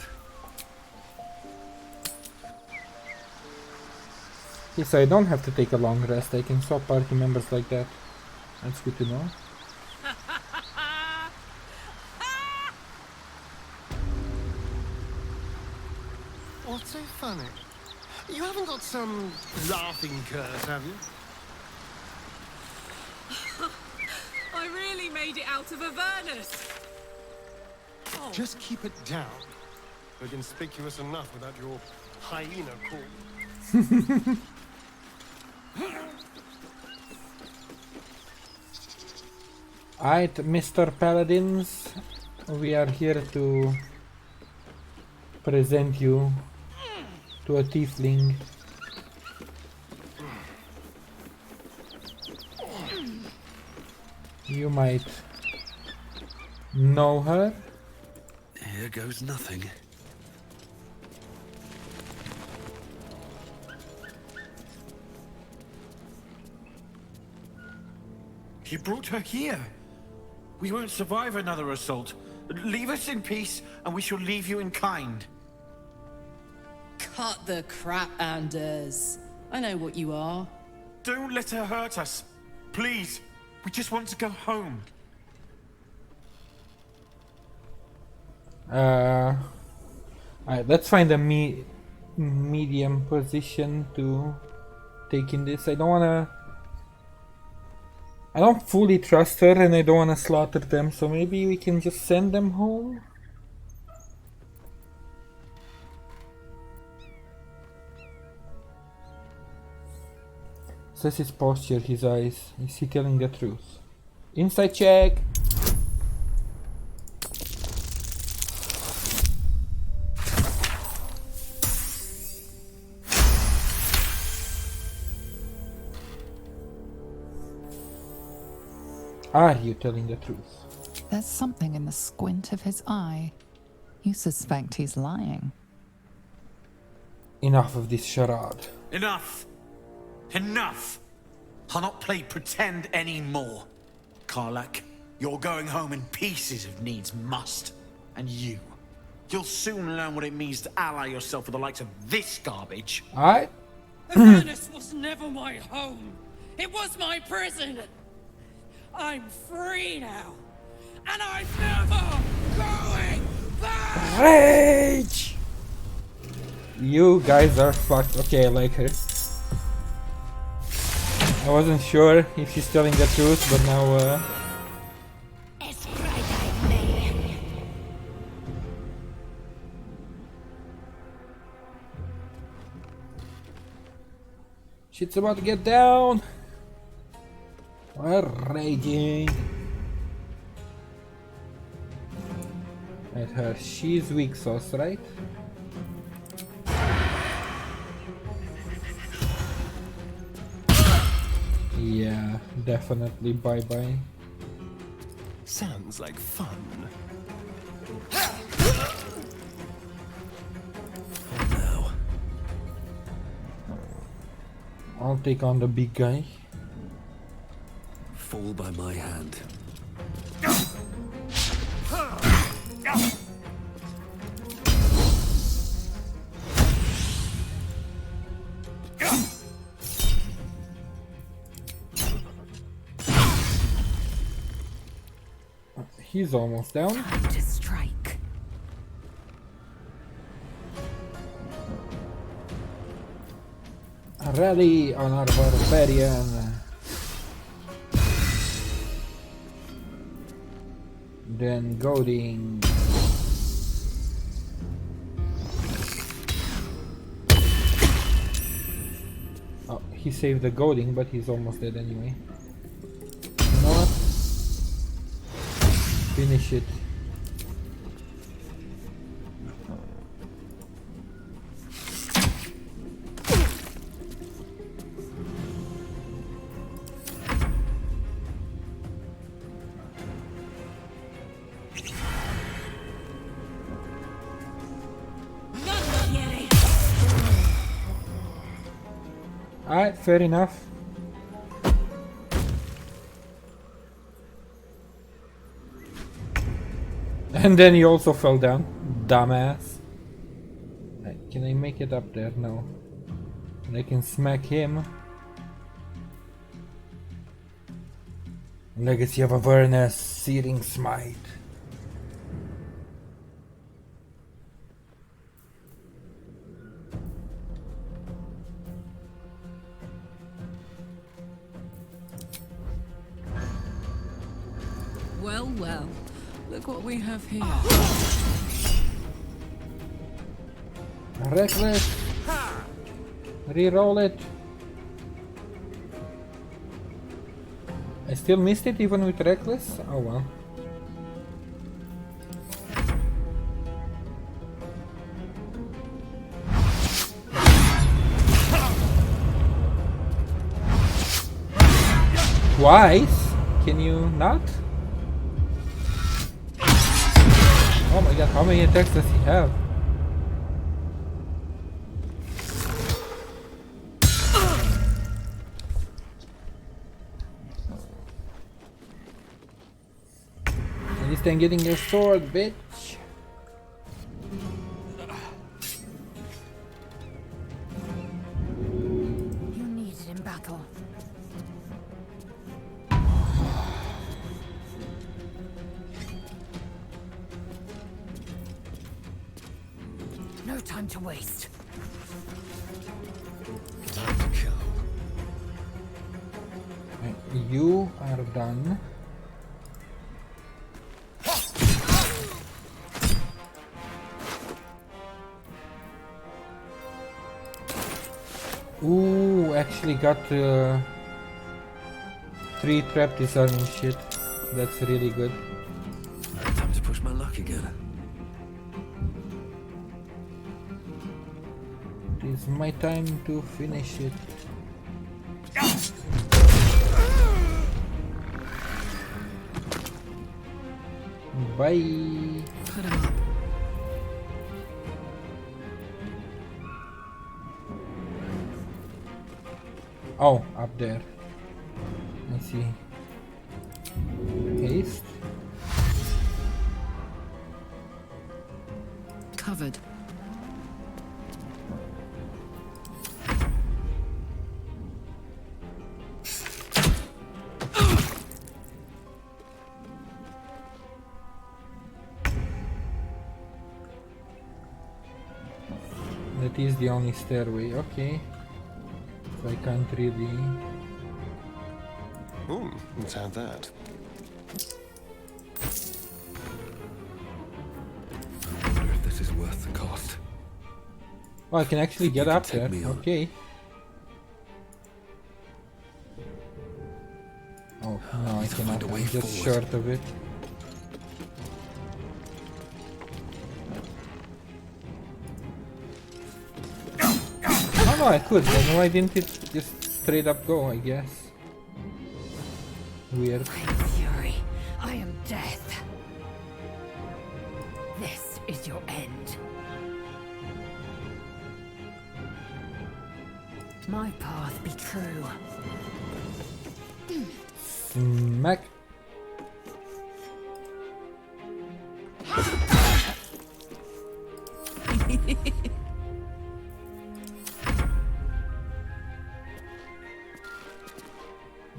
Okay, so I don't have to take a long rest. I can swap party members like that. That's good to know. What's so funny? You haven't got some laughing curse, have you? I really made it out of Avernus. Oh. Just keep it down. You're conspicuous enough without your hyena call. Alright, Mr. Paladins, we are here to present you to a tiefling. You might know her. Here goes nothing. You brought her here. We won't survive another assault. Leave us in peace, and we shall leave you in kind. Cut the crap, Anders. I know what you are. Don't let her hurt us. Please. We just want to go home. Alright, let's find a medium position to take in this. I don't fully trust her and I don't wanna slaughter them, so maybe we can just send them home? Says his posture, his eyes. Is he telling the truth? Insight check! Are you telling the truth? There's something in the squint of his eye. You suspect he's lying. Enough of this charade. Enough! Enough! I'll not play pretend anymore. Karlach, you're going home in pieces if needs must. And you'll soon learn what it means to ally yourself with the likes of this garbage. Alright. Avernus was never my home. It was my prison. I'm free now. And I'm never going back! Rage! You guys are fucked. Okay, I like her. I wasn't sure if she's telling the truth, but now shit's about to get down. We're raging at her. She's weak sauce, right? Yeah, definitely bye-bye. Sounds like fun. Now. I'll take on the big guy. Fall by my hand. He's almost down. Time to strike. A rally on our barbarian. Then goading. Oh, he saved the goading, but he's almost dead anyway. You know what? Finish it. Alright, fair enough. And then he also fell down. Dumbass. Right, can I make it up there? No. And I can smack him. Legacy of Avernus, Searing Smite. Well, well. Look what we have here. Reckless. Reroll it. I still missed it even with Reckless? Oh well. Twice? Can you not? Oh my god, how many attacks does he have? At least I'm getting your sword, bitch. You need it in battle. time to waste. Time to kill. You are done. Ooh, actually got 3 trap disarming shit. That's really good. Time to push my luck again. It is my time to finish it. Bye. Put him up. Oh, up there. I see. Haste. Covered. That is the only stairway, okay. So I can't really... Let's have that. I wonder if this is worth the cost. Oh, I can actually get up there, okay. Oh, no, I cannot, I'm just short of it. Oh no, I could, then why didn't it just straight up go, I guess. Weird. I'm fury. I am death. This is your end. My path be true. Smack.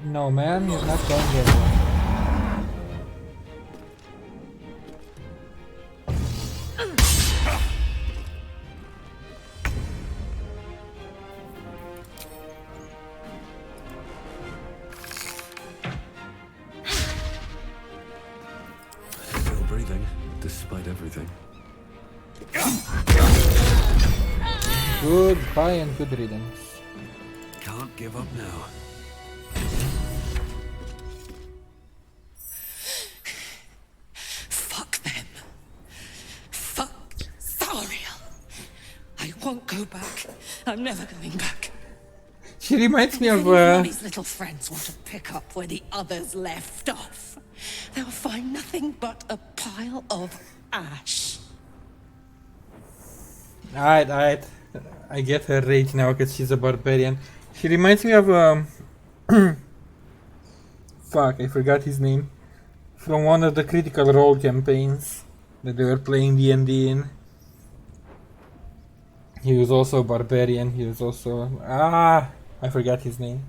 No man, he's not going anywhere. Still breathing, despite everything. Goodbye and good riddance. Can't give up now. Fuck them. Fuck Thariel. I won't go back. I'm never going back. She reminds me of If any of Mummy's little friends want to pick up where the others left off, they'll find nothing but a pile of ash. Alright. I get her rage now because she's a barbarian. She reminds me of fuck, I forgot his name. From one of the Critical Role campaigns that they were playing D&D in. He was also a barbarian, he was also... I forgot his name.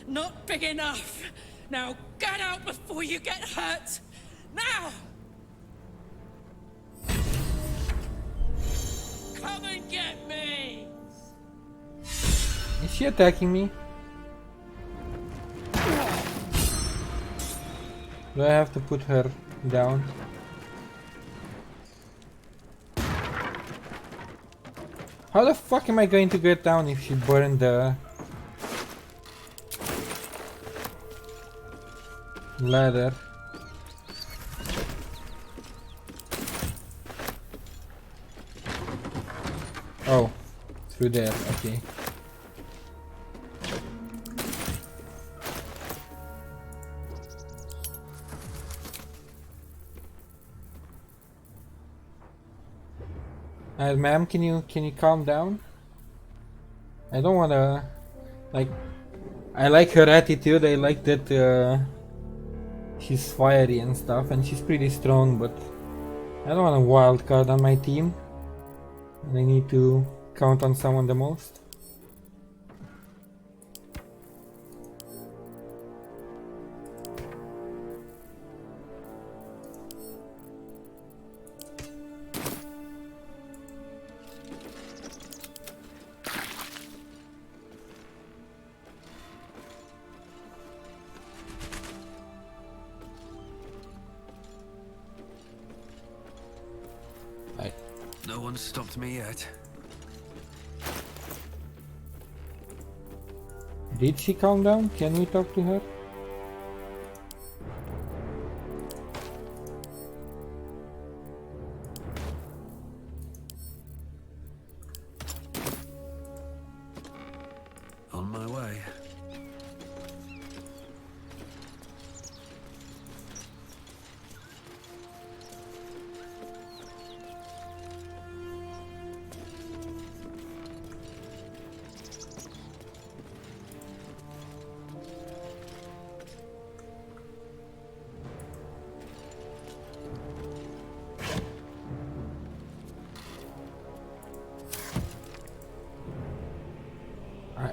Not big enough. Now get out before you get hurt. Now! Come and get me! Is she attacking me? Do I have to put her down? How the fuck am I going to get down if she burned the ladder? Oh, through there, okay. Ma'am, can you calm down? I don't wanna, like, I like her attitude, I like that she's fiery and stuff, and she's pretty strong, but I don't want a wild card on my team. And I need to count on someone the most. No one stopped me yet. Did she calm down? Can we talk to her? On my way.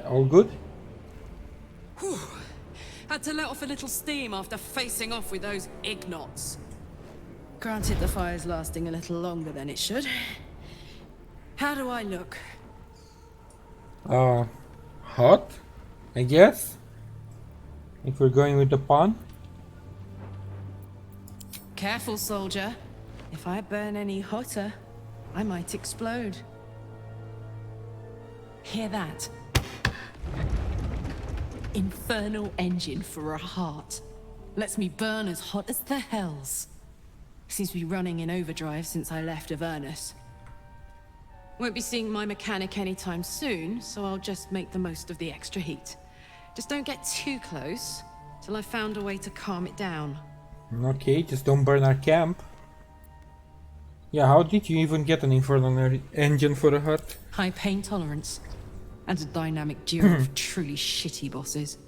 All good? Whew. Had to let off a little steam after facing off with those ignots. Granted, the fire's lasting a little longer than it should. How do I look? Hot, I guess. If we're going with the pawn. Careful, soldier. If I burn any hotter, I might explode. Hear that? Infernal engine for a heart. Lets me burn as hot as the hells. Seems to be running in overdrive since I left Avernus. Won't be seeing my mechanic anytime soon, so I'll just make the most of the extra heat. Just don't get too close, till I've found a way to calm it down. Okay, just don't burn our camp. Yeah, how did you even get an infernal engine for a hut? High pain tolerance. And a dynamic duo of truly shitty bosses.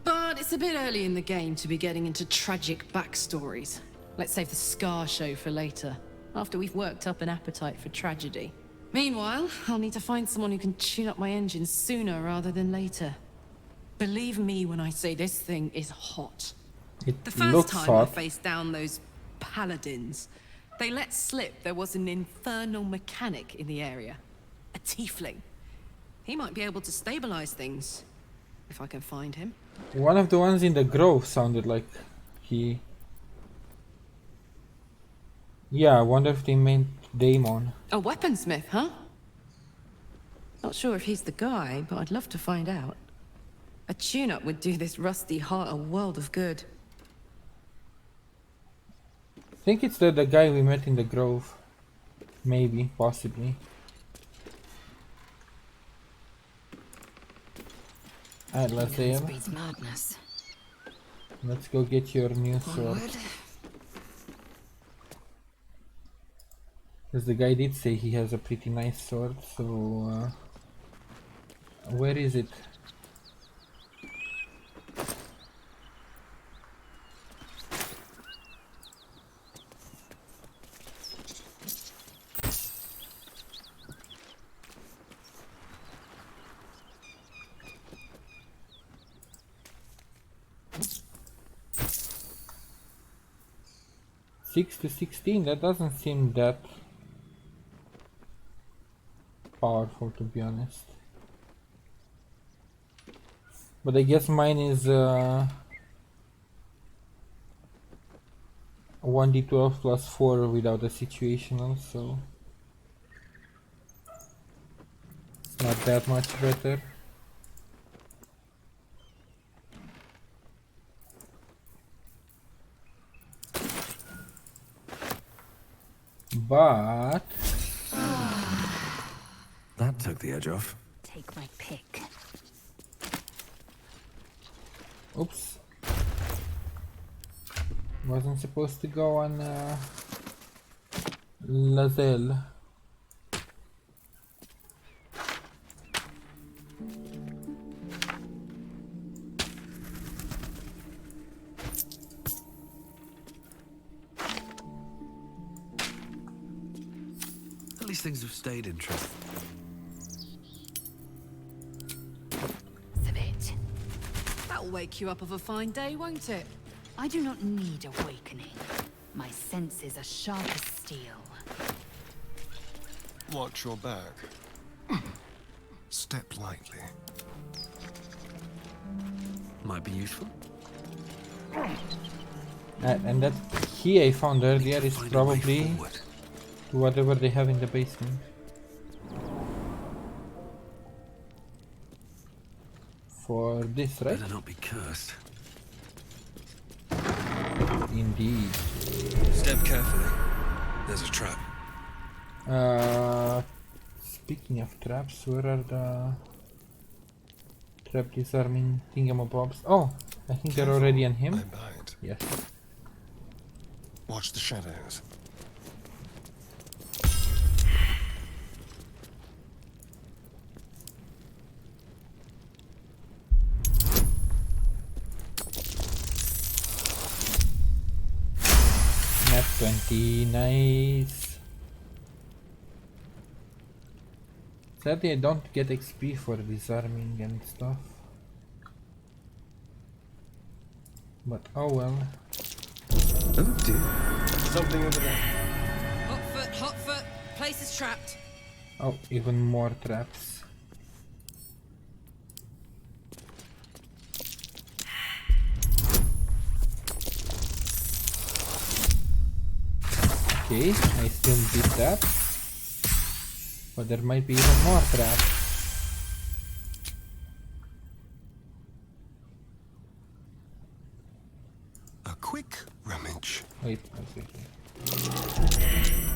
But it's a bit early in the game to be getting into tragic backstories. Let's save the Scar show for later, after we've worked up an appetite for tragedy. Meanwhile, I'll need to find someone who can tune up my engine sooner rather than later. Believe me when I say this thing is hot. It The first looks time hot. I faced down those paladins, they let slip there was an infernal mechanic in the area. A tiefling. He might be able to stabilize things, if I can find him. One of the ones in the grove sounded like he... Yeah, I wonder if they meant Daemon. A weaponsmith, huh? Not sure if he's the guy, but I'd love to find out. A tune-up would do this rusty heart a world of good. I think it's the guy we met in the grove. Maybe, possibly. Alright, let's see. Madness. Let's go get your new sword. Because the guy did say he has a pretty nice sword, so... where is it? Six to 16, that doesn't seem that powerful, to be honest. But I guess mine is 1d12 plus 4 without a situational, so it's not that much better. But That took the edge off. Take my pick. oops, wasn't supposed to go on Lazelle. At least things have stayed interesting. That'll wake you up of a fine day, won't it? I do not need awakening. My senses are sharp as steel. Watch your back. Step lightly. Might be useful. And that key I found earlier is probably to whatever they have in the basement. For this, right? Better not be cursed. Indeed. Step carefully. There's a trap. Speaking of traps, where are the trap disarming thingamabobs? Oh, I think they're already on him. Yes. Watch the shadows. Nat 20, nice. Sadly, I don't get XP for disarming and stuff. But oh well. Oh dear. Something over there. Hot foot. Place is trapped. Oh, even more traps. Okay, I still beat that. But there might be even more traps. A quick rummage. Wait.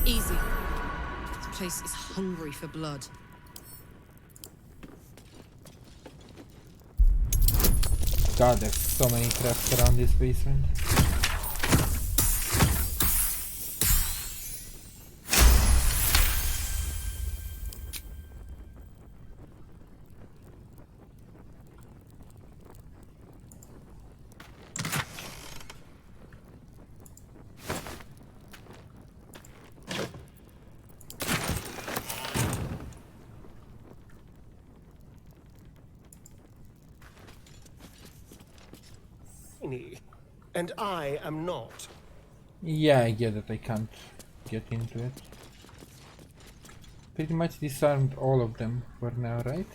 Easy. This place is hungry for blood. God, there's so many traps around this basement. And I am not. Yeah, I get it. I can't get into it. Pretty much disarmed all of them for now, right?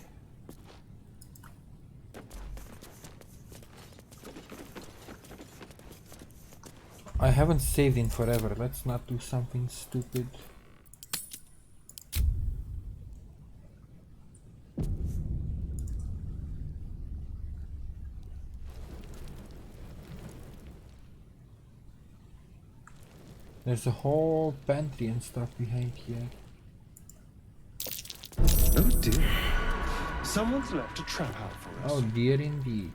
I haven't saved in forever. Let's not do something stupid. There's a whole pantry and stuff behind here. Oh dear. Someone's left a trap out for us. Oh dear indeed.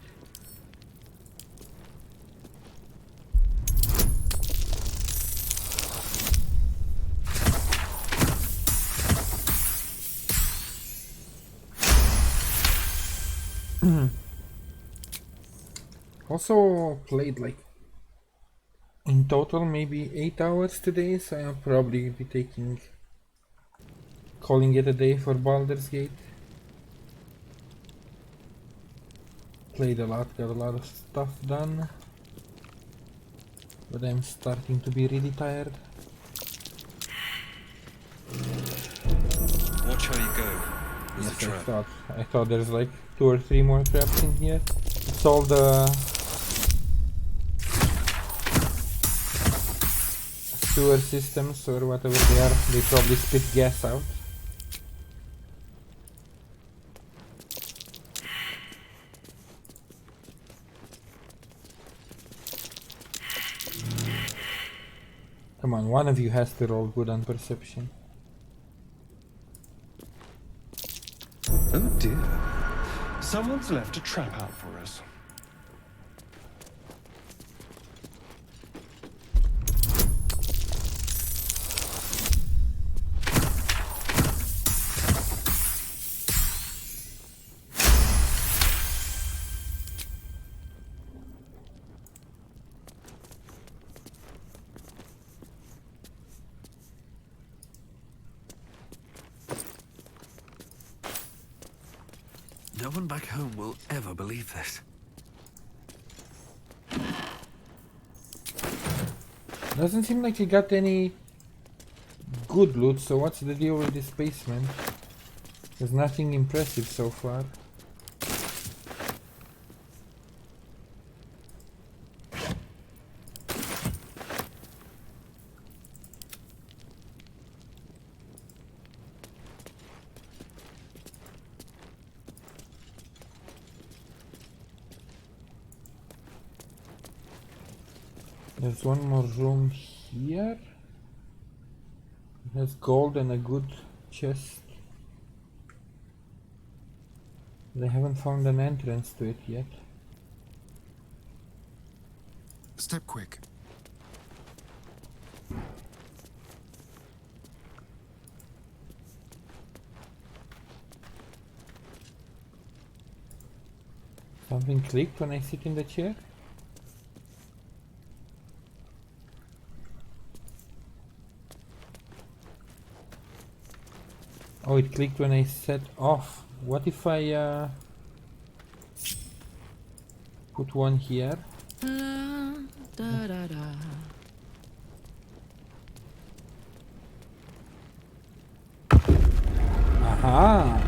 Also played like in total maybe 8 hours today, so I'll probably be calling it a day for Baldur's Gate. Played a lot, got a lot of stuff done, but I'm starting to be really tired. Watch how you go. There's a Yes, trap. I thought there's like 2 or 3 more traps in here. It's all the sewer systems or whatever they are. They probably spit gas out. Come on, one of you has to roll good on perception. Oh dear. Someone's left a trap out for us. No one back home will ever believe this. Doesn't seem like you got any good loot, so what's the deal with this basement? There's nothing impressive so far. There's one more room here. It has gold and a good chest. They haven't found an entrance to it yet. Step quick. Something clicked when I sit in the chair? Oh, it clicked when I set off. What if I put one here? Aha!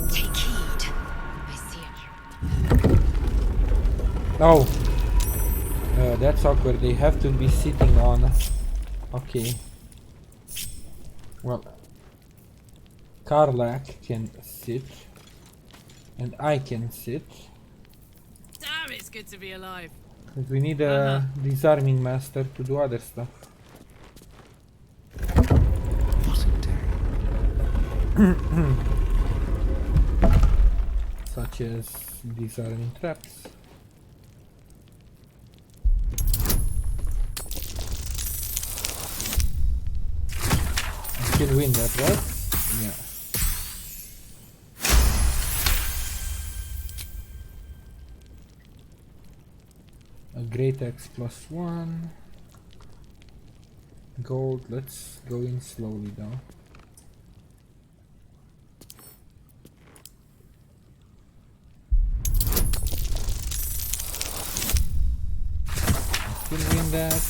Take heed. I see it. Oh! That's awkward. They have to be sitting on. Okay. Well, Karlach can sit. And I can sit. Damn, it's good to be alive. But we need a disarming master to do other stuff. Such as disarming traps. I still win that, right? Yeah. A great axe +1. Gold, let's go in slowly though. I still win that.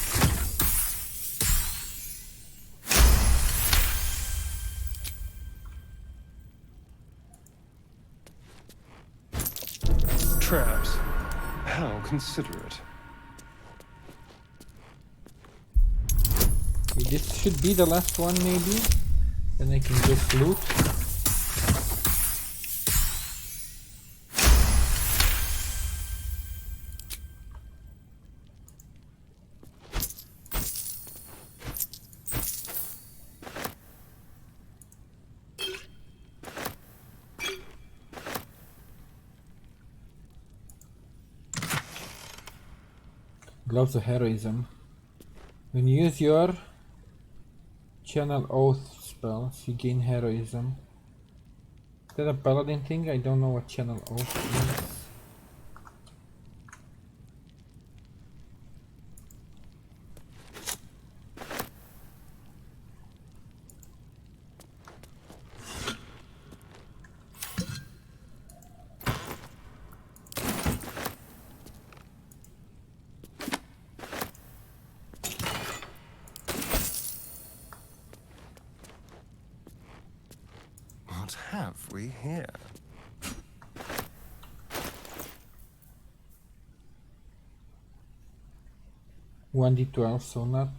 Traps. How considerate. Okay, this should be the last one maybe. Then I can just loot. Gloves of Heroism. When you use your Channel Oath spells, you gain Heroism. Is that a paladin thing? I don't know what Channel Oath means. What have we here? One D12, so not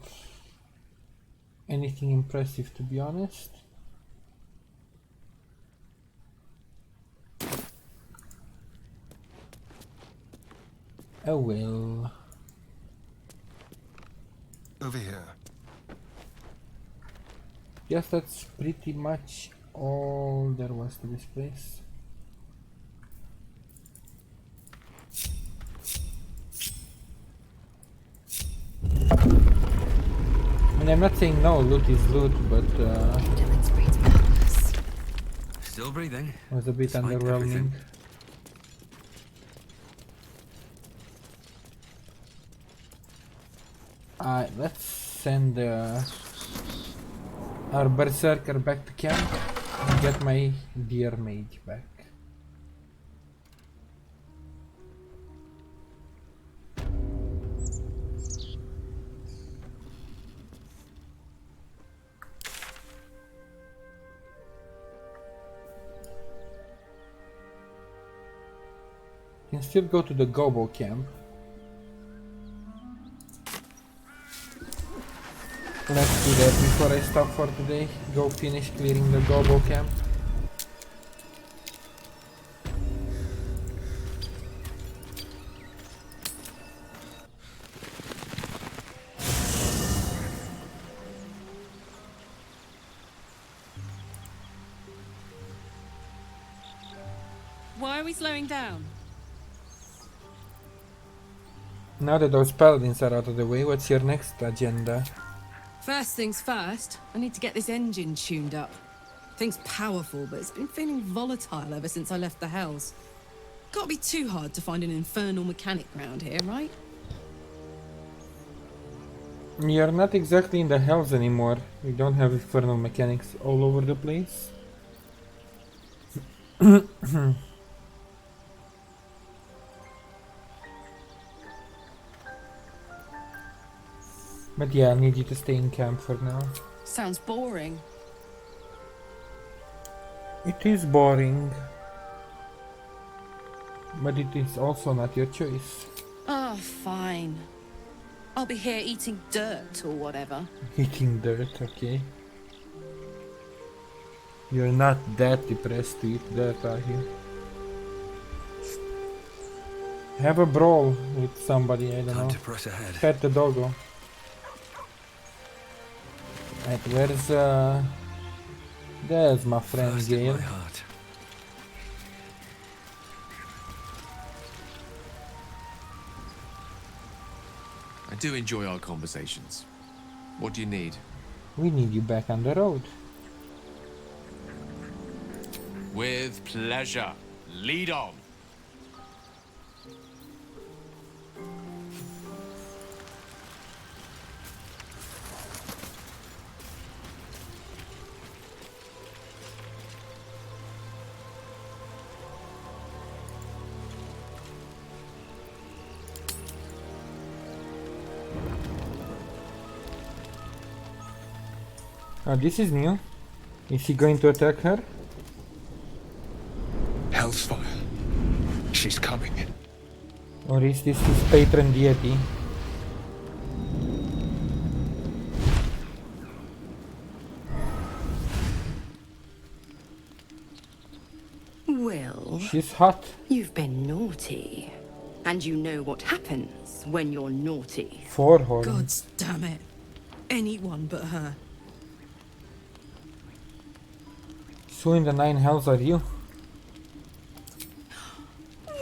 anything impressive to be honest. Oh well. Over here. Yes, that's pretty much all there was to this place. I mean, I'm not saying no, loot is loot, but Still breathing. was a bit despite underwhelming. everything. Let's send our berserker back to camp and get my dear mage back. Can still go to the Gobo camp. Let's do that before I stop for today. Go finish clearing the Gobo camp. Why are we slowing down? Now that those paladins are out of the way, what's your next agenda? First things first, I need to get this engine tuned up. Thing's powerful, but it's been feeling volatile ever since I left the Hells. Can't be too hard to find an infernal mechanic round here, right? You're not exactly in the Hells anymore. We don't have infernal mechanics all over the place. But yeah, I need you to stay in camp for now. Sounds boring. It is boring. But it is also not your choice. Oh, fine. I'll be here eating dirt or whatever. Eating dirt, okay. You're not that depressed to eat dirt, are you? Have a brawl with somebody, I don't know. Time to press ahead. Pet the dogo. Right, where's there's my friend First in Gale. my heart. I do enjoy our conversations. What do you need? We need you back on the road. With pleasure. Lead on. Oh, this is new. Is he going to attack her? Hellsfire. She's coming. Or is this his patron deity? Will, She's hot. you've been naughty. And you know what happens when you're naughty. Four horn. God damn it. Anyone but her. So in the 9 hells are you?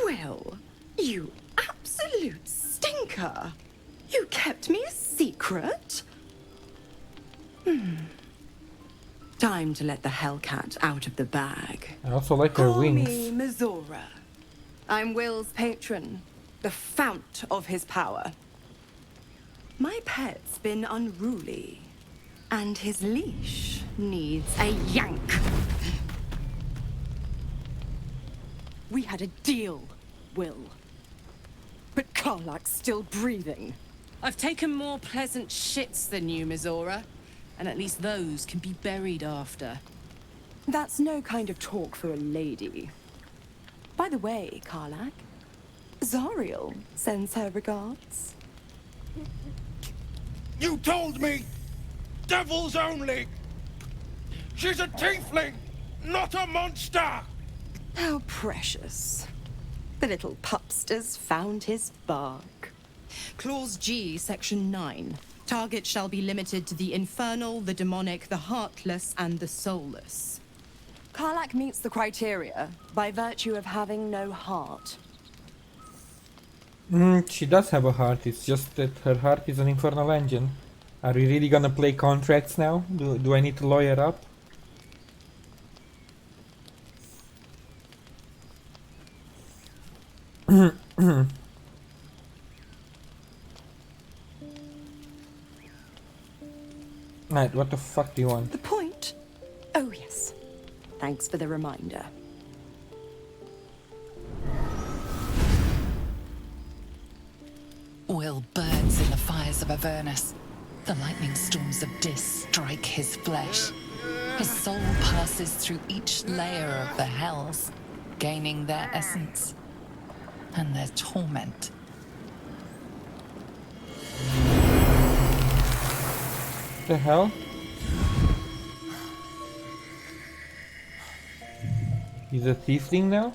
Will, you absolute stinker. You kept me a secret? Time to let the Hellcat out of the bag. I also like her Call wings. me Mizora. I'm Will's patron, the fount of his power. My pet's been unruly, and his leash needs a yank. We had a deal, Will. But Karlach's still breathing. I've taken more pleasant shits than you, Mizora. And at least those can be buried after. That's no kind of talk for a lady. By the way, Karlach, Zariel sends her regards. You told me! Devils only! She's a tiefling, not a monster! How precious. The little pupster's found his bark. Clause G, Section 9. Target shall be limited to the infernal, the demonic, the heartless, and the soulless. Karlach meets the criteria by virtue of having no heart. She does have a heart, it's just that her heart is an infernal engine. Are we really gonna play contracts now? Do I need to lawyer up? Right, what the fuck do you want? The point? Oh, yes. Thanks for the reminder. Will burns in the fires of Avernus. The lightning storms of Dis strike his flesh. His soul passes through each layer of the hells, gaining their essence and their torment. The hell? He's a thiefling now?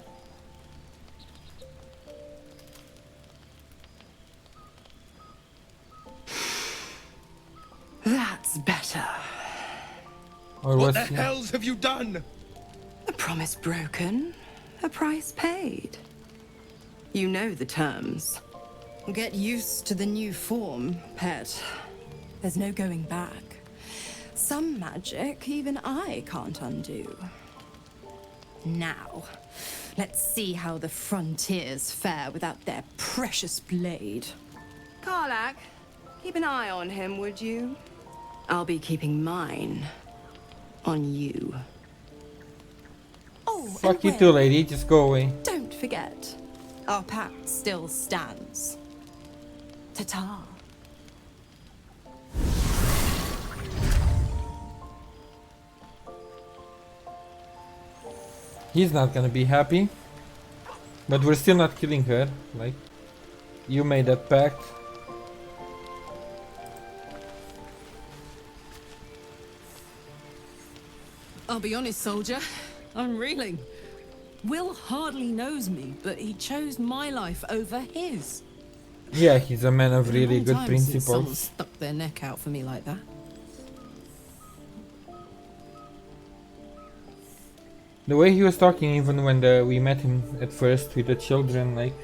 That's better. Or What was the he... hells have you done? A promise broken, a price paid. You know the terms. Get used to the new form, pet. There's no going back. Some magic even I can't undo. Now, let's see how the frontiers fare without their precious blade. Karlach, keep an eye on him, would you? I'll be keeping mine on you. Oh, Fuck you too, lady. Just go away. don't forget, our pact still stands. Ta-ta. He's not gonna be happy. But we're still not killing her. Like, you made that pact. I'll be honest, soldier. I'm reeling. Will hardly knows me, but he chose my life over his. Yeah, he's a man of really good Long time since someone principles. stuck their neck out for me like that. The way he was talking, even when we met him at first with the children, like,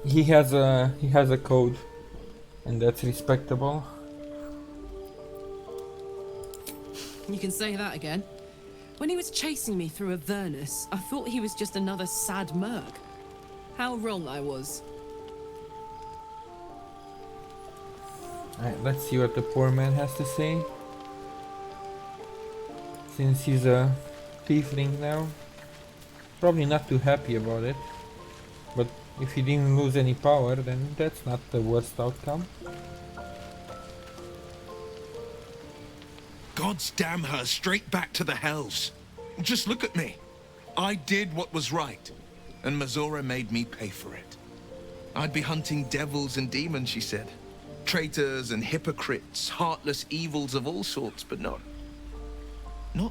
he has a code, and that's respectable. You can say that again. When he was chasing me through Avernus, I thought he was just another sad merc. How wrong I was. Alright, let's see what the poor man has to say. Since he's a thiefling now. Probably not too happy about it. But if he didn't lose any power, then that's not the worst outcome. Gods damn her straight back to the hells. Just look at me. I did what was right, and Mazora made me pay for it. I'd be hunting devils and demons, she said. Traitors and hypocrites, heartless evils of all sorts, but not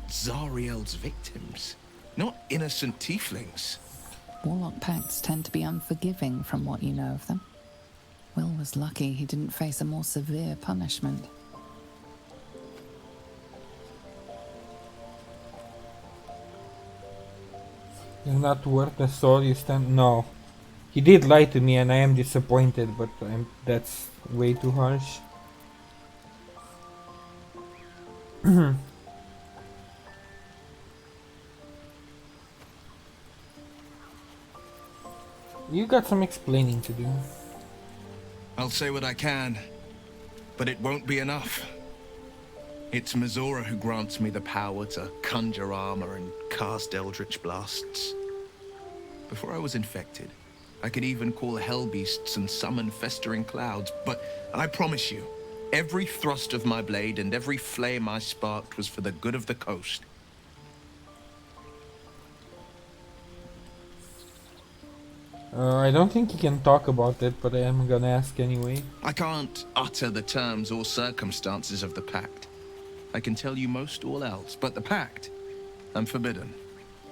Zariel's victims. Not innocent tieflings. Warlock pacts tend to be unforgiving from what you know of them. Will was lucky he didn't face a more severe punishment. You're not worth the soul you stand. No. He did lie to me and I am disappointed, but that's way too harsh. You got some explaining to do. I'll say what I can, but it won't be enough. It's Mazora who grants me the power to conjure armor and cast eldritch blasts. Before I was infected, I could even call hell beasts and summon festering clouds, but I promise you, every thrust of my blade and every flame I sparked was for the good of the coast. I don't think he can talk about it, but I am gonna ask anyway. I can't utter the terms or circumstances of the pact. I can tell you most all else, but the pact, I'm forbidden,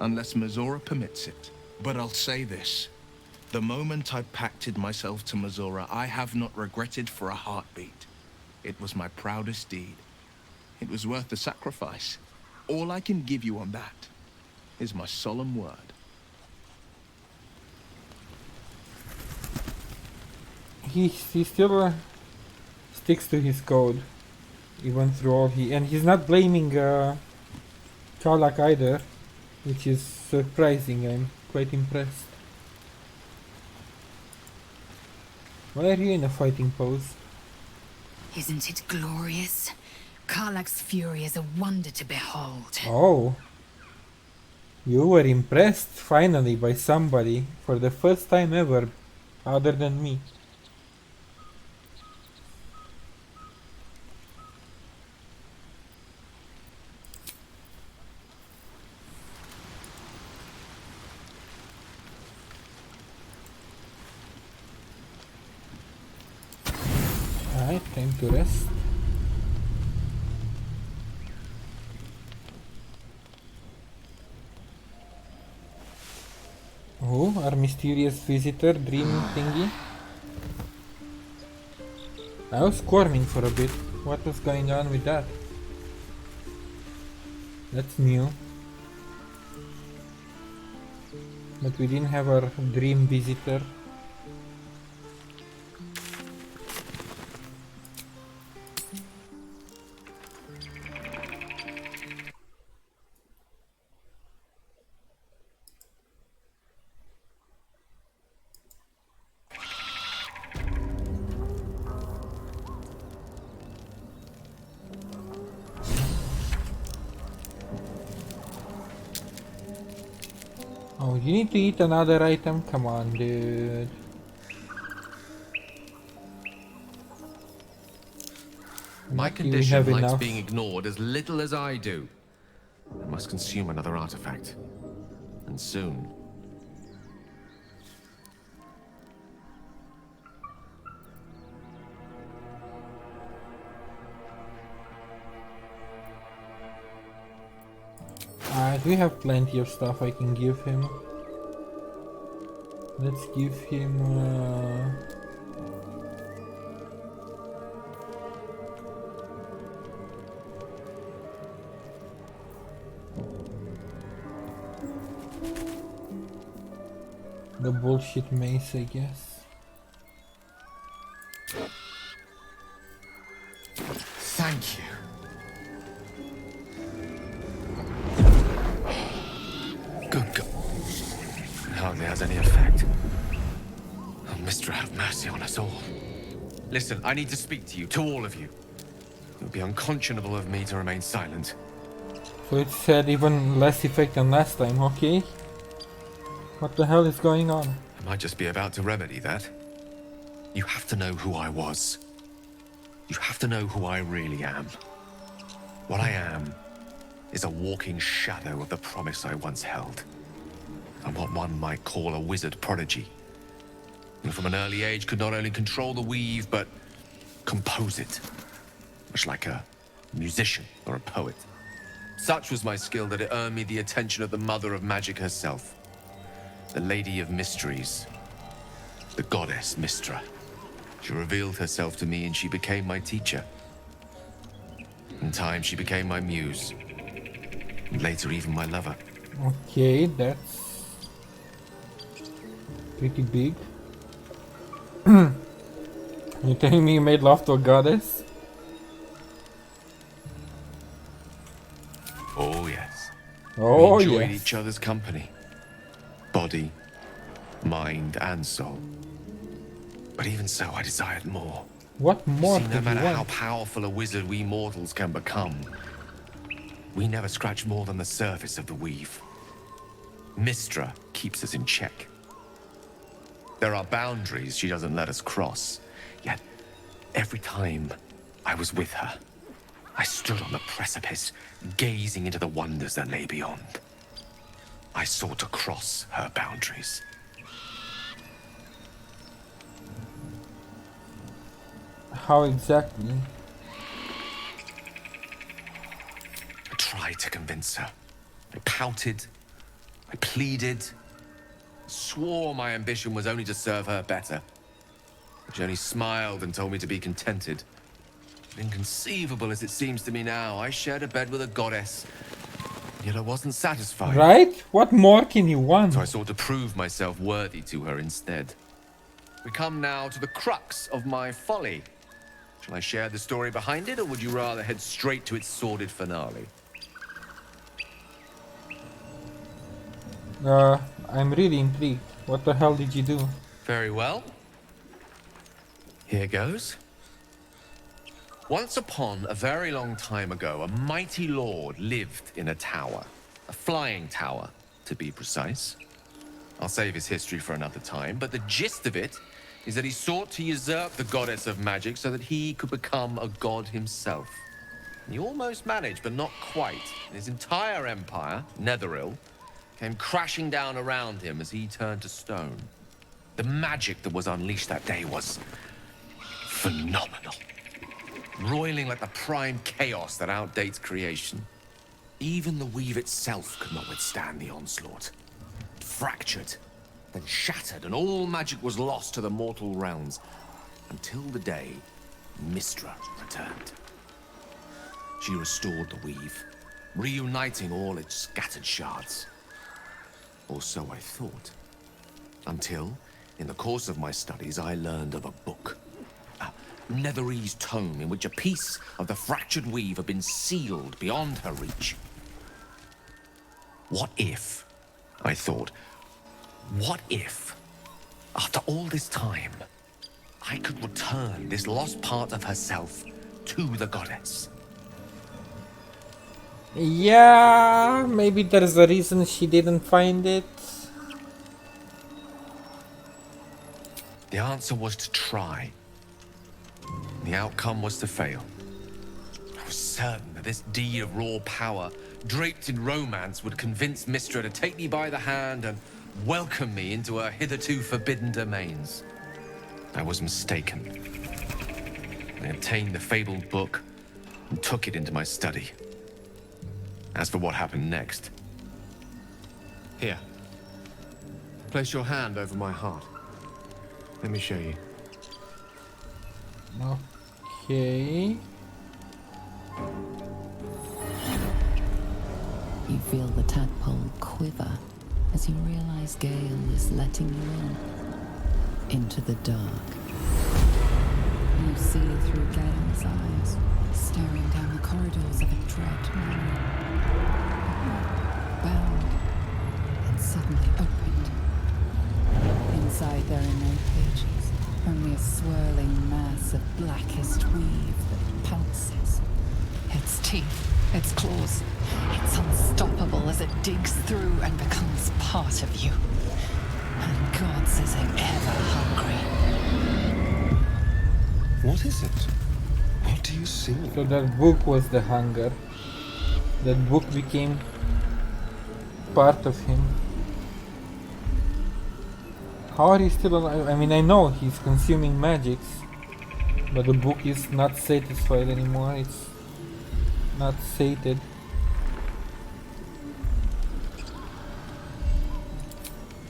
unless Mazora permits it. But I'll say this. The moment I pacted myself to Mazora, I have not regretted for a heartbeat. It was my proudest deed. It was worth the sacrifice. All I can give you on that is my solemn word. He still sticks to his code, even through all and he's not blaming Karlach either, which is surprising. I'm quite impressed. Why are you in a fighting pose? Isn't it glorious? Karlach's fury is a wonder to behold. Oh, you were impressed finally by somebody for the first time ever, other than me. Alright, time to rest. Oh, our mysterious visitor, dream thingy. I was squirming for a bit. What was going on with that? That's new. But we didn't have our dream visitor. Oh, you need to eat another item? Come on, dude. My Lucky we condition have likes enough. being ignored as little as I do. I must consume another artifact. And soon. We have plenty of stuff I can give him. Let's give him... the bullshit mace, I guess. Thank you. Good God. It hardly has any effect. Oh, Mistra, have mercy on us all. Listen, I need to speak to you, to all of you. It would be unconscionable of me to remain silent. So it's had even less effect than last time, okay? What the hell is going on? I might just be about to remedy that. You have to know who I was. You have to know who I really am. What I am is a walking shadow of the promise I once held. I'm what one might call a wizard prodigy. And from an early age could not only control the weave, but compose it. Much like a musician or a poet. Such was my skill that it earned me the attention of the mother of magic herself. The Lady of Mysteries. The goddess Mistra. She revealed herself to me and she became my teacher. In time, she became my muse. And later, even my lover. Okay, that's pretty big. You telling me you made love to a goddess? Oh, yes. Oh, we enjoyed yes. each other's company. Body, mind, and soul. But even so, I desired more. What more See, no could you matter how want? powerful a wizard we mortals can become, we never scratch more than the surface of the weave. Mistra keeps us in check. There are boundaries she doesn't let us cross. Yet, every time I was with her, I stood on the precipice, gazing into the wonders that lay beyond. I sought to cross her boundaries. How exactly? I tried to convince her. I pouted. I pleaded. Swore my ambition was only to serve her better. She only smiled and told me to be contented. Inconceivable as it seems to me now, I shared a bed with a goddess, yet I wasn't satisfied. Right? What more can you want? So I sought to prove myself worthy to her instead. We come now to the crux of my folly. Shall I share the story behind it, or would you rather head straight to its sordid finale? I'm really intrigued. What the hell did you do? Very well. Here goes. Once upon a very long time ago, a mighty lord lived in a tower. A flying tower, to be precise. I'll save his history for another time, but the gist of it is that he sought to usurp the goddess of magic so that he could become a god himself. He almost managed, but not quite. His entire empire, Netheril, came crashing down around him as he turned to stone. The magic that was unleashed that day was phenomenal. Roiling like the prime chaos that outdates creation. Even the weave itself could not withstand the onslaught. It fractured, then shattered, and all magic was lost to the mortal realms. Until the day Mistra returned. She restored the weave, reuniting all its scattered shards. Or so I thought. Until, in the course of my studies, I learned of a book. A Netherese tome in which a piece of the fractured weave had been sealed beyond her reach. What if, I thought, what if, after all this time, I could return this lost part of herself to the goddess? Yeah, maybe there's a reason she didn't find it. The answer was to try. The outcome was to fail. I was certain that this deed of raw power, draped in romance, would convince Mystra to take me by the hand and welcome me into her hitherto forbidden domains. I was mistaken. I obtained the fabled book and took it into my study. As for what happened next... Here. Place your hand over my heart. Let me show you. Okay. You feel the tadpole quiver as you realize Gale is letting you into the dark. You see through Gale's eyes, staring down the corridors of a dread memory. Bound and suddenly opened. Inside there are no pages, only a swirling mass of blackest weave that pounces. Its teeth, its claws, it's unstoppable as it digs through and becomes part of you. And gods is it ever hungry. What is it? What do you see? So that book was the hunger. That book became part of him. How are you still alive? I mean, I know he's consuming magics, but the book is not satisfied anymore. It's not sated.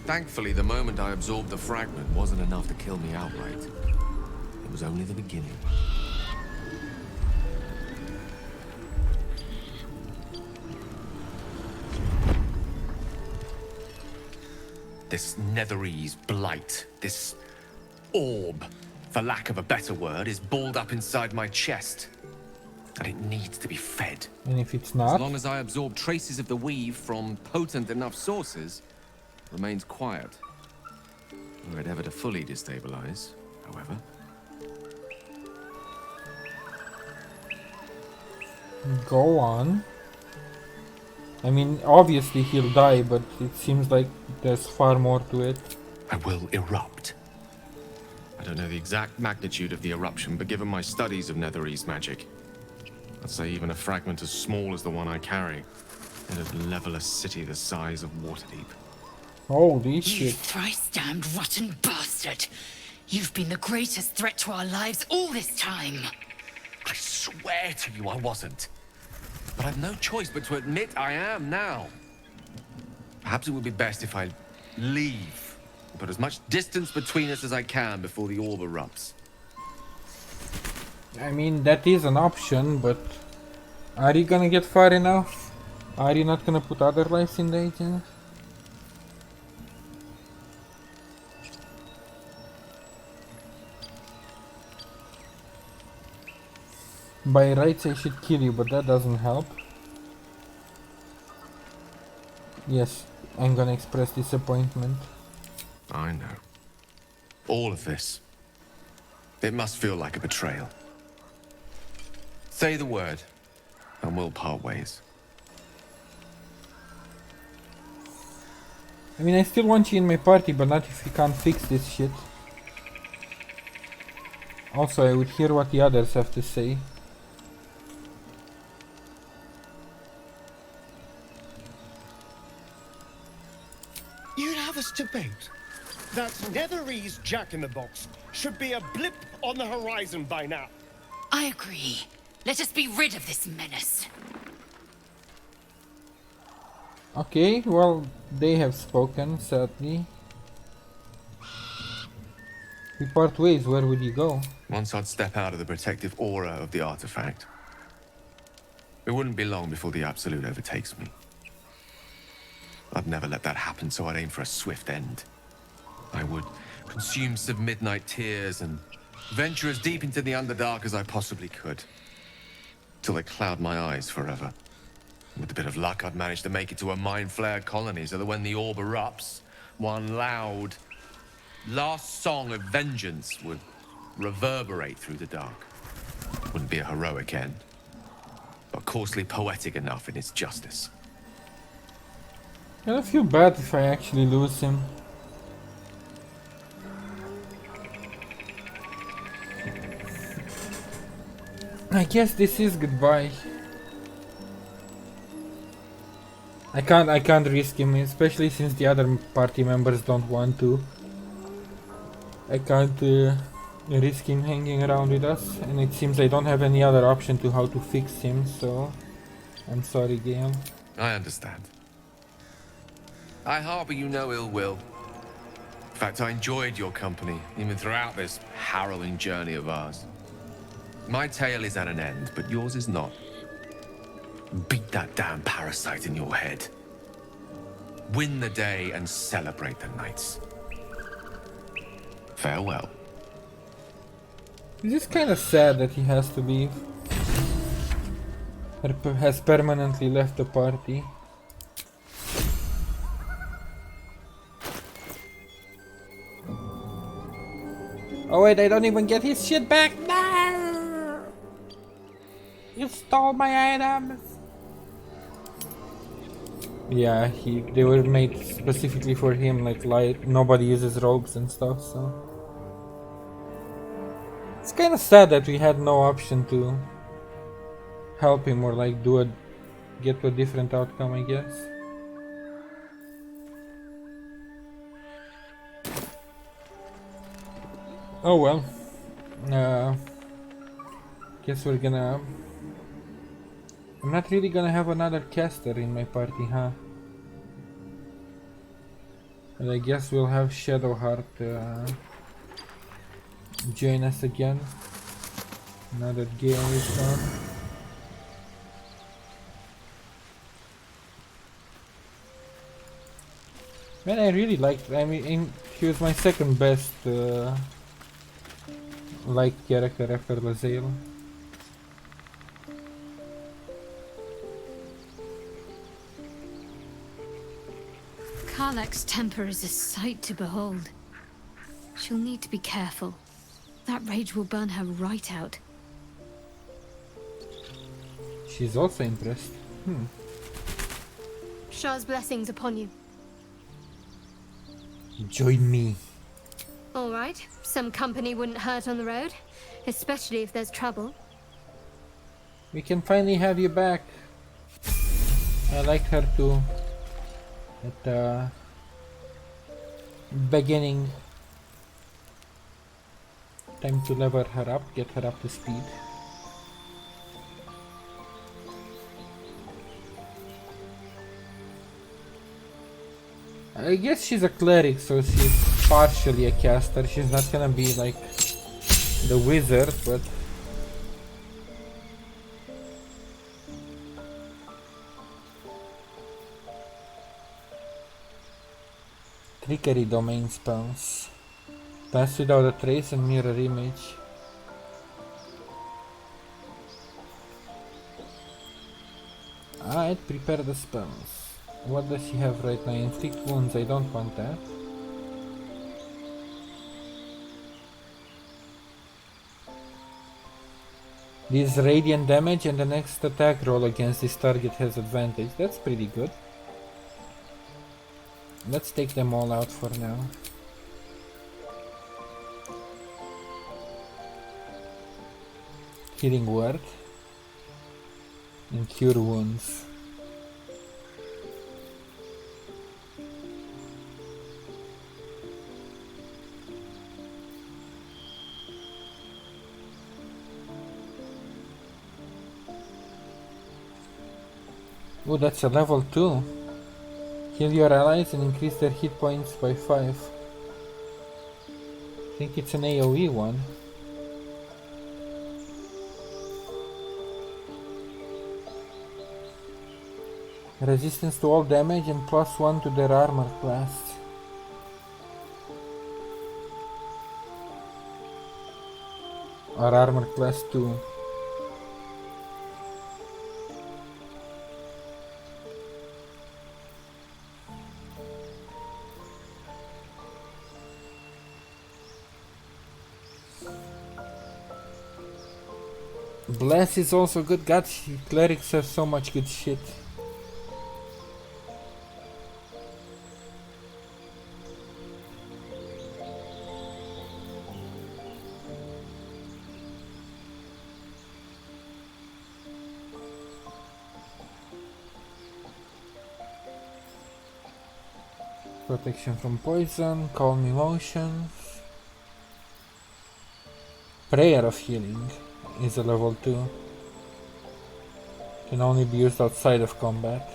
Thankfully, the moment I absorbed the fragment wasn't enough to kill me outright. It was only the beginning. This Netherese blight, this orb, for lack of a better word, is balled up inside my chest. And it needs to be fed. And if it's not? As long as I absorb traces of the weave from potent enough sources, it remains quiet. Were it ever to fully destabilize, however. Go on. I mean, obviously he'll die, but it seems like there's far more to it. I will erupt. I don't know the exact magnitude of the eruption, but given my studies of Netherese magic, I'd say even a fragment as small as the one I carry, it'd level a city the size of Waterdeep. Holy You shit. thrice-damned rotten bastard! You've been the greatest threat to our lives all this time! I swear to you I wasn't. But I've no choice but to admit I am now. Perhaps it would be best if I leave and put as much distance between us as I can before the orb erupts. I mean, that is an option, but are you gonna get far enough? Are you not gonna put other lives in danger? By rights I should kill you, but that doesn't help. Yes, I'm gonna express disappointment. I know. All of this. It must feel like a betrayal. Say the word, and we'll part ways. I mean, I still want you in my party, but not if you can't fix this shit. Also, I would hear what the others have to say. You'd have us debate. That Netherese jack-in-the-box should be a blip on the horizon by now. I agree. Let us be rid of this menace. Okay, well, they have spoken, sadly. We part ways, where would you go? Once I'd step out of the protective aura of the artifact, it wouldn't be long before the Absolute overtakes me. I'd never let that happen, so I'd aim for a swift end. I would consume some midnight tears and venture as deep into the Underdark as I possibly could, till they cloud my eyes forever. With a bit of luck, I'd manage to make it to a mind-flared colony, so that when the orb erupts, one loud, last song of vengeance would reverberate through the dark. Wouldn't be a heroic end, but coarsely poetic enough in its justice. I feel bad if I actually lose him. I guess this is goodbye. I can't risk him, especially since the other party members don't want to. I can't risk him hanging around with us, and it seems I don't have any other option to how to fix him, so I'm sorry, Gale. I understand. I harbor you no ill will. In fact, I enjoyed your company, even throughout this harrowing journey of ours. My tale is at an end, but yours is not. Beat that damn parasite in your head. Win the day and celebrate the nights. Farewell. It's just kind of sad that he has to leave. Has permanently left the party. Oh wait, I don't even get his shit back! No! You stole my items! Yeah, they were made specifically for him, like light. Nobody uses robes and stuff, so... It's kinda sad that we had no option to help him or like get to a different outcome, I guess. Oh well. Guess we're gonna... I'm not really gonna have another caster in my party, huh? But I guess we'll have Shadowheart join us again. Now that Gale is gone. Man, I really liked... I mean, he was my second best liked character after Lae'zel. Karlach's temper is a sight to behold. She'll need to be careful. That rage will burn her right out. She's also impressed. Shah's blessings upon you. Join me. All right, some company wouldn't hurt on the road, especially if there's trouble. We can finally have you back. I liked her too. At the beginning. Time to level her up, get her up to speed. I guess she's a cleric, so she's partially a caster. She's not gonna be like the wizard, but trickery domain spells. Pass without a trace and mirror image. Alright, prepare the spells. What does she have right now? Inflict wounds, I don't want that. This radiant damage and the next attack roll against this target has advantage. That's pretty good. Let's take them all out for now. Healing word and cure wounds. Oh, that's a level 2. Heal your allies and increase their hit points by 5. I think it's an AoE one. Resistance to all damage and +1 to their armor class. Or armor class 2. Bless is also good. God, clerics have so much good shit. Protection from poison, calm emotions. Prayer of healing is a level 2. Can only be used outside of combat.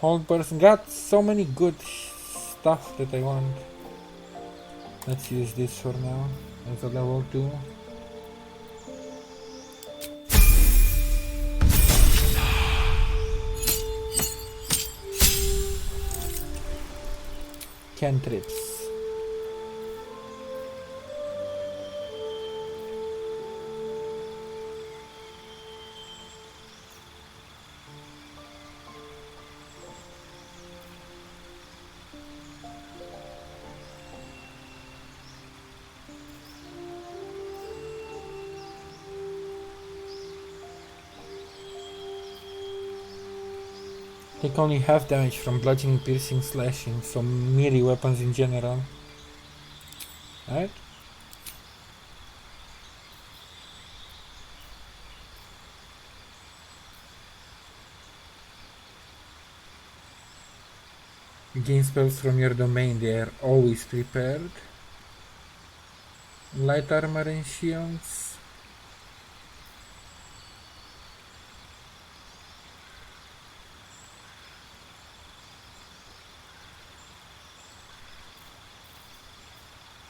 Hold person, got so many good stuff that I want. Let's use this for now as a level 2. Cantrips. Take only half damage from bludgeoning, piercing, slashing, so melee weapons in general. Right? Gain spells from your domain, they are always prepared. Light armor and shields.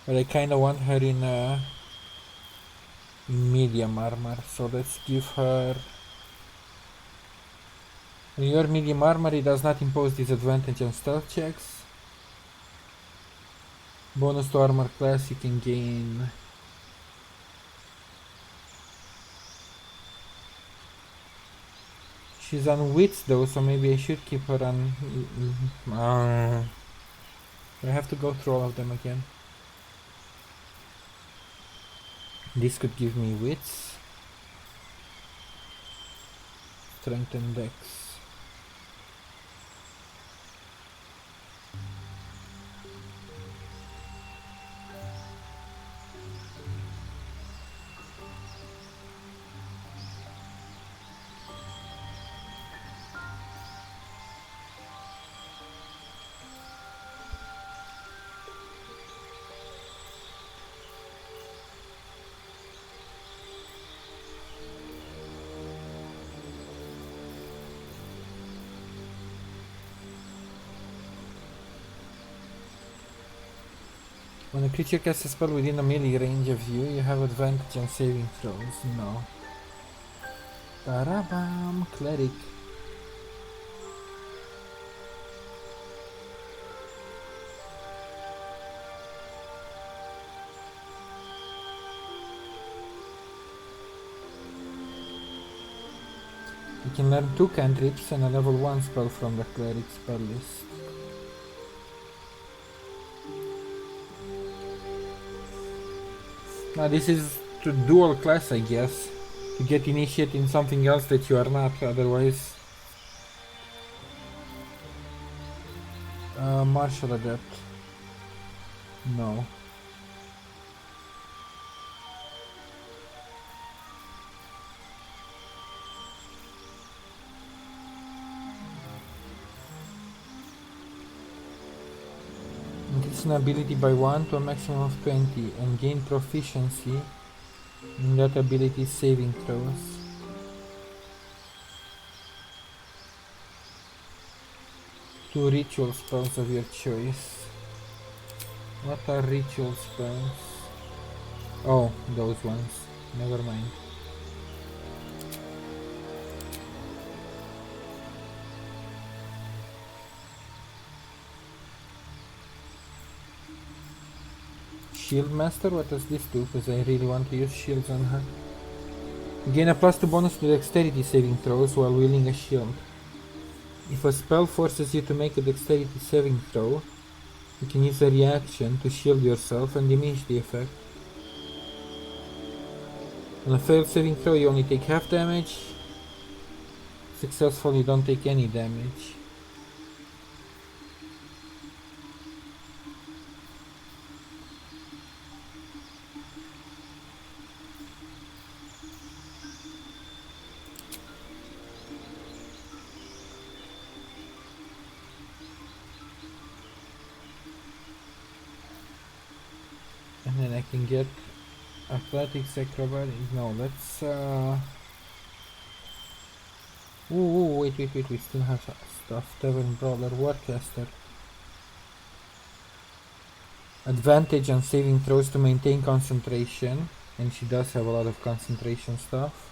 But I kinda want her in medium armor, so let's give her... When you're medium armor, it does not impose disadvantage on stealth checks. Bonus to armor class, you can gain... She's on wits though, so maybe I should keep her on... I have to go through all of them again. This could give me wits, strength and dex. When a creature casts a spell within a melee range of you, you have advantage on saving throws. No. Tarabam, cleric. You can learn 2 cantrips and a level 1 spell from the cleric spell list. Now this is to dual class, I guess, to get initiate in something else that you are not, otherwise. Martial adept. No. Increase an ability by 1 to a maximum of 20 and gain proficiency in that ability's saving throws. 2 ritual spells of your choice. What are ritual spells? Oh, those ones. Never mind. Shield Master? What does this do? Because I really want to use shields on her. Gain a +2 bonus to dexterity saving throws while wielding a shield. If a spell forces you to make a dexterity saving throw, you can use a reaction to shield yourself and diminish the effect. On a failed saving throw you only take half damage. Successful you don't take any damage. And then I can get athletics, acrobatics. No, let's ooh, wait, we still have stuff. Tavern Brawler, Warcaster. Advantage on saving throws to maintain concentration, and she does have a lot of concentration stuff.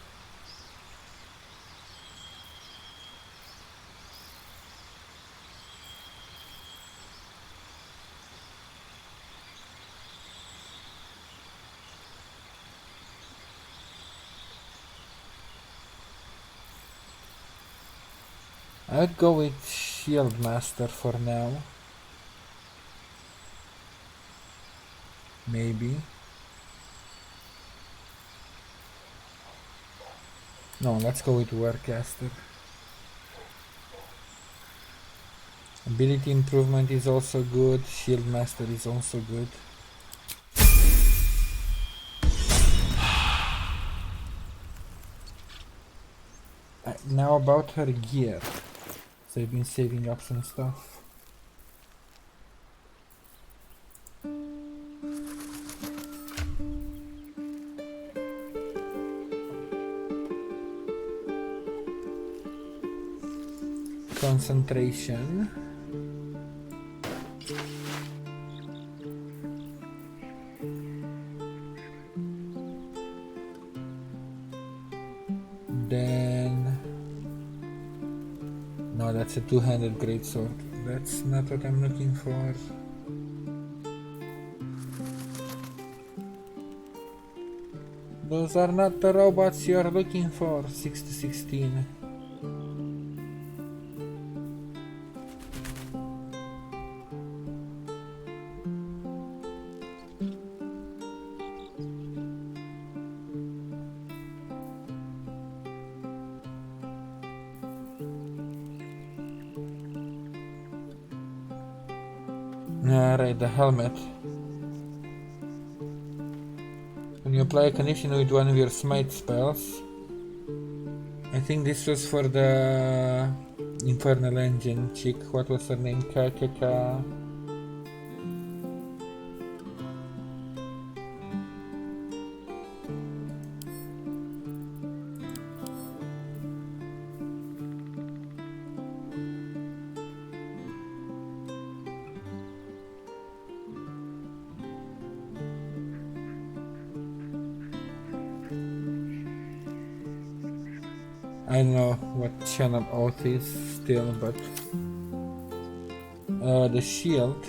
I'd go with Shield Master for now. Maybe. No, let's go with Warcaster. Ability improvement is also good. Shield Master is also good. Now about her gear. So I've been saving up some stuff. Concentration. Then no, that's a two-handed greatsword. That's not what I'm looking for. Those are not the robots you are looking for. 6 to 16. Alright, the helmet. When you apply a condition with one of your smite spells, I think this was for the Infernal Engine chick. What was her name? Kakeka. I don't know what Channel Oath is still, but the shield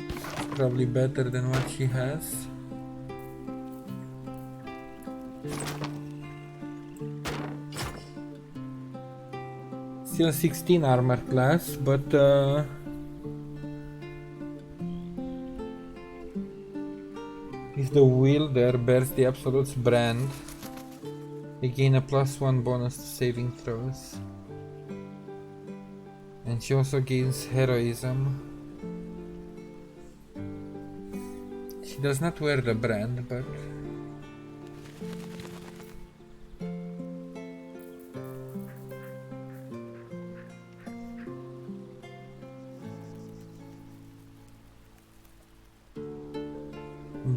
is probably better than what she has. Still 16 armor class, but if the wielder bears the Absolute's brand, they gain a +1 bonus to saving throws. And she also gains heroism. She does not wear the brand, but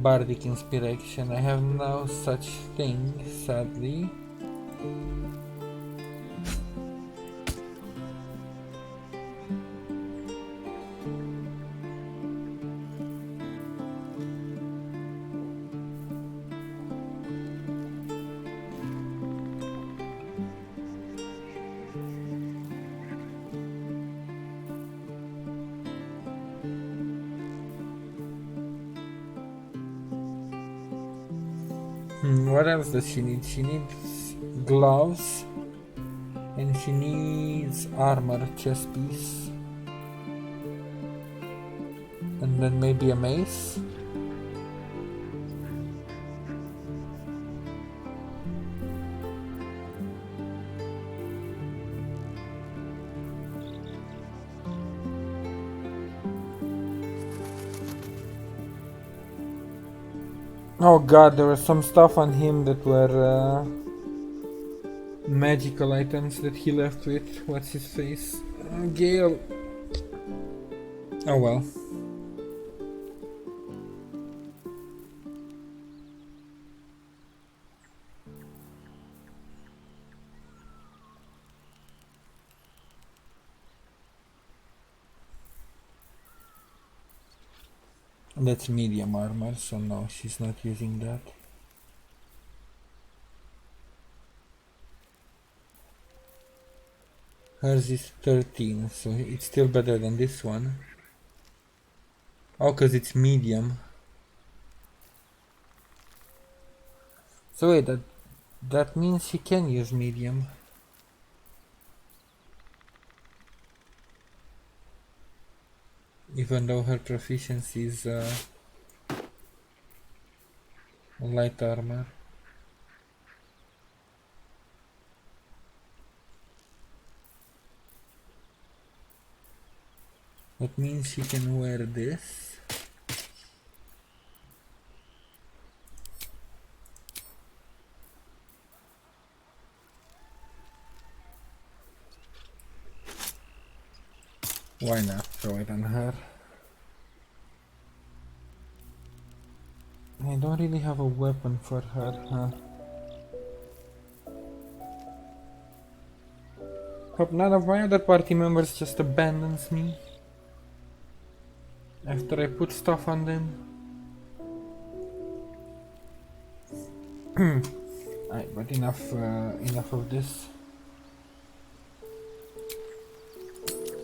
Bardic Inspiration. I have no such thing, sadly. What else does she need? She needs gloves. And she needs armor chest piece. And then maybe a mace. Oh god, there was some stuff on him that were magical items that he left with. What's his face? Gale. Oh well. That's medium armor, so no, she's not using that. Hers is 13, so it's still better than this one. Oh, cause it's medium. So wait, that means she can use medium. Even though her proficiency is light armor. That means she can wear this. Why not throw it on her? I don't really have a weapon for her, huh? Hope none of my other party members just abandons me after I put stuff on them. Alright, but enough of this.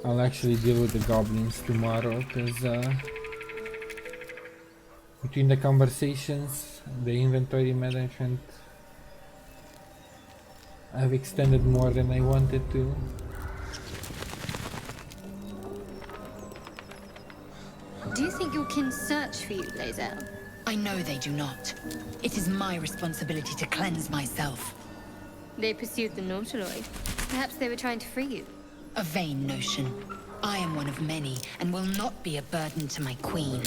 I'll actually deal with the goblins tomorrow, because between the conversations, the inventory management, I've extended more than I wanted to. Do you think your kin search for you, Lae'zel? I know they do not. It is my responsibility to cleanse myself. They pursued the Nautiloid. Perhaps they were trying to free you. A vain notion. I am one of many, and will not be a burden to my queen.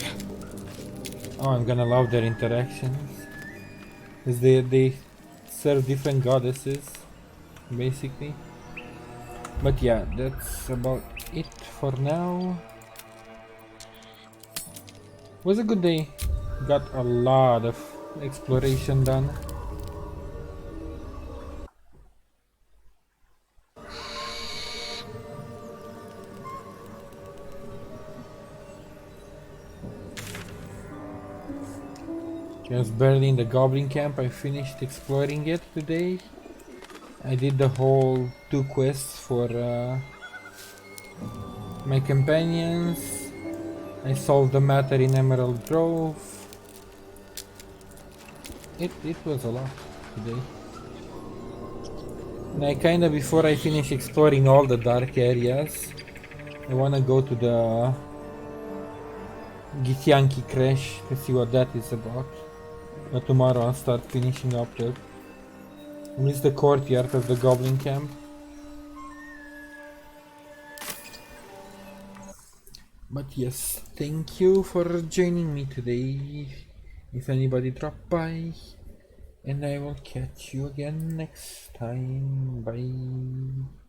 Oh, I'm gonna love their interactions. Because they serve different goddesses, basically. But yeah, that's about it for now. Was a good day. Got a lot of exploration done. I was barely in the goblin camp. I finished exploring it today. I did the whole 2 quests for my companions. I solved the matter in Emerald Grove. It was a lot today. And I kinda, before I finish exploring all the dark areas, I wanna go to the Githyanki Crash to see what that is about. But tomorrow I'll start finishing up the courtyard of the goblin camp. But yes, thank you for joining me today. If anybody dropped by, and I will catch you again next time. Bye.